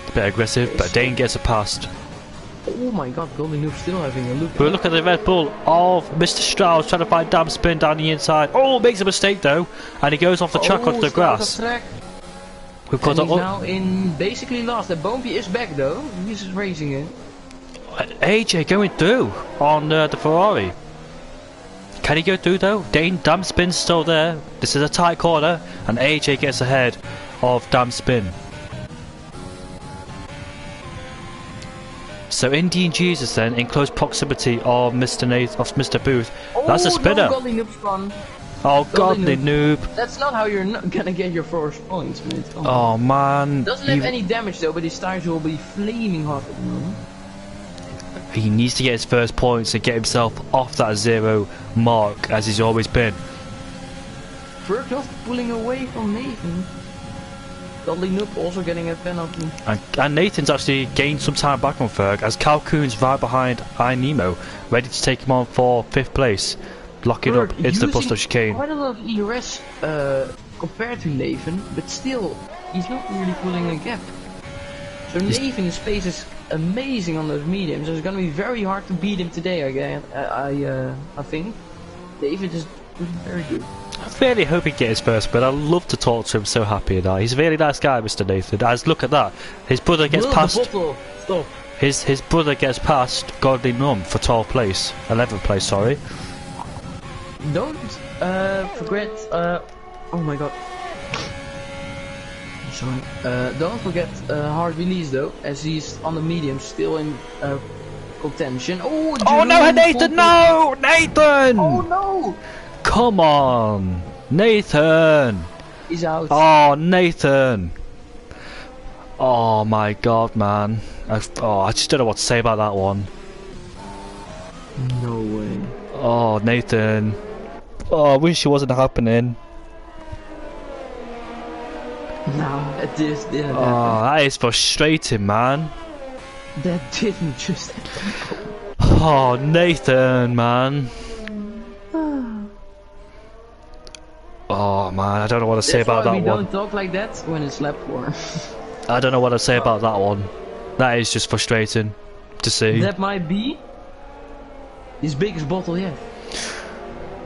Speaker 1: a bit aggressive, but Dane gets a pass.
Speaker 2: Oh my god, Golden Noob still having a look.
Speaker 1: But look at the Red Bull of Mr. Strauss trying to find Damn Spin down the inside. Oh, makes a mistake though, and he goes off the track onto the grass.
Speaker 2: We've got he's now in basically last. The Bumpy is back though. He's racing it.
Speaker 1: AJ going through on the Ferrari. Can he go through though? Damn Spin's still there. This is a tight corner, and AJ gets ahead of Damn Spin. So Indian Jesus then in close proximity of Mr. Booth. That's a spinner. Oh, godly noob.
Speaker 2: That's not how you're not gonna get your first points, mate.
Speaker 1: Oh, man.
Speaker 2: Doesn't have any damage though, but his tires will be flaming hot at the moment.
Speaker 1: He needs to get his first points and get himself off that 0 mark, as he's always been.
Speaker 2: Fergus pulling away from Nathan. Dudley Noob also getting a penalty.
Speaker 1: And Nathan's actually gained some time back on Ferg, as Calcoon's right behind iNemo, ready to take him on for 5th place. Lock it up into the bus of chicane.
Speaker 2: Quite a lot of ERS compared to Nathan, but still, he's not really pulling a gap. So Nathan's pace is amazing on those mediums, so it's going to be very hard to beat him today again. I think. David is doing very good.
Speaker 1: I really hope he gets his first, but I'd love to talk to him. So happy now. He's a really nice guy, Mr. Nathan. As look at that, his brother gets past.
Speaker 2: Stop.
Speaker 1: His brother gets past Godly Num for 12th place, 11th place. Sorry.
Speaker 2: Don't forget. Oh my God. Sorry. Don't forget hard release though, as he's on the medium, still in contention. Oh
Speaker 1: no, Nathan! No, Nathan!
Speaker 2: Oh no!
Speaker 1: Come on, Nathan!
Speaker 2: He's out.
Speaker 1: Oh, Nathan! Oh my God, man! I just don't know what to say about that one.
Speaker 2: No way.
Speaker 1: Oh, Nathan! Oh, I wish it wasn't happening.
Speaker 2: No, it didn't happen.
Speaker 1: Oh, that is frustrating, man.
Speaker 2: That didn't just happen.
Speaker 1: Oh, Nathan, man. Oh, man, I don't know what to say about that one.
Speaker 2: We don't talk like that when it's lap 4.
Speaker 1: I don't know what to say about that one. That is just frustrating to see.
Speaker 2: That might be his biggest bottle yet.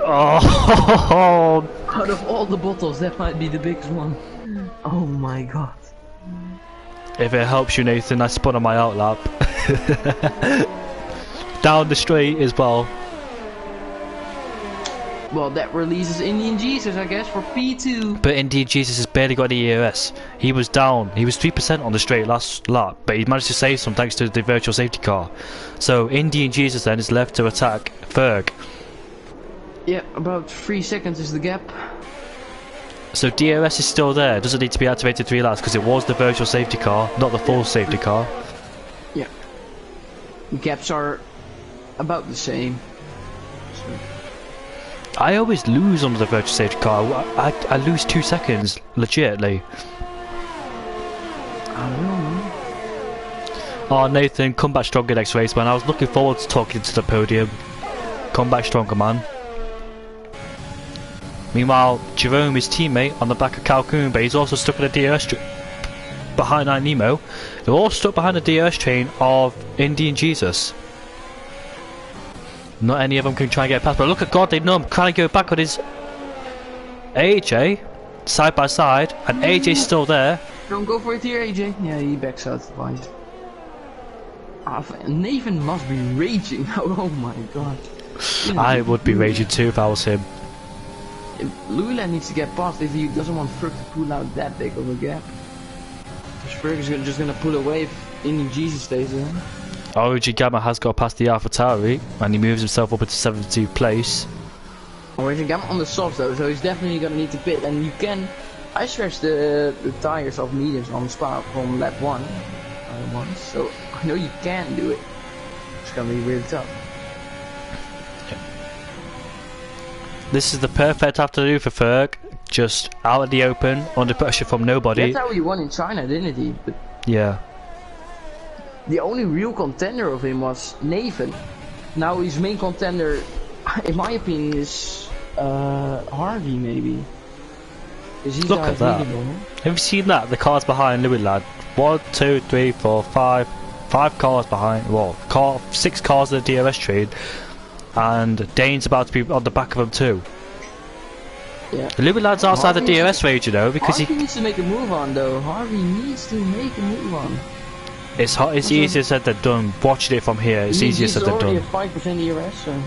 Speaker 1: Oh!
Speaker 2: Out of all the bottles, that might be the biggest one. Oh my God.
Speaker 1: If it helps you, Nathan, I spun on my outlap. Down the straight as well.
Speaker 2: Well, that releases Indian Jesus, I guess, for P2.
Speaker 1: But Indian Jesus has barely got any ERS. He was down. He was 3% on the straight last lap, but he managed to save some thanks to the virtual safety car. So Indian Jesus then is left to attack Ferg.
Speaker 2: Yeah, about 3 seconds is the gap.
Speaker 1: So DRS is still there. Doesn't need to be activated 3 laps because it was the virtual safety car, not the full safety car.
Speaker 2: Yeah. The gaps are about the same. So.
Speaker 1: I always lose under the virtual safety car. I lose 2 seconds, legitly.
Speaker 2: I don't know.
Speaker 1: Oh, Nathan, come back stronger next race, man. I was looking forward to talking to the podium. Come back stronger, man. Meanwhile, Jerome, his teammate, on the back of Calcoon, but he's also stuck in a DRS behind iNemo. They're all stuck behind the DRS train of Indian Jesus. Not any of them can try and get past, but look at Godly Num trying to go back on his AJ, side by side, and AJ's still there.
Speaker 2: Don't go for it here, AJ. Yeah, he backs out twice. Nathan must be raging. Oh my God.
Speaker 1: I would be raging too if I was him.
Speaker 2: Louis needs to get past if he doesn't want Ferg to pull out that big of a gap. Because Ferg is just gonna pull away if Indian Jesus stays there.
Speaker 1: Origin Gamma has got past the AlphaTauri and he moves himself up into 72th place.
Speaker 2: Origin Gamma on the softs though, so he's definitely gonna need to pit. And you can, I stretched the tires of mediums on Spa from lap 1 once, so I know you can do it. It's gonna be really tough.
Speaker 1: This is the perfect afternoon for Ferg, just out in the open, under pressure from nobody.
Speaker 2: That's how he won in China, didn't he? But
Speaker 1: yeah.
Speaker 2: The only real contender of him was Nathan. Now his main contender, in my opinion, is Harvey maybe.
Speaker 1: Look at that. Have you seen that? The cars behind Louis lad. 1, 2, 3, 4, 5. 5 cars behind. Well, 6 cars in the DRS train. And Dane's about to be on the back of him too.
Speaker 2: Yeah.
Speaker 1: Louis lad's outside the DRS range, you know, because
Speaker 2: Harvey needs to make a move on though. Harvey needs to make a move on.
Speaker 1: It's easier said than done. Watching it from here, it's easier said than done.
Speaker 2: He's already at 5% ERS, so.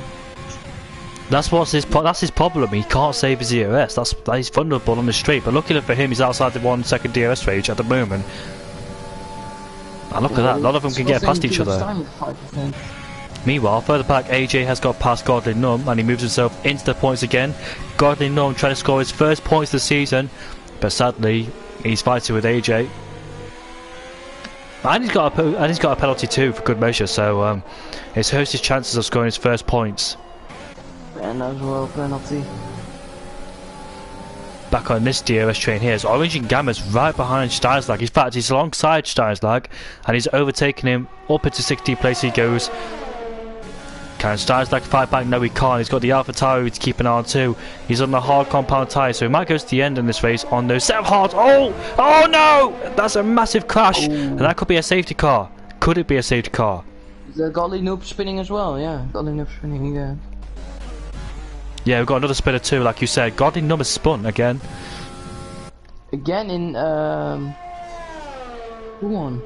Speaker 1: That's his problem. He can't save his ERS. He's vulnerable on the straight. But luckily for him, he's outside the 1 second DRS range at the moment. And look at that. A lot of them can get past each other. Meanwhile, further back, AJ has got past Godly Num and he moves himself into the points again. Godly Gnome trying to score his first points of the season, but sadly he's fighting with AJ. And he's got a penalty too for good measure, so it hurts his chances of scoring his first points.
Speaker 2: And as well, penalty.
Speaker 1: Back on this DRS train here, so Orange and Gamma's right behind Steinslag. In fact, he's alongside Steinslag, and he's overtaking him. Up into 16th place he goes. Can Steinslag fight back? No, he can't. He's got the Alpha Tauri to keep an eye on too. He's on the hard compound tyre, so he might go to the end in this race on those 7 hard. Oh no! That's a massive crash, and that could be a safety car. Could it be a safety car?
Speaker 2: Is that Godly Noob spinning as well? Yeah, Godly Noob spinning again.
Speaker 1: Yeah, we've got another spinner too, like you said. Godly Number spun again.
Speaker 2: Again in who won?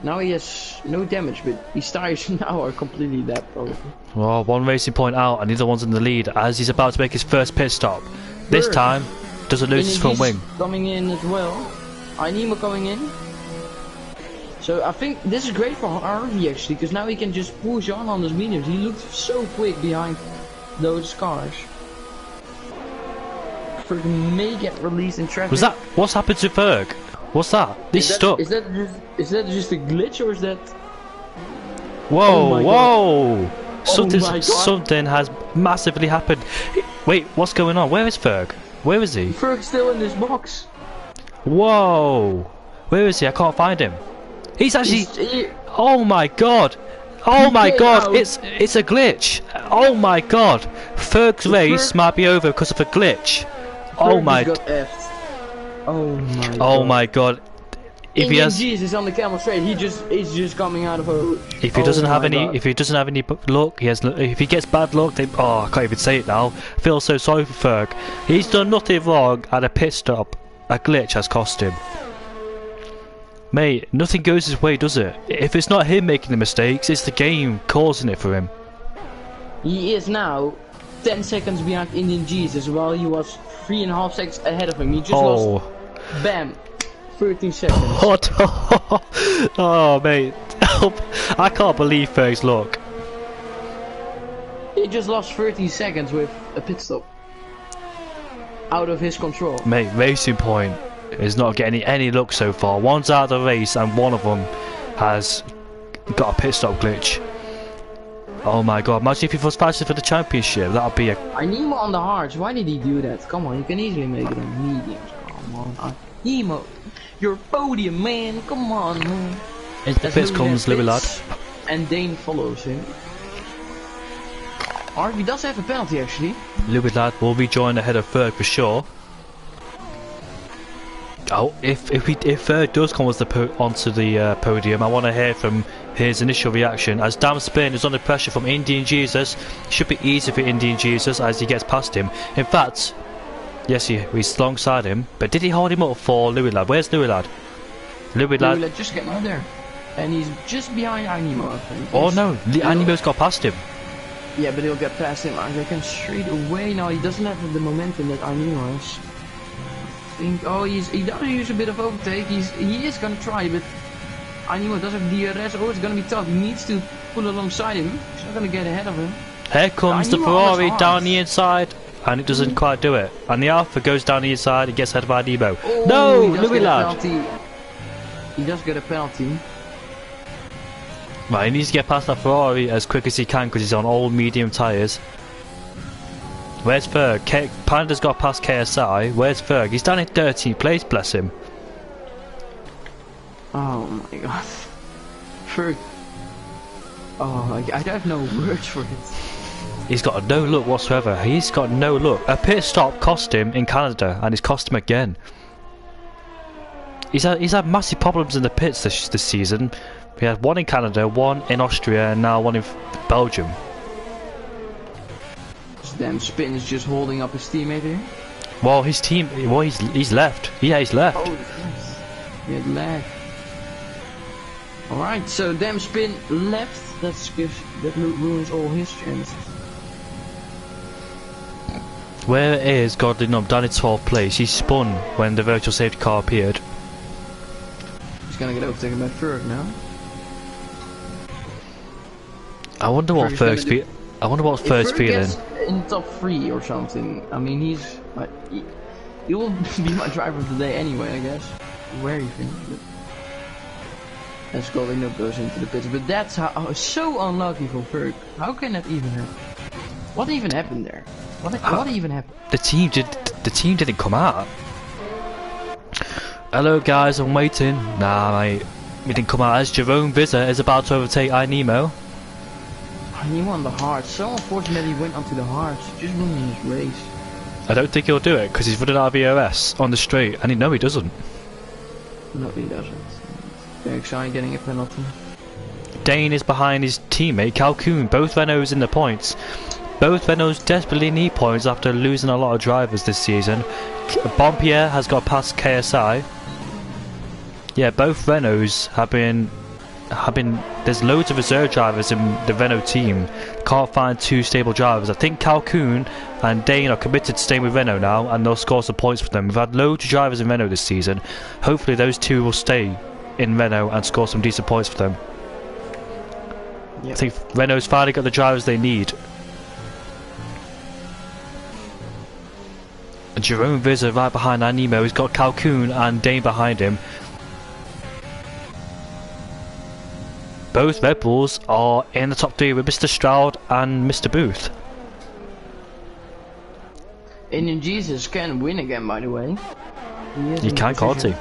Speaker 2: Now he has no damage, but his tires now are completely dead probably.
Speaker 1: Well, one racing point out and the other one's in the lead as he's about to make his first pit stop. This time, doesn't lose his front wing.
Speaker 2: Coming in as well. Nemo coming in. So I think this is great for RV actually, because now he can just push on those mediums. He looked so quick behind those cars. Ferg may get released in traffic.
Speaker 1: Was that? What's happened to Ferg? What's that? He's stuck.
Speaker 2: Is that just a glitch or is that?
Speaker 1: Whoa, whoa!
Speaker 2: Oh
Speaker 1: Something has massively happened. Wait, what's going on? Where is Ferg? Where is he?
Speaker 2: Ferg's still in this box.
Speaker 1: Whoa! Where is he? I can't find him. He's actually. Oh my god! Oh my god! It's a glitch! Oh my god! Ferg's race might be over because of a glitch. Oh my. Oh my god! If he has,
Speaker 2: Jesus on the camel straight, he's just coming out of a.
Speaker 1: If he doesn't have any luck, he has. If he gets bad luck, then I can't even say it now. I feel so sorry for Ferg. He's done nothing wrong at a pit stop. A glitch has cost him. Mate, nothing goes his way, does it? If it's not him making the mistakes, it's the game causing it for him.
Speaker 2: He is now 10 seconds behind Indian Jesus, while he was 3.5 seconds ahead of him. He just lost. Bam. 13 seconds.
Speaker 1: What? Oh, mate. I can't believe Ferg's luck.
Speaker 2: He just lost 13 seconds with a pit stop. Out of his control.
Speaker 1: Mate, Racing Point is not getting any luck so far. One's out of the race and one of them has got a pit stop glitch. Oh my god, imagine if he was fighting for the championship. That would be a...
Speaker 2: Nemo on the hards, why did he do that? Come on, you can easily make it on mediums. Come on, Nemo, you're podium, man. Come on, man.
Speaker 1: Into the pits comes Louis Lad.
Speaker 2: And Dane follows him. RV does have a penalty actually.
Speaker 1: Louis Lad will rejoin ahead of Ferg for sure. Oh, if Ferg does come onto the podium, I want to hear from his initial reaction. As Damn Spin is under pressure from Indian Jesus, it should be easy for Indian Jesus as he gets past him. In fact, yes, he's alongside him, but did he hold him up for Louis Lad? Where's Louis Lad? Louis Lad
Speaker 2: just came out there, and he's just behind Animo, I think.
Speaker 1: Oh no, the Animo's got past him.
Speaker 2: Yeah, but he'll get past him. I reckon straight away. Now he doesn't have the momentum that Animo has. Oh, he does use a bit of overtake. He is gonna try, but Animo does have DRS. Oh, it's gonna be tough. He needs to pull alongside him. He's not gonna get ahead of him.
Speaker 1: Here comes the Ferrari down the inside, and it doesn't quite do it. And the Alpha goes down the inside and gets ahead of Animo.
Speaker 2: Oh,
Speaker 1: no, Louis Lad.
Speaker 2: He does get a penalty.
Speaker 1: Right, he needs to get past that Ferrari as quick as he can because he's on all medium tyres. Where's Ferg? Panda's got past KSI. Where's Ferg? He's down in 13th place, bless him.
Speaker 2: Oh my god. Ferg. Oh, I have no words for it.
Speaker 1: He's got no luck whatsoever. He's got no luck. A pit stop cost him in Canada, and it's cost him again. He's had massive problems in the pits this season. We had one in Canada, one in Austria, and now one in Belgium.
Speaker 2: Damn Spin is just holding up his teammate here.
Speaker 1: Well, his team, well, he's left. Yeah, he's left.
Speaker 2: Oh, he had lag. Alright, so Damn Spin left. That ruins all his chances.
Speaker 1: Where is Godly Gnome? Down in 12th place. He spun when the virtual safety car appeared.
Speaker 2: He's gonna get overtaken by Ferg now.
Speaker 1: I wonder what Ferg's I wonder what
Speaker 2: If
Speaker 1: Ferg's
Speaker 2: Ferg
Speaker 1: feeling.
Speaker 2: gets in top 3 or something, I mean, he will be my driver of the day anyway, I guess. Where you think? As Colin goes into the pits, but that's so unlucky for Ferg. How can that even happen? What even happened there? What even happened?
Speaker 1: The team didn't come out. Hello guys, I'm waiting. Nah, mate, we didn't come out. As Jerome Visser is about to overtake iNemo.
Speaker 2: iNemo on the hard. So unfortunately he went onto the hards, just ruining his race.
Speaker 1: I don't think he'll do it because he's running out of EOS on the straight, and he doesn't.
Speaker 2: No, he doesn't. Very exciting, getting a penalty.
Speaker 1: Dane is behind his teammate Calhoun. Both Renaults in the points. Both Renaults desperately need points after losing a lot of drivers this season. Bompierre has got past KSI. Yeah, both Renaults have been. There's loads of reserve drivers in the Renault team. Can't find 2 stable drivers. I think Calhoun and Dane are committed to staying with Renault now, and they'll score some points for them. We've had loads of drivers in Renault this season. Hopefully, those 2 will stay in Renault and score some decent points for them. Yep. I think Renault's finally got the drivers they need. And Jerome Visser right behind iNemo. He's got Calhoun and Dane behind him. Both Red Bulls are in the top 3 with Mr. Stroud and Mr. Booth.
Speaker 2: Indian Jesus can win again, by the way.
Speaker 1: He can, can't he?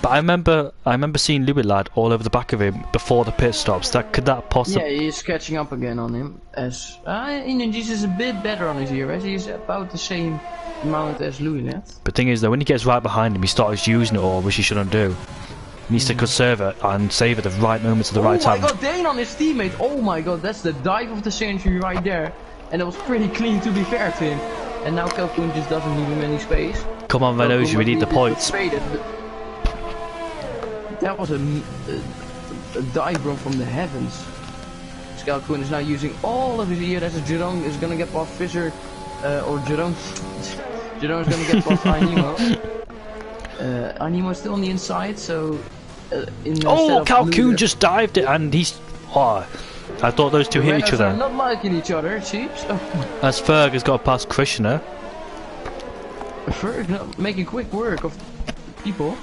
Speaker 1: But I remember seeing Louis Lad all over the back of him before the pit stops. Could that possibly?
Speaker 2: Yeah, he's catching up again on him. As Indian Jesus is a bit better on his ERS. He's about the same amount as Louis Lad.
Speaker 1: But the thing is, though, when he gets right behind him, he starts using it all, which he shouldn't do. He needs to conserve it and save at the right moments at the right time.
Speaker 2: Oh my god, Dane on his teammate. Oh my god, that's the dive of the century right there. And it was pretty clean, to be fair to him. And now Calhoun just doesn't leave him any space.
Speaker 1: Come on, Renault, we need the points.
Speaker 2: That was a dive from the heavens. Calhoun is now using all of his ERS. Jerome is gonna get past Fisher, or Jerome is gonna get past iNemo. iNemo is still on the inside, so
Speaker 1: Calhoun just dived it, and he's. Oh, I thought those 2 hit each other.
Speaker 2: Not liking each other, it seems.
Speaker 1: As Ferg has got past Krishna.
Speaker 2: Ferg not making quick work of people.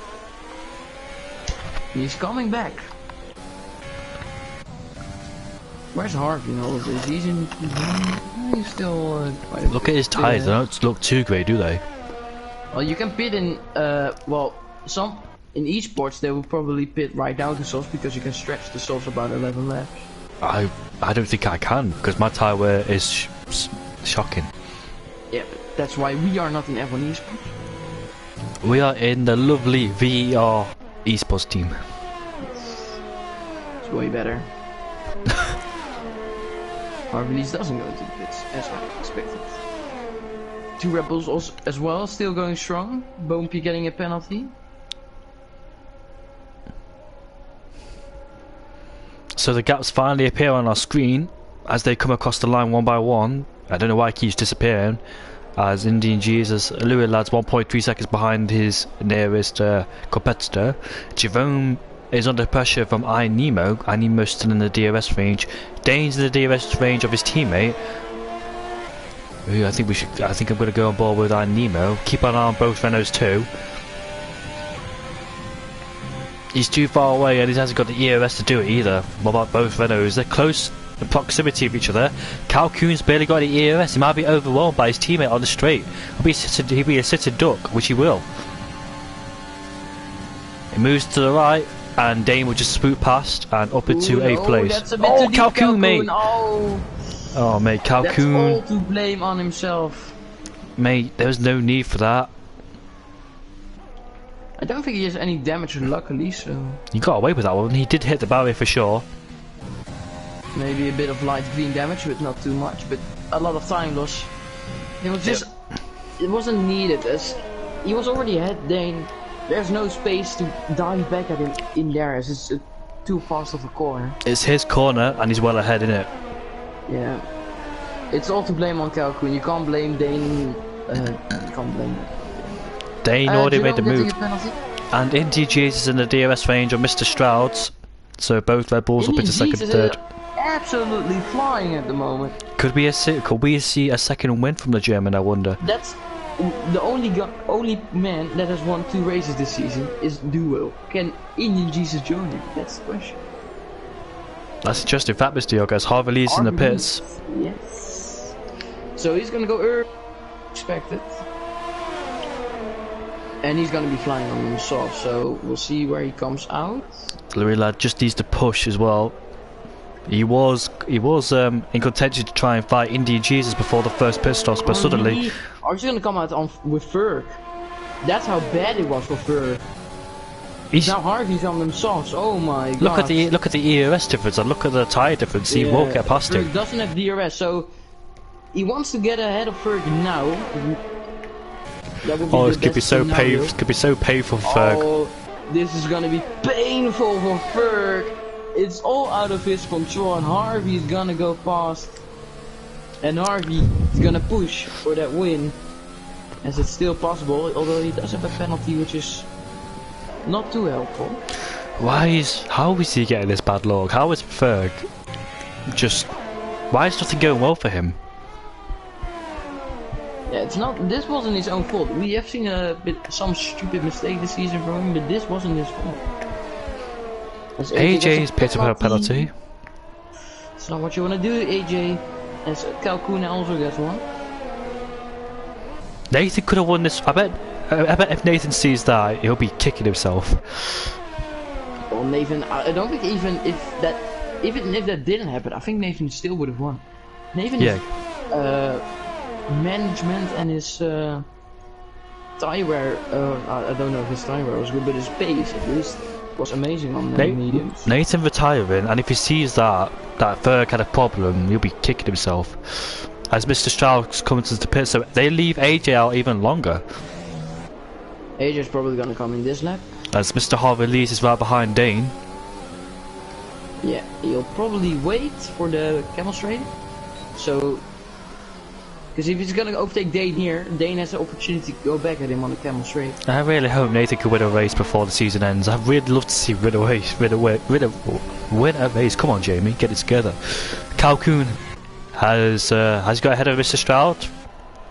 Speaker 2: He's coming back. Where's Harvey in all of this? He's still quite a
Speaker 1: Look at his tyres, they don't look too great, do they?
Speaker 2: Well, you can pit in, in esports they will probably pit right down to softs because you can stretch the softs about 11 laps.
Speaker 1: I don't think I can, because my tyre wear is shocking.
Speaker 2: Yeah, but that's why we are not in F1 esports.
Speaker 1: We are in the lovely VER esports team.
Speaker 2: It's way better. Harvey doesn't go into the pits, as I expected. 2 Red Bulls also, as well, still going strong. Bompy getting a penalty.
Speaker 1: So the gaps finally appear on our screen as they come across the line one by one. I don't know why it keeps disappearing. As Indian Jesus, Louis Lad's 1.3 seconds behind his nearest competitor. Jerome is under pressure from iNemo. iNemo's still in the DRS range. Dane's in the DRS range of his teammate. I think I'm going to go on board with iNemo. Keep an eye on both Renaults too. He's too far away and he hasn't got the EOS to do it either. What about both Renaults? They're close in proximity of each other. Calhoun's barely got any EOS. He might be overwhelmed by his teammate on the straight. He'll be a sitting duck, which he will. He moves to the right and Dane will just swoop past and up into 8th place.
Speaker 2: Oh,
Speaker 1: Calhoun, mate! Oh, mate, Calhoun.
Speaker 2: That's all to blame on himself.
Speaker 1: Mate, there was no need for that.
Speaker 2: I don't think he has any damage, luckily, so...
Speaker 1: He got away with that one. He did hit the barrier for sure.
Speaker 2: Maybe a bit of light green damage, but not too much. But a lot of time loss. It was just... It wasn't needed, as he was already ahead, Dane. There's no space to dive back at him in there, as it's too fast of a corner.
Speaker 1: It's his corner, and he's well ahead in it.
Speaker 2: Yeah. It's all to blame on Calhoun. You can't blame Dane. You can't blame him.
Speaker 1: Dane already made the move. And Indy Jesus in the DRS range of Mr. Stroud's. So both Red Bulls up into second and third.
Speaker 2: absolutely flying at the moment.
Speaker 1: Could we see a second win from the German? I wonder.
Speaker 2: That's the only man that has won 2 races this season is Duo. Can Indian Jesus join him? That's the question.
Speaker 1: That's interesting fact, Mr. Yoga. As Harvey Lee's in the pits.
Speaker 2: Yes. So he's gonna go early, expected. And he's gonna be flying on them soft, so we'll see where he comes out.
Speaker 1: Louis Lad just needs to push as well. He was in contention to try and fight Indian Jesus before the first pit stops, but suddenly...
Speaker 2: Are you gonna come out with Ferg? That's how bad it was for Ferg. Now Harvey's on them softs. Oh my god.
Speaker 1: Look at the ERS difference and look at the tyre difference. He won't get past
Speaker 2: Ferg
Speaker 1: him.
Speaker 2: Doesn't have DRS, so he wants to get ahead of Ferg now. That would be
Speaker 1: it could be so painful. Could be so painful for Ferg.
Speaker 2: Oh, this is gonna be painful for Ferg. It's all out of his control, and Harvey's gonna go past. And Harvey is gonna push for that win, as it's still possible. Although he does have a penalty, which is not too helpful.
Speaker 1: How is he getting this bad luck? How is Ferg just? Why is nothing going well for him?
Speaker 2: Yeah, it's not. This wasn't his own fault. We have seen some stupid mistake this season from him, but this wasn't his fault.
Speaker 1: AJ's picked up a penalty.
Speaker 2: It's not what you want to do, AJ. As Calcuna also gets one.
Speaker 1: Nathan could have won this. I bet if Nathan sees that, he'll be kicking himself.
Speaker 2: Well, Nathan, I don't think even if that didn't happen, I think Nathan still would have won. Nathan is management and his tire wear. I don't know if his tire wear was good, but his pace at least was amazing on the mediums.
Speaker 1: Nathan retiring, and if he sees that Ferg had a problem, he'll be kicking himself. As Mr. Strauss comes to the pit, so they leave AJ out even longer.
Speaker 2: AJ's probably gonna come in this lap.
Speaker 1: As Mr. Harvey Lees is right behind Dane.
Speaker 2: Yeah, he'll probably wait for the camel straight. So, because if he's gonna overtake Dane here, Dane has the opportunity to go back at him on the camel straight.
Speaker 1: I really hope Nathan can win a race before the season ends. I'd really love to see win a race. Come on, Jamie, get it together. Calcoon has he got ahead of Mr. Stroud?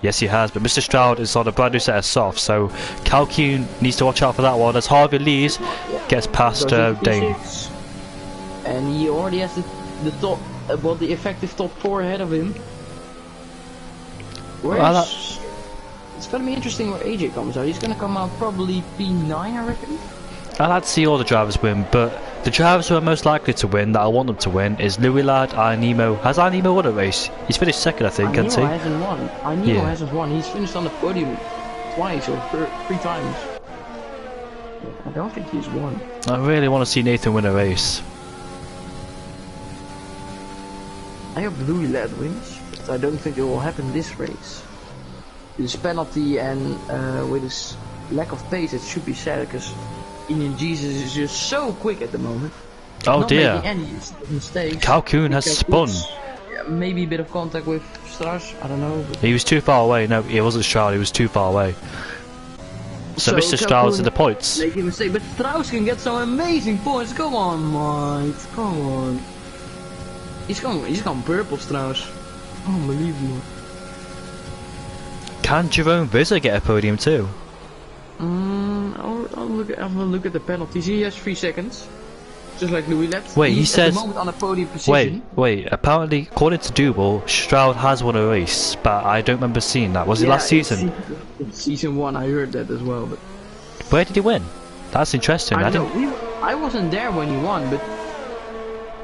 Speaker 1: Yes, he has, but Mr. Stroud is on a brand new set of softs, so Calcoon needs to watch out for that one as Harvey Lees gets past Dane.
Speaker 2: And he already has the top, the effective top 4 ahead of him. It's gonna be interesting where AJ comes out. He's gonna come out probably P9, I reckon.
Speaker 1: I'd like to see all the drivers win, but the drivers who are most likely to win, that I want them to win, is Louis Lad, Nemo. Has Nemo won a race? He's finished second, I think, hasn't he?
Speaker 2: Hasn't won. Nemo hasn't won. He's finished on the podium twice or 3 times. I don't think he's won.
Speaker 1: I really want to see Nathan win a race.
Speaker 2: I hope Louis Lad wins, but I don't think it will happen this race. With his penalty and with his lack of pace, it should be sad because Indian Jesus is just so quick at the moment.
Speaker 1: Oh
Speaker 2: Not
Speaker 1: dear.
Speaker 2: making any mistakes.
Speaker 1: Calcoon has spun.
Speaker 2: Yeah, maybe a bit of contact with Strauss, I don't know.
Speaker 1: He was too far away. No, he wasn't Stroud, he was too far away. So Mr. Stroud's in the points.
Speaker 2: Making a mistake, but Strauss can get some amazing points. Come on, mate. Come on. He's gone purple, Strauss. Unbelievable.
Speaker 1: Can Jerome Vizzer get a podium too?
Speaker 2: I'll look at the penalties. He has 3 seconds. Just like Louis Lad.
Speaker 1: Wait, he says...
Speaker 2: at the moment on a podium position.
Speaker 1: Wait, apparently, according to Double, Stroud has won a race, but I don't remember seeing that. Was it last season?
Speaker 2: It's season 1, I heard that as well, but...
Speaker 1: Where did he win? That's interesting.
Speaker 2: I wasn't there when he won, but...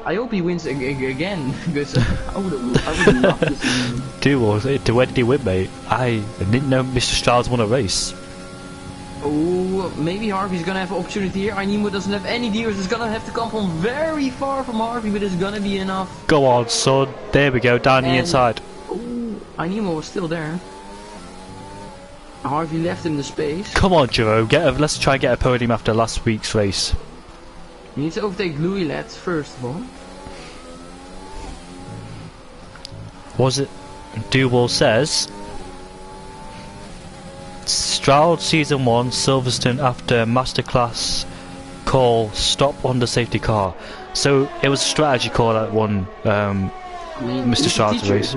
Speaker 2: I hope he wins again, because I would love to see him.
Speaker 1: Double, where did he win, mate? I didn't know Mr. Stroud's won a race.
Speaker 2: Oh, maybe Harvey's gonna have an opportunity here. Nemo doesn't have any deers. It's gonna have to come from very far from Harvey, but it's gonna be enough.
Speaker 1: Go on, son. There we go, down the inside.
Speaker 2: Oh, Nemo was still there. Harvey left him the space.
Speaker 1: Come on, Jerome. Let's try and get a podium after last week's race.
Speaker 2: He needs to overtake Louis Lad first of all.
Speaker 1: Was it? Duwall says Stroud season 1, Silverstone after masterclass call stop under safety car. So it was a strategy call that won Mr. Sharp's race.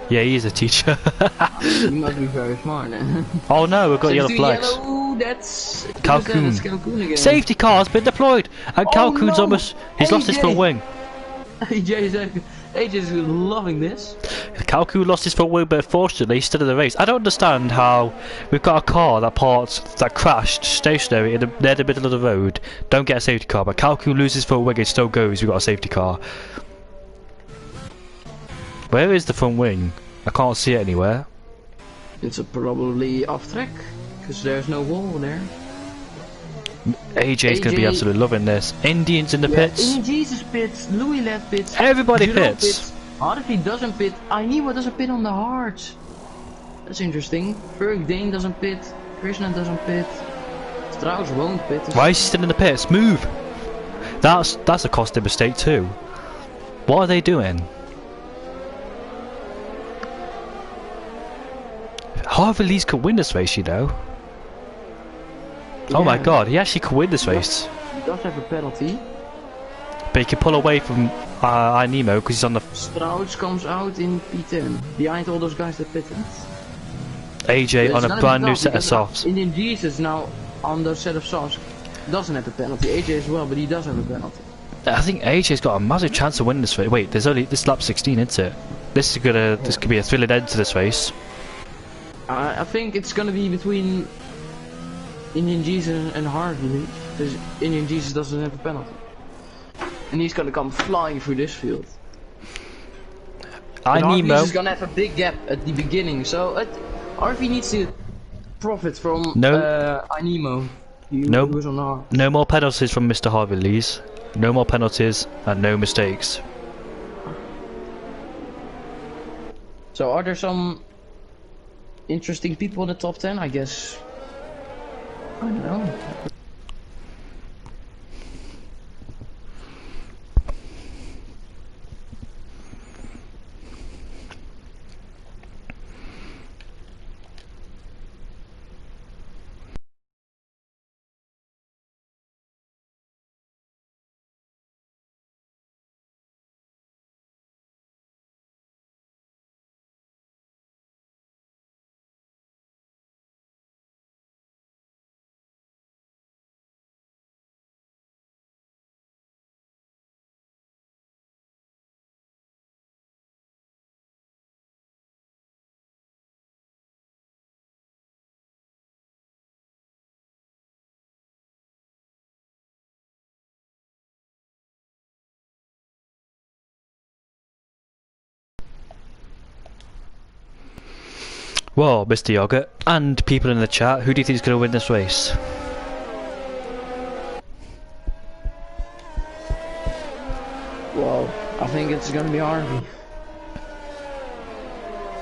Speaker 1: Yeah, he is a teacher.
Speaker 2: He must be very smart then.
Speaker 1: Oh no, we've got yellow flags.
Speaker 2: Yellow, that's
Speaker 1: Calhoun.
Speaker 2: That's Calhoun again.
Speaker 1: Safety car's been deployed, and Calhoun's
Speaker 2: no.
Speaker 1: almost he's lost his front wing.
Speaker 2: AJ is loving this.
Speaker 1: Calhoun lost his front wing, but fortunately he's still in the race. I don't understand how we've got a car that crashed stationary near the middle of the road, don't get a safety car, but Calhoun loses front wing and still goes. We've got a safety car. Where is the front wing? I can't see it anywhere.
Speaker 2: It's probably off track, because there's no wall there.
Speaker 1: AJ's going to be absolutely loving this. Indians in the pits.
Speaker 2: In Jesus pits, Louis left pits.
Speaker 1: Everybody
Speaker 2: Giro
Speaker 1: pits.
Speaker 2: Harvey doesn't pit. Ainima doesn't pit on the hards. That's interesting. Ferg Dane doesn't pit. Krishna doesn't pit. Strauss won't pit.
Speaker 1: Why is he still in the pits? Move! That's a costly mistake too. What are they doing? Harvey Lees could win this race, you know. Oh my god, he actually could win this race.
Speaker 2: He does have a penalty.
Speaker 1: But he can pull away from Ainimo because he's on the...
Speaker 2: Strauss comes out in P10, behind all those guys that pitted.
Speaker 1: AJ on a brand new set of softs.
Speaker 2: Indian Jesus now on the set of softs doesn't have a penalty. AJ as well, but he does have a penalty.
Speaker 1: I think AJ's got a massive chance of winning this race. Wait, there's only this lap 16, isn't it? This could be a thrilling end to this race.
Speaker 2: I think it's gonna be between Indian Jesus and Harvey, because Indian Jesus doesn't have a penalty. And he's gonna come flying through this field. Harvey is gonna have a big gap at the beginning, so Harvey needs to profit from Ainimo.
Speaker 1: No more penalties from Mr. Harvey Lees. No more penalties and no mistakes.
Speaker 2: So are there some interesting people in the top 10? I guess. I don't know.
Speaker 1: Well, Mr. Yogurt, and people in the chat, who do you think is going to win this race?
Speaker 2: Well, I think it's gonna be Harvey.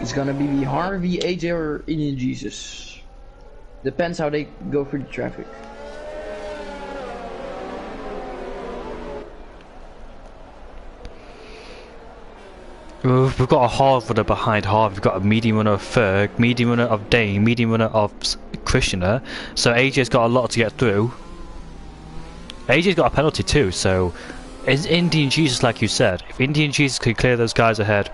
Speaker 2: It's gonna be Harvey, AJ, or Indian Jesus. Depends how they go through the traffic.
Speaker 1: We've got a hard runner behind Harvey. We've got a medium runner of Ferg, medium runner of Dane, medium runner of Krishna. So AJ's got a lot to get through. AJ's got a penalty too, so it's Indian Jesus, like you said. If Indian Jesus could clear those guys ahead,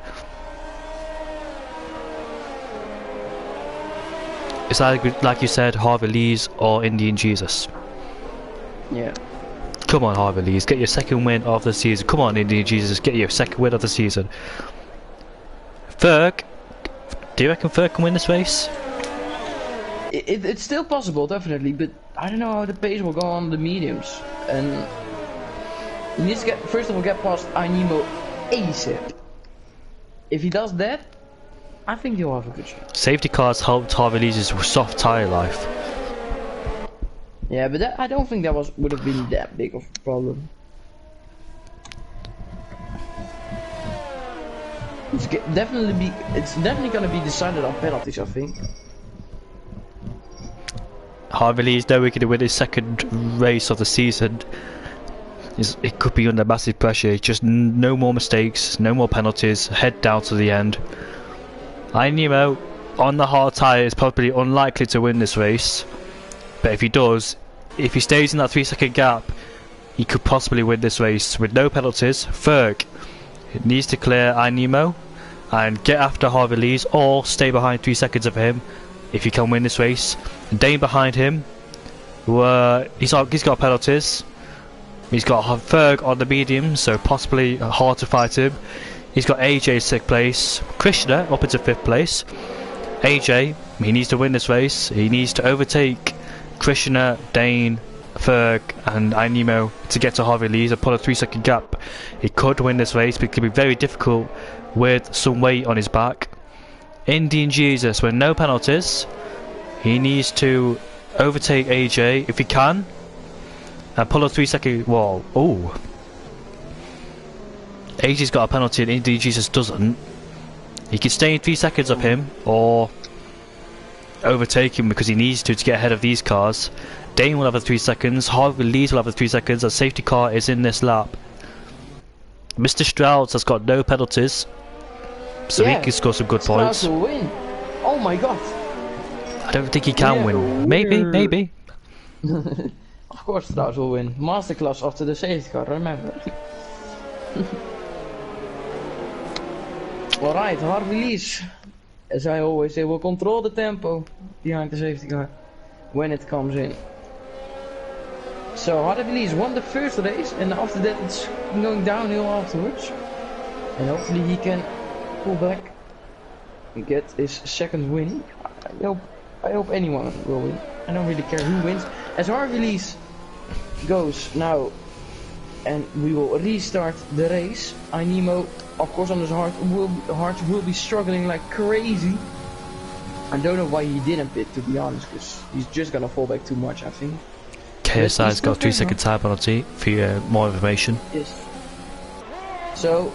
Speaker 1: it's either, like you said, Harvey Lees or Indian Jesus.
Speaker 2: Yeah.
Speaker 1: Come on, Harvey Lees, get your second win of the season. Come on, Indian Jesus, get your second win of the season. Ferg, do you reckon Ferg can win this race?
Speaker 2: It's still possible, definitely, but I don't know how the pace will go on the mediums. And he needs to get, first of all, get past Ainimo ASAP. If he does that, I think he'll have a good shot.
Speaker 1: Safety cars helped Harvey Lees' soft tyre life.
Speaker 2: Yeah, but that, I don't think that would have been that big of a problem. It's definitely gonna be decided on penalties, I think.
Speaker 1: Harvey Lees knowing he can win his second race of the season. It could be under massive pressure. Just no more mistakes, no more penalties. Head down to the end. Ainimo on the hard tyre is probably unlikely to win this race, but if he does, if he stays in that 3-second gap, he could possibly win this race with no penalties. Ferg needs to clear iNemo and get after Harvey Lees, or stay behind 3 seconds of him if you can win this race. Dane behind him, he's got penalties. He's got Ferg on the medium, so possibly hard to fight him. He's got AJ 6th place, Krishna up into 5th place. AJ, he needs to win this race. He needs to overtake Krishna, Dane, Ferg and iNemo to get to Harvey Lees and pull a 3-second gap. He could win this race, but it could be very difficult with some weight on his back. Indian Jesus with no penalties. He needs to overtake AJ if he can and pull a 3-second wall. Oh, AJ's got a penalty and Indian Jesus doesn't. He can stay in 3 seconds of him or overtake him because he needs to get ahead of these cars. Dane will have a 3 seconds, Harvey Lees will have a 3 seconds, a safety car is in this lap. Mr. Strauss has got no penalties, so he can score some good points.
Speaker 2: Strauss will win. Oh my god.
Speaker 1: I don't think he can win. Maybe.
Speaker 2: Of course Strauss will win. Masterclass after the safety car, remember. Alright, Harvey Lees, as I always say, will control the tempo behind the safety car when it comes in. So Harvey Lees won the first race, and after that it's going downhill afterwards. And hopefully he can pull back and get his second win. I hope anyone will win. I don't really care who wins. As Harvey Lees goes now, and we will restart the race. iNemo, of course, on his heart will be struggling like crazy. I don't know why he didn't pit, to be honest, because he's just gonna fall back too much, I think.
Speaker 1: KSI's got 3-second time penalty for more information.
Speaker 2: Yes. So,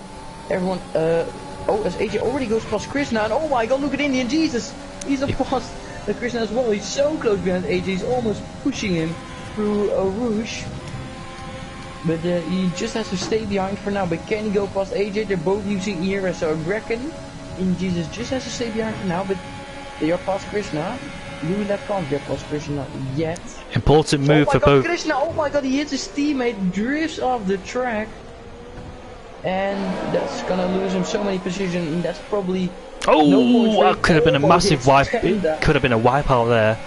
Speaker 2: everyone, oh, as AJ already goes past Krishna, and oh my god, look at Indian Jesus! He's past Krishna as well. He's so close behind AJ, he's almost pushing him through a Rouge. But he just has to stay behind for now. But can he go past AJ? They're both using ERA, so I reckon Indian Jesus just has to stay behind for now. But they are past Krishna. Lulav can't get past Krishna yet.
Speaker 1: Important move for both.
Speaker 2: Krishna, oh my god, he hits his teammate, drifts off the track. And that's gonna lose him so many positions, and that's probably...
Speaker 1: Oh, that could have been a massive wipe. It could have been a wipeout there.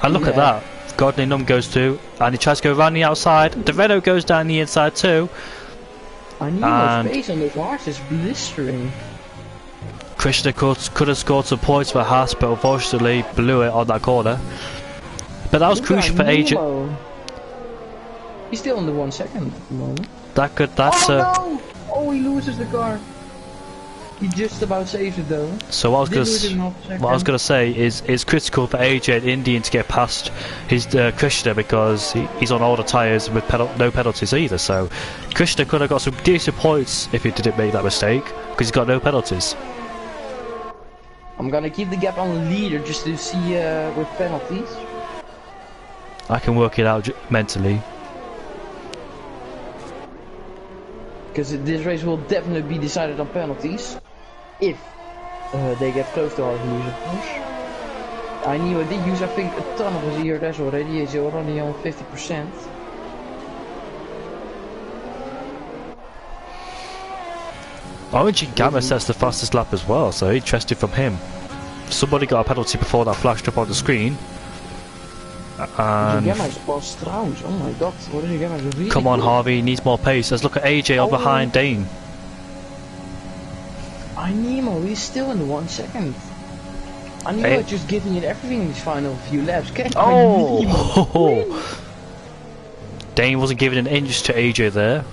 Speaker 1: And look at that. Godly Num goes through, and he tries to go around the outside. The Renault goes down the inside too.
Speaker 2: I need more space on those cars, it's blistering.
Speaker 1: Krishna could have scored some points for Haas, but unfortunately blew it on that corner. But that was crucial for AJ.
Speaker 2: He's still on the 1 second at the moment.
Speaker 1: That's
Speaker 2: no! Oh, he loses the car. He just about saves it though.
Speaker 1: So what I was gonna say is it's critical for AJ and Indian to get past his Krishna, because he's on older tyres with no penalties either. So Krishna could have got some decent points if he didn't make that mistake, because he's got no penalties.
Speaker 2: I'm gonna keep the gap on the leader just to see with penalties.
Speaker 1: I can work it out mentally.
Speaker 2: Because this race will definitely be decided on penalties. If they get close to our views, of course. iNemo did use, I think, a ton of his ERS already. He's already on 50%.
Speaker 1: Origin Gamma sets the fastest lap as well, so interesting from him. Somebody got a penalty before that flashed up on the screen. And
Speaker 2: Gamma is past Strauss. Oh my god, Origin Gamma is really
Speaker 1: come on,
Speaker 2: good.
Speaker 1: Harvey, he needs more pace. Let's look at AJ on behind Dane.
Speaker 2: iNemo, he's still in the 1 second. iNemo just giving it everything in his final few laps.
Speaker 1: Dane wasn't giving an inch to AJ there.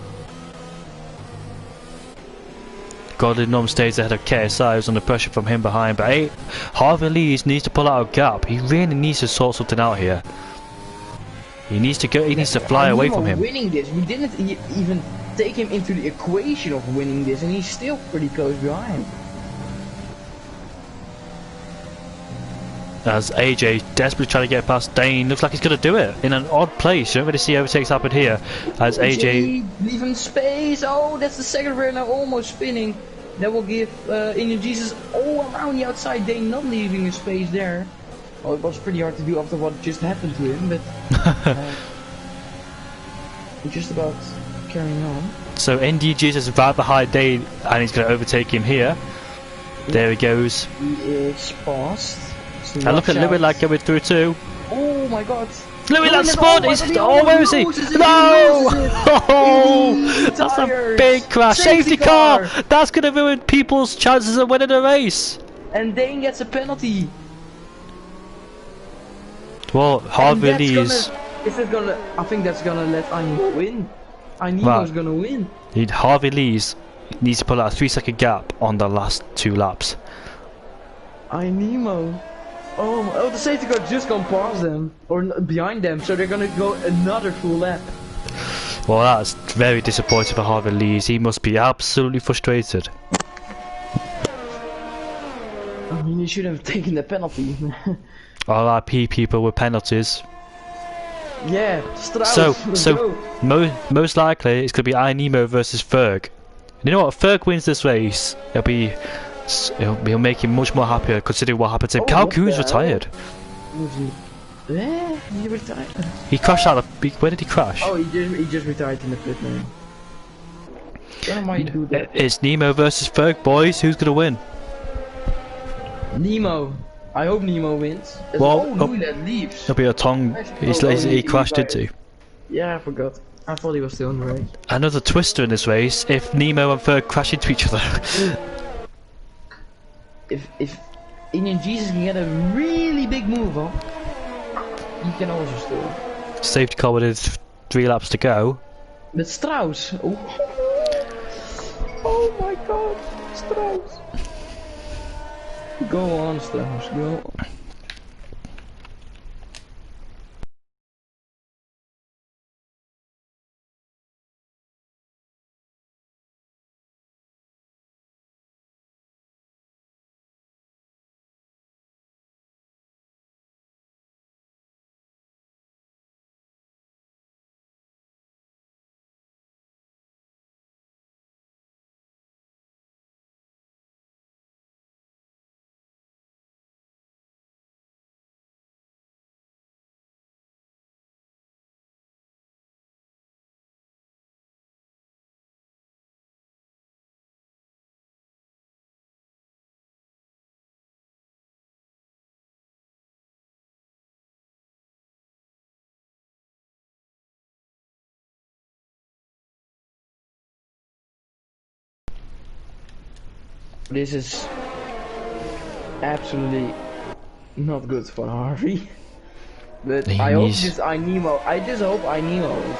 Speaker 1: Godly Num stays ahead of KSI, who's under pressure from him behind, but Harvey Lees needs to pull out a gap. He really needs to sort something out here. He needs to go. He needs to fly away from him.
Speaker 2: Winning this, we didn't even take him into the equation of winning this, and he's still pretty close behind.
Speaker 1: As AJ desperately trying to get past Dane, looks like he's going to do it in an odd place. You don't really see overtakes happen here. As AJ
Speaker 2: leave him space. Oh, that's the second rear now, almost spinning. That will give Indian Jesus all around the outside. Dane not leaving a space there. Well, it was pretty hard to do after what just happened to him, but just about carrying on.
Speaker 1: So NDG is right behind Dane, and he's going to overtake him here. There he goes.
Speaker 2: He is paused. So
Speaker 1: And look at Louis like going through too.
Speaker 2: Oh my god.
Speaker 1: Louis that spot is. Oh, where is he? No! Oh, that's a big crash. Safety car! That's going to ruin people's chances of winning a race.
Speaker 2: And Dane gets a penalty.
Speaker 1: Well, Harvey Lee's.
Speaker 2: I think that's gonna let Ainimo win. Ainimo's gonna win.
Speaker 1: Harvey Lee's needs to put out a 3-second gap on the last 2 laps.
Speaker 2: Ainimo. Oh, the safety car just gone past them or behind them, so they're gonna go another full lap.
Speaker 1: Well, that's very disappointing for Harvey Lee's. He must be absolutely frustrated.
Speaker 2: I mean, he should have taken the penalty.
Speaker 1: RIP people with penalties.
Speaker 2: Yeah, Strauss.
Speaker 1: So most likely it's gonna be Ainimo versus Ferg. You know what? If Ferg wins this race, it'll make him much more happier considering what happened to him. Cal Coon's retired.
Speaker 2: Yeah, he retired.
Speaker 1: He crashed out of. Where did he crash?
Speaker 2: Oh, he just retired in the pit lane. Why might do that?
Speaker 1: It's Nemo versus Ferg, boys. Who's gonna win?
Speaker 2: Nemo. I hope Nemo wins.
Speaker 1: Well,
Speaker 2: Louis that leaves.
Speaker 1: There'll be a tongue he crashed into.
Speaker 2: Yeah, I forgot. I thought he was still in the race.
Speaker 1: Another twister in this race if Nemo and Ferg crash into each other.
Speaker 2: if Indian Jesus can get a really big move on, he can also still.
Speaker 1: Safety car with 3 laps to go.
Speaker 2: But Strauss. Oh my god, Strauss. Go on, Strauss, go on. This is absolutely not good for Harvey. But I hope just Ainimo. I just hope Ainimo wins.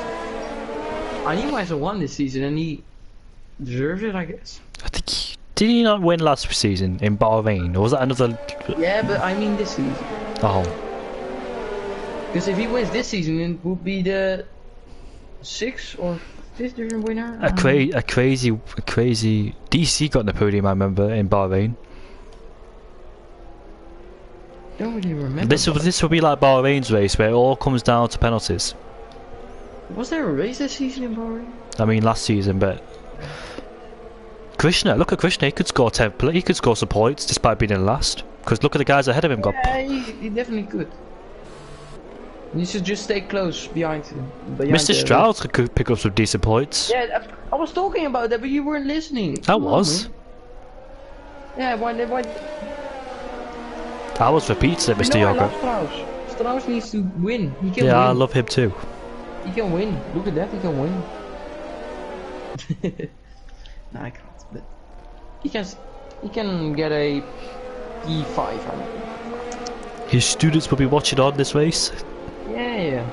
Speaker 2: Ainimo hasn't won this season and he deserves it, I guess.
Speaker 1: I think did he not win last season in Bahrain, or was that another?
Speaker 2: Yeah, but I mean this season.
Speaker 1: Oh.
Speaker 2: Because if he wins this season, it would be the 6th or 5th division winner.
Speaker 1: A crazy DC got on the podium, I remember, in Bahrain.
Speaker 2: Don't really remember.
Speaker 1: This will be like Bahrain's race where it all comes down to penalties.
Speaker 2: Was there a race this season in Bahrain?
Speaker 1: I mean last season, but Krishna, look at Krishna, he could score he could score some points despite being in last. Because look at the guys ahead of him.
Speaker 2: Yeah, he definitely could. He should just stay close behind him.
Speaker 1: Mr. Strauss could pick up some decent points.
Speaker 2: Yeah, I was talking about that, but you weren't listening.
Speaker 1: I was.
Speaker 2: Yeah, why?
Speaker 1: I was for pizza, Mr. Yoga.
Speaker 2: I love Strauss. Strauss needs to win. He can win.
Speaker 1: Yeah, I love him too.
Speaker 2: He can win. Look at that, he can win. No, I can't. But he can get a P5. I mean.
Speaker 1: His students will be watching on this race.
Speaker 2: Yeah.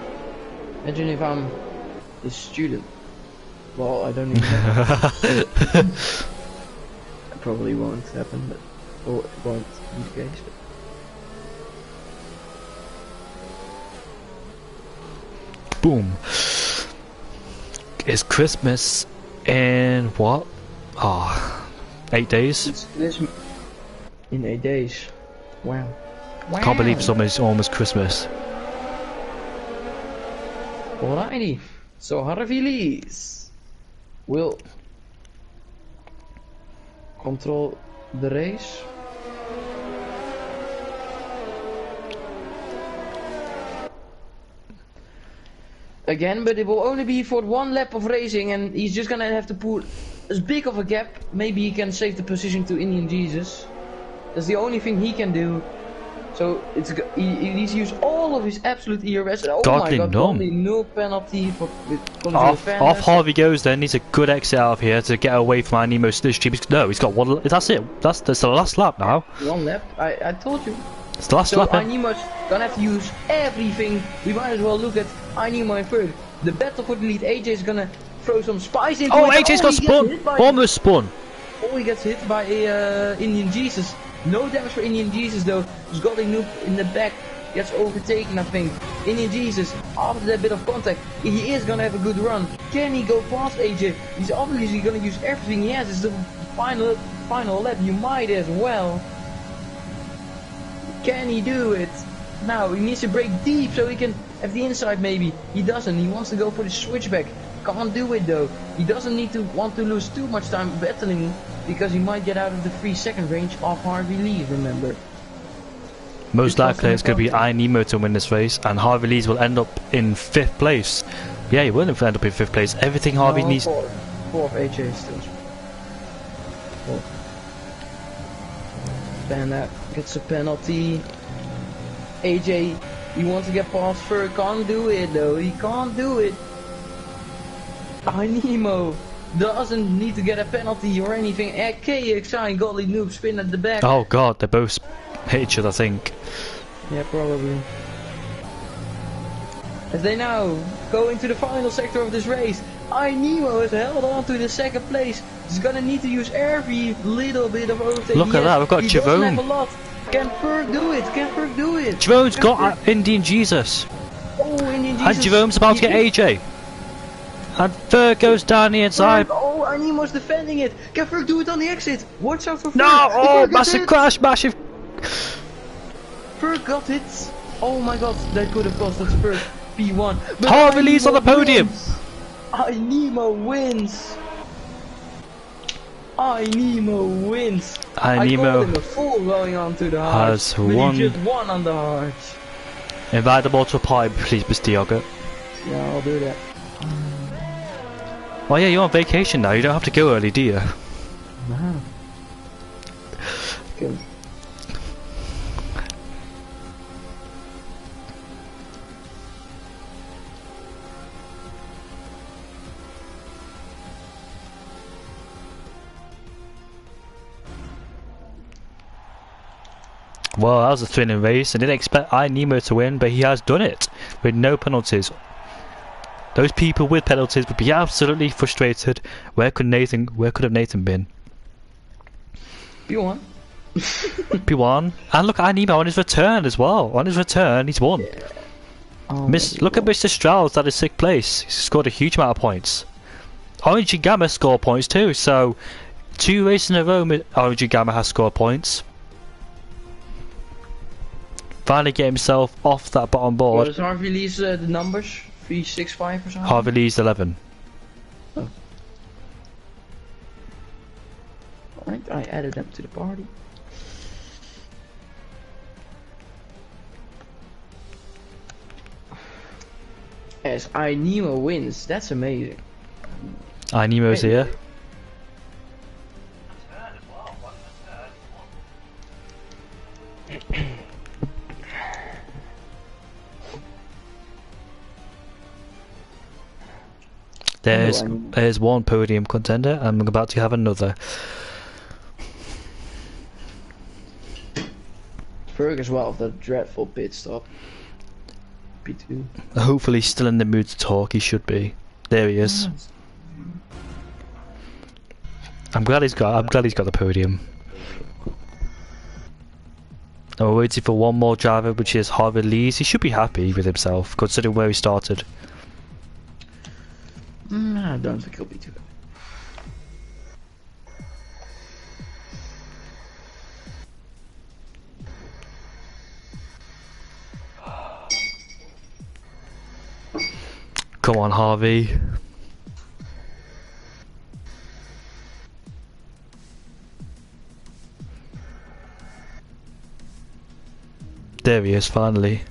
Speaker 2: Imagine if I'm a student. Well, I don't even know. That probably won't happen, but or it won't be the case.
Speaker 1: Boom. It's Christmas in what? 8 days?
Speaker 2: It's in 8 days. Wow.
Speaker 1: Can't believe it's almost Christmas.
Speaker 2: Alrighty. So Harvey Lees will control the race. again, but it will only be for 1 lap of racing, and he's just gonna have to put as big of a gap. Maybe he can save the position to Indian Jesus. That's the only thing he can do. So he needs to use all of his absolute ERS. Oh
Speaker 1: Godly
Speaker 2: my god,
Speaker 1: numb.
Speaker 2: only no penalty for
Speaker 1: Off Harvey goes then, needs a good exit out of here to get away from our Nemo Stitch. No, he's got one, that's it. That's the last lap now.
Speaker 2: 1 lap, I told you.
Speaker 1: It's the last
Speaker 2: So
Speaker 1: lap.
Speaker 2: Inemo's gonna have to use everything. We might as well look at Inemo in third. The battle for the lead, AJ is gonna throw some spice into
Speaker 1: Oh,
Speaker 2: it.
Speaker 1: AJ's got spun! Almost spun!
Speaker 2: Oh, he gets hit by Indian Jesus. No damage for Indian Jesus though. He's got a noob in the back. Gets overtaken, I think. Indian Jesus, after that bit of contact, he is gonna have a good run. Can he go past AJ? He's obviously gonna use everything he has. It's the final lap. You might as well. Can he do it? Now he needs to break deep so he can have the inside maybe. He doesn't. He wants to go for the switchback. Can't do it though. He doesn't want to lose too much time battling because he might get out of the 3-second range of Harvey Lee, remember.
Speaker 1: Most likely it's going to be Inemo to win this race, and Harvey Lees will end up in 5th place. Yeah, he will end up in 5th place. Everything Harvey needs...
Speaker 2: Fourth AJ still. Fourth. Van that gets a penalty. AJ, he wants to get past Fur, can't do it though, he can't do it. Nemo doesn't need to get a penalty or anything. KXI Godly Noob spin at the back.
Speaker 1: Oh god, they both hit each other, I think.
Speaker 2: Yeah, probably. As they now go into the final sector of this race, Nemo has held on to the 2nd place. He's gonna need to use every little bit of overtake.
Speaker 1: Look at that, we've got Javone.
Speaker 2: Have a lot. Can Ferg do it? Can Ferg do it?
Speaker 1: Javone's got Indian Jesus.
Speaker 2: Oh, Indian Jesus.
Speaker 1: And Javone's about to get AJ. And Ferg goes down the inside.
Speaker 2: Oh, Nemo's defending it. Can Ferg do it on the exit? Watch out for Ferg.
Speaker 1: No! Oh,
Speaker 2: Ferg
Speaker 1: massive crash, massive...
Speaker 2: Ferg got it. Oh my god, that could have cost us Ferg P1. But
Speaker 1: Harvey Lee's on the podium.
Speaker 2: Nemo wins. Nemo wins.
Speaker 1: Nemo
Speaker 2: I called him a fool going on to the hard.
Speaker 1: has won.
Speaker 2: He just won on the hard.
Speaker 1: Invite them all to a party, please, Mr. Yogurt.
Speaker 2: Yeah, I'll do that.
Speaker 1: Oh yeah, you're on vacation now, you don't have to go early, do you?
Speaker 2: Wow. Good.
Speaker 1: Well, that was a thrilling race. I didn't expect Nemo to win, but he has done it with no penalties. Those people with penalties would be absolutely frustrated. Where could have Nathan been?
Speaker 2: P1.
Speaker 1: P1. And look at Nemo on his return as well. On his return, he's won.
Speaker 2: Yeah. Oh,
Speaker 1: Look at Mr. Strauss at his 6th place. He's scored a huge amount of points. Orange and Gamma scored points too, so 2 races in a row Orange and Gamma has scored points. Finally get himself off that bottom board.
Speaker 2: What does Harvey Lee's the numbers? 365 or something?
Speaker 1: Harvey Lee's 11.
Speaker 2: Oh. Alright, I added them to the party. As Nemo wins, that's amazing.
Speaker 1: Nemo's here. There's one podium contender, and I'm about to have another.
Speaker 2: Ferg as well, the dreadful pit stop. P2.
Speaker 1: Hopefully he's still in the mood to talk, he should be. There he is. I'm glad he's got the podium. And we're waiting for one more driver, which is Harvey Lees. He should be happy with himself, considering where he started.
Speaker 2: I don't think he'll be too bad.
Speaker 1: Come on, Harvey. There he is, finally.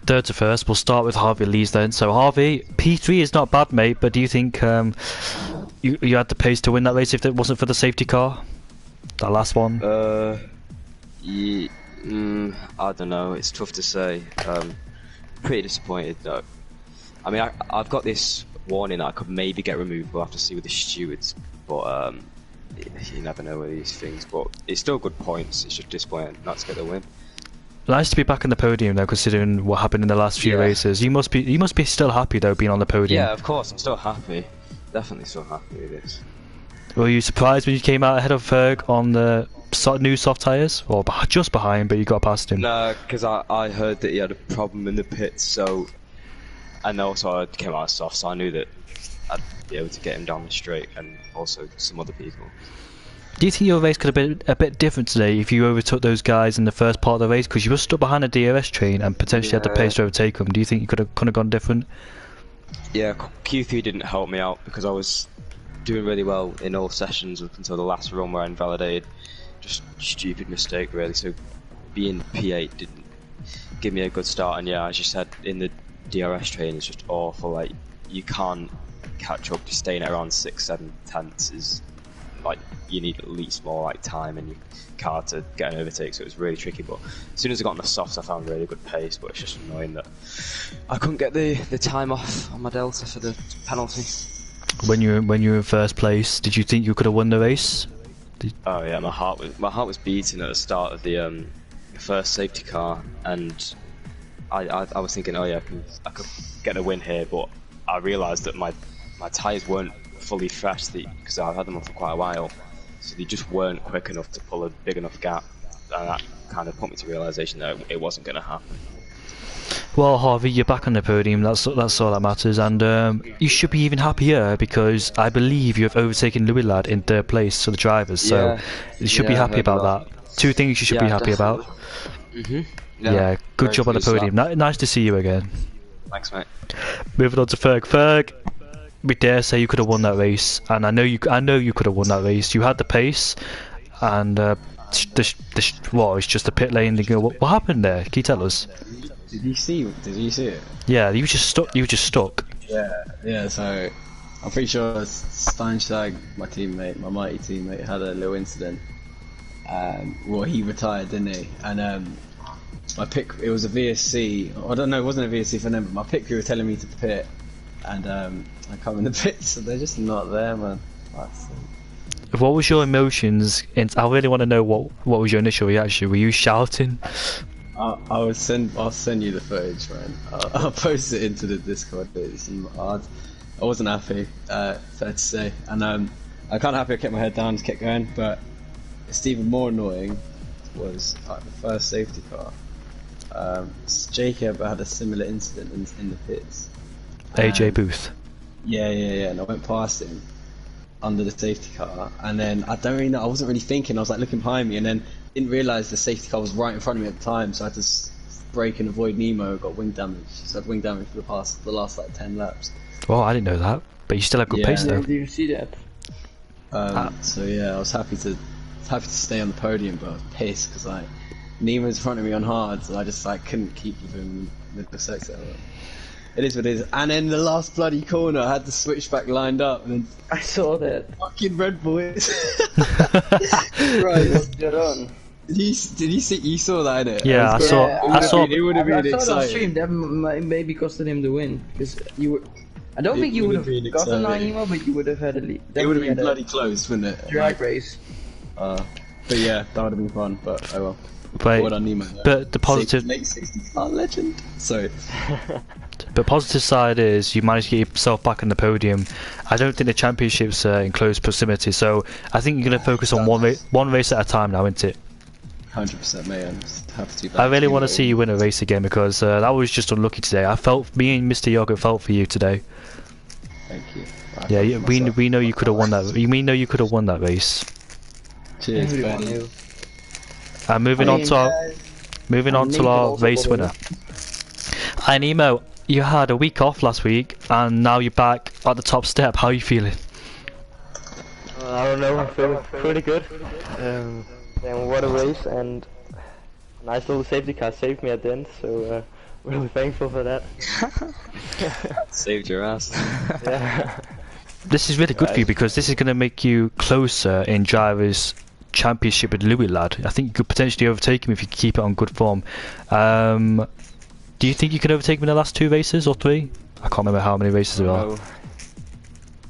Speaker 1: third to first. We'll start with Harvey Lees then. So Harvey, P3 is not bad, mate. But do you think you had the pace to win that race if it wasn't for the safety car? That last one.
Speaker 3: Yeah, I don't know. It's tough to say. Pretty disappointed though. I mean, I've got this warning that I could maybe get removed. We'll have to see with the stewards, but you never know with these things. But it's still good points. It's just disappointing not to get the win.
Speaker 1: Nice to be back in the podium though, considering what happened in the last few races. You must be still happy though, being on the podium.
Speaker 3: Yeah, of course. I'm still happy. Definitely still happy with this.
Speaker 1: Were you surprised when you came out ahead of Ferg on the new soft tyres? Or just behind, but you got past him?
Speaker 3: No, because I heard that he had a problem in the pits, so... And also I came out soft, so I knew that I'd be able to get him down the straight, and also some other people.
Speaker 1: Do you think your race could have been a bit different today if you overtook those guys in the first part of the race? Because you were stuck behind a DRS train and potentially had the pace to overtake them. Do you think you could have gone different? Yeah,
Speaker 3: Q3 didn't help me out because I was doing really well in all sessions up until the last run where I invalidated. Just stupid mistake really, so being P8 didn't give me a good start, and yeah, as you said, in the DRS train it's just awful. Like, you can't catch up. Just staying at around 6, 7 tenths is like, you need at least more like time in your car to get an overtake, so it was really tricky. But as soon as I got on the softs I found really good pace, but it's just annoying that I couldn't get the time off on my delta for the penalty. When you were in first place, did you think you could have won the race? Oh yeah, my heart was beating at the start of the first safety car, and I was thinking, oh yeah, I could get a win here, but I realised that my tyres weren't fully fresh because I've had them on for quite a while, so they just weren't quick enough to pull a big enough gap, and that kind of put me to realisation that it wasn't going to happen. Well, Harvey, you're back on the podium. That's all that matters, and you should be even happier because I believe you have overtaken Louis Ladd in third place for the drivers. So you should be happy about that. Two things you should be happy about. Yeah, good job on the podium. Nice to see you again. Thanks, mate. Moving on to Ferg. Ferg, we dare say you could have won that race, and I know you could have won that race. You had the pace, and it's just a pit lane. What happened there? Can you tell us?
Speaker 4: Did you see it?
Speaker 1: Yeah, you just stuck.
Speaker 4: Yeah. So I'm pretty sure Steinstag, my mighty teammate, had a little incident. Well, he retired, didn't he? And my pick, it was a VSC. I don't know, it wasn't a VSC for them, but my pick crew were telling me to pit, and I come in the pits, so they're just not there, man.
Speaker 1: What was your emotions? I really want to know what was your initial reaction. Were you shouting?
Speaker 4: I'll send you the footage, man. I'll post it into the Discord. It's hard. I wasn't happy, fair to say, and I'm kind of happy I kept my head down and kept going. But it's even more annoying was the first safety car. Jacob had a similar incident in the pits.
Speaker 1: AJ Booth.
Speaker 4: Yeah, and I went past him under the safety car, and then I don't really know. I wasn't really thinking. I was like looking behind me, and then didn't realise the safety car was right in front of me at the time, so I had to brake and avoid Nemo. Got wing damage. So I had wing damage for the last like 10 laps.
Speaker 1: Oh, I didn't know that, but you still have good pace though.
Speaker 2: Did you see that?
Speaker 4: So yeah, I was happy to stay on the podium, but I was pissed because like Nemo's in front of me on hard, so I just like couldn't keep with him with the sector. It is what it is. And then the last bloody corner, I had the switchback lined up, and then
Speaker 2: I saw that.
Speaker 4: Fucking Red Boys.
Speaker 2: Right, what's going on?
Speaker 4: Did you see? You saw that, innit?
Speaker 1: Yeah, I saw.
Speaker 4: It would have been exciting.
Speaker 2: I saw it on stream. That maybe costed him the win because you were. I don't think you would have gotten Nemo, but you would have had a lead.
Speaker 4: It would have been bloody close, wouldn't it?
Speaker 2: Drag race.
Speaker 4: But yeah, that would have been fun. But oh well.
Speaker 1: Wait,
Speaker 4: well done, Nemo,
Speaker 1: but the positive.
Speaker 4: Late 60s car legend. Sorry.
Speaker 1: The positive side is you managed to get yourself back on the podium. I don't think the championship's in close proximity, so I think you're going to focus on one race at a time now, isn't it?
Speaker 4: 100%, mate. I'm just happy to be back.
Speaker 1: I really want to see you win a race again because that was just unlucky today. Me and Mr. Yogurt felt for you today.
Speaker 4: Thank you.
Speaker 1: Yeah, we know you could have won that. We know you could have won that race.
Speaker 4: Cheers, Ben.
Speaker 1: Moving on to our race winner. And Emo, you had a week off last week, and now you're back at the top step. How are you feeling?
Speaker 5: I don't know. I feel pretty good. What a race, and a nice little safety car saved me at the end. So really thankful for that.
Speaker 3: Saved your ass.
Speaker 5: Yeah.
Speaker 1: This is really good for you because this is going to make you closer in drivers' championship with Louis lad. I think you could potentially overtake him if you keep it on good form. Do you think you can overtake him in the last 2 races or 3? I can't remember how many races there are.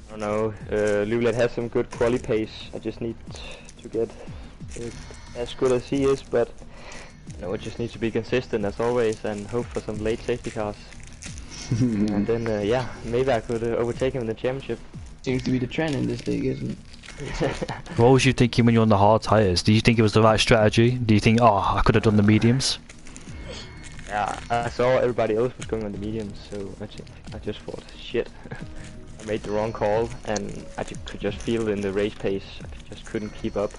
Speaker 5: I don't know. Louis lad has some good quali pace. I just need to get as good as he is, but you know, it just needs to be consistent as always and hope for some late safety cars. And then, yeah, maybe I could overtake him in the championship.
Speaker 2: Seems to be the trend in this league, isn't it?
Speaker 1: What was you thinking when you're on the hard tyres? Do you think it was the right strategy? Do you think, oh, I could have done the mediums?
Speaker 5: Yeah, I saw everybody else was going on the mediums, so I just thought, shit, I made the wrong call, and I could just feel it in the race pace. I just couldn't keep up.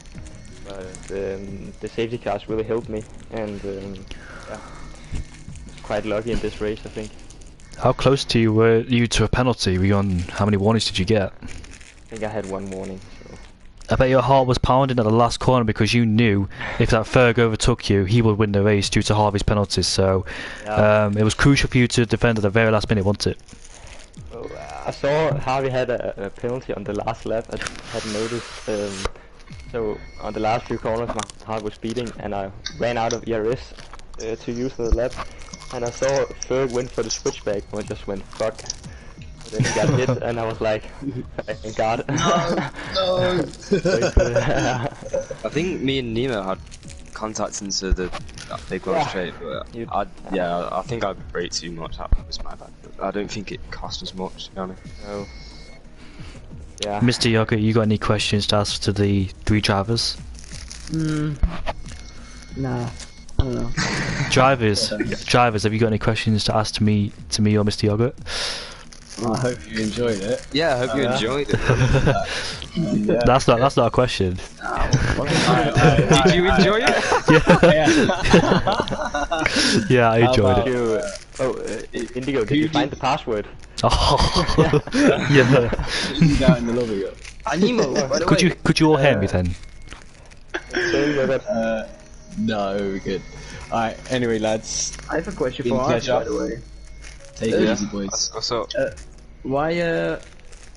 Speaker 5: But the safety cars really helped me, and yeah, quite lucky in this race, I think.
Speaker 1: How close to you were you to a penalty? Were you on, how many warnings did you get?
Speaker 5: I think I had 1 warning. So.
Speaker 1: I bet your heart was pounding at the last corner because you knew if that Ferg overtook you, he would win the race due to Harvey's penalties. So
Speaker 5: Yeah.
Speaker 1: it was crucial for you to defend at the very last minute, wasn't it?
Speaker 5: Oh, I saw Harvey had a penalty on the last lap. I hadn't noticed. So on the last few corners, my heart was beating, and I ran out of ERS to use the lap. And I saw Ferg went for the switchback, and I just went fuck. And then he got hit, and I was like, thank God.
Speaker 4: No.
Speaker 3: I think me and Nemo had contact into that big Welsh straight, but I think I braked too much. That was my bad. But I don't think it cost us much, to be honest.
Speaker 5: No. Yeah.
Speaker 1: Mr. Yoga, you got any questions to ask to the 3 drivers?
Speaker 2: Nah, I don't know.
Speaker 1: Drivers, have you got any questions to ask to me or Mr. Yogurt?
Speaker 4: I hope you enjoyed it.
Speaker 3: Yeah, I hope you enjoyed it.
Speaker 4: Yeah.
Speaker 1: That's not a question.
Speaker 3: Did you enjoy it?
Speaker 1: Yeah, I enjoyed it.
Speaker 5: Indigo, did you find the password?
Speaker 1: Oh, yeah.
Speaker 4: Down in the lobby.
Speaker 3: Animo, by the way.
Speaker 1: Could you all hear me then?
Speaker 4: No, we're good. Alright, anyway lads,
Speaker 2: I have a question
Speaker 4: Been
Speaker 2: for Harvey,
Speaker 4: pleasure.
Speaker 2: by the way.
Speaker 4: take it easy boys.
Speaker 3: What's up?
Speaker 2: Why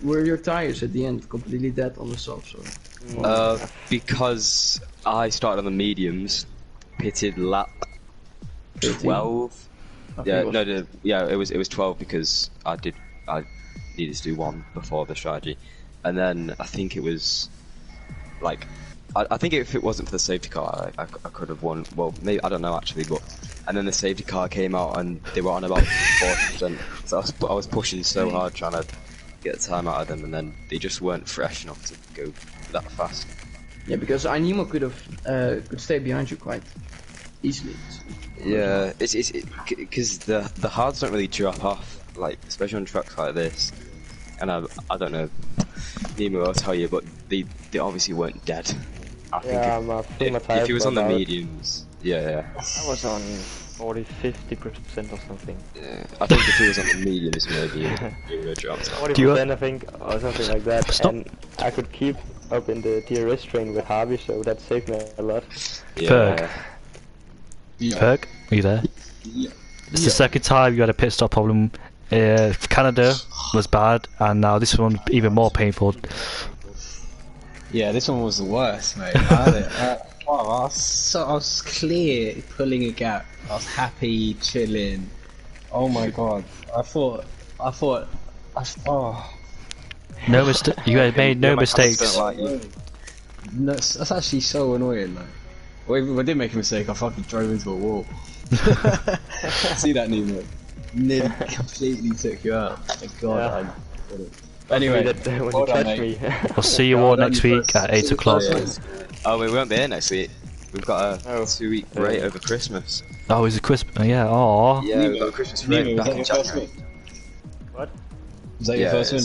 Speaker 2: were your tires at the end completely dead on the soft side?
Speaker 3: Because I started on the mediums, pitted lap 12. Yeah, it was 12 because I needed to do 1 before the strategy, and then I think it was like I think if it wasn't for the safety car, I could have won. Well, maybe I don't know actually, but and then the safety car came out and they were on about 40%. So I was pushing so hard trying to get the time out of them, and then they just weren't fresh enough to go that fast.
Speaker 2: Yeah, because Animo could stay behind you quite easily.
Speaker 3: Yeah, it's because the hards don't really drop off, like especially on tracks like this. And I don't know, Nemo will tell you, but they obviously weren't dead. I think if he was on the mediums, yeah.
Speaker 5: I was on 40-50% or something.
Speaker 3: Yeah, I think if he was on the mediums, maybe he would have dropped off.
Speaker 5: 40% I think, or something like that. And I could keep up in the DRS train with Harvey, so that saved me a lot.
Speaker 1: Ferg. Ferg, are you there?
Speaker 4: Yeah.
Speaker 1: It's the second time you had a pit stop problem. Canada was bad, and now this one even more painful.
Speaker 4: Yeah, this one was the worst, mate. I had it. I was clear pulling a gap. I was happy, chilling. Oh my god. I thought.
Speaker 1: No mistake. You guys made no mistakes.
Speaker 4: No, that's actually so annoying, like. Well, if I did make a mistake, I fucking drove into a wall. See that, Nemo? Nearly completely took you out. Thank God.
Speaker 5: Yeah.
Speaker 4: Anyway,
Speaker 5: when you catch me.
Speaker 1: We'll see you all next week at 8 o'clock.
Speaker 3: Oh, we won't be here next week. We've got a 2-week break over Christmas.
Speaker 1: Oh, is it Christmas? Yeah, aww.
Speaker 3: Yeah, we've got a Christmas break back in January.
Speaker 5: What?
Speaker 4: Was that your first win?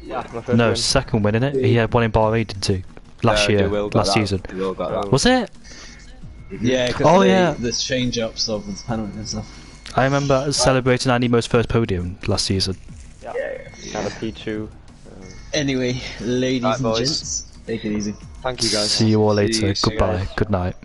Speaker 5: Yeah, my first
Speaker 1: No,
Speaker 5: win.
Speaker 1: second win, innit? He had one in Bahrain, didn't he? Last year, last season.
Speaker 3: They will got that.
Speaker 1: Was it?
Speaker 4: Yeah, because the change ups of the penalty and stuff.
Speaker 1: I remember celebrating Animo's first podium last season.
Speaker 5: Yeah. Kind of P2.
Speaker 4: Anyway, ladies and
Speaker 3: boys.
Speaker 4: gents, take it easy.
Speaker 3: Thank you guys.
Speaker 1: See you all later.
Speaker 3: See you
Speaker 1: Goodbye.
Speaker 3: guys.
Speaker 1: Good night.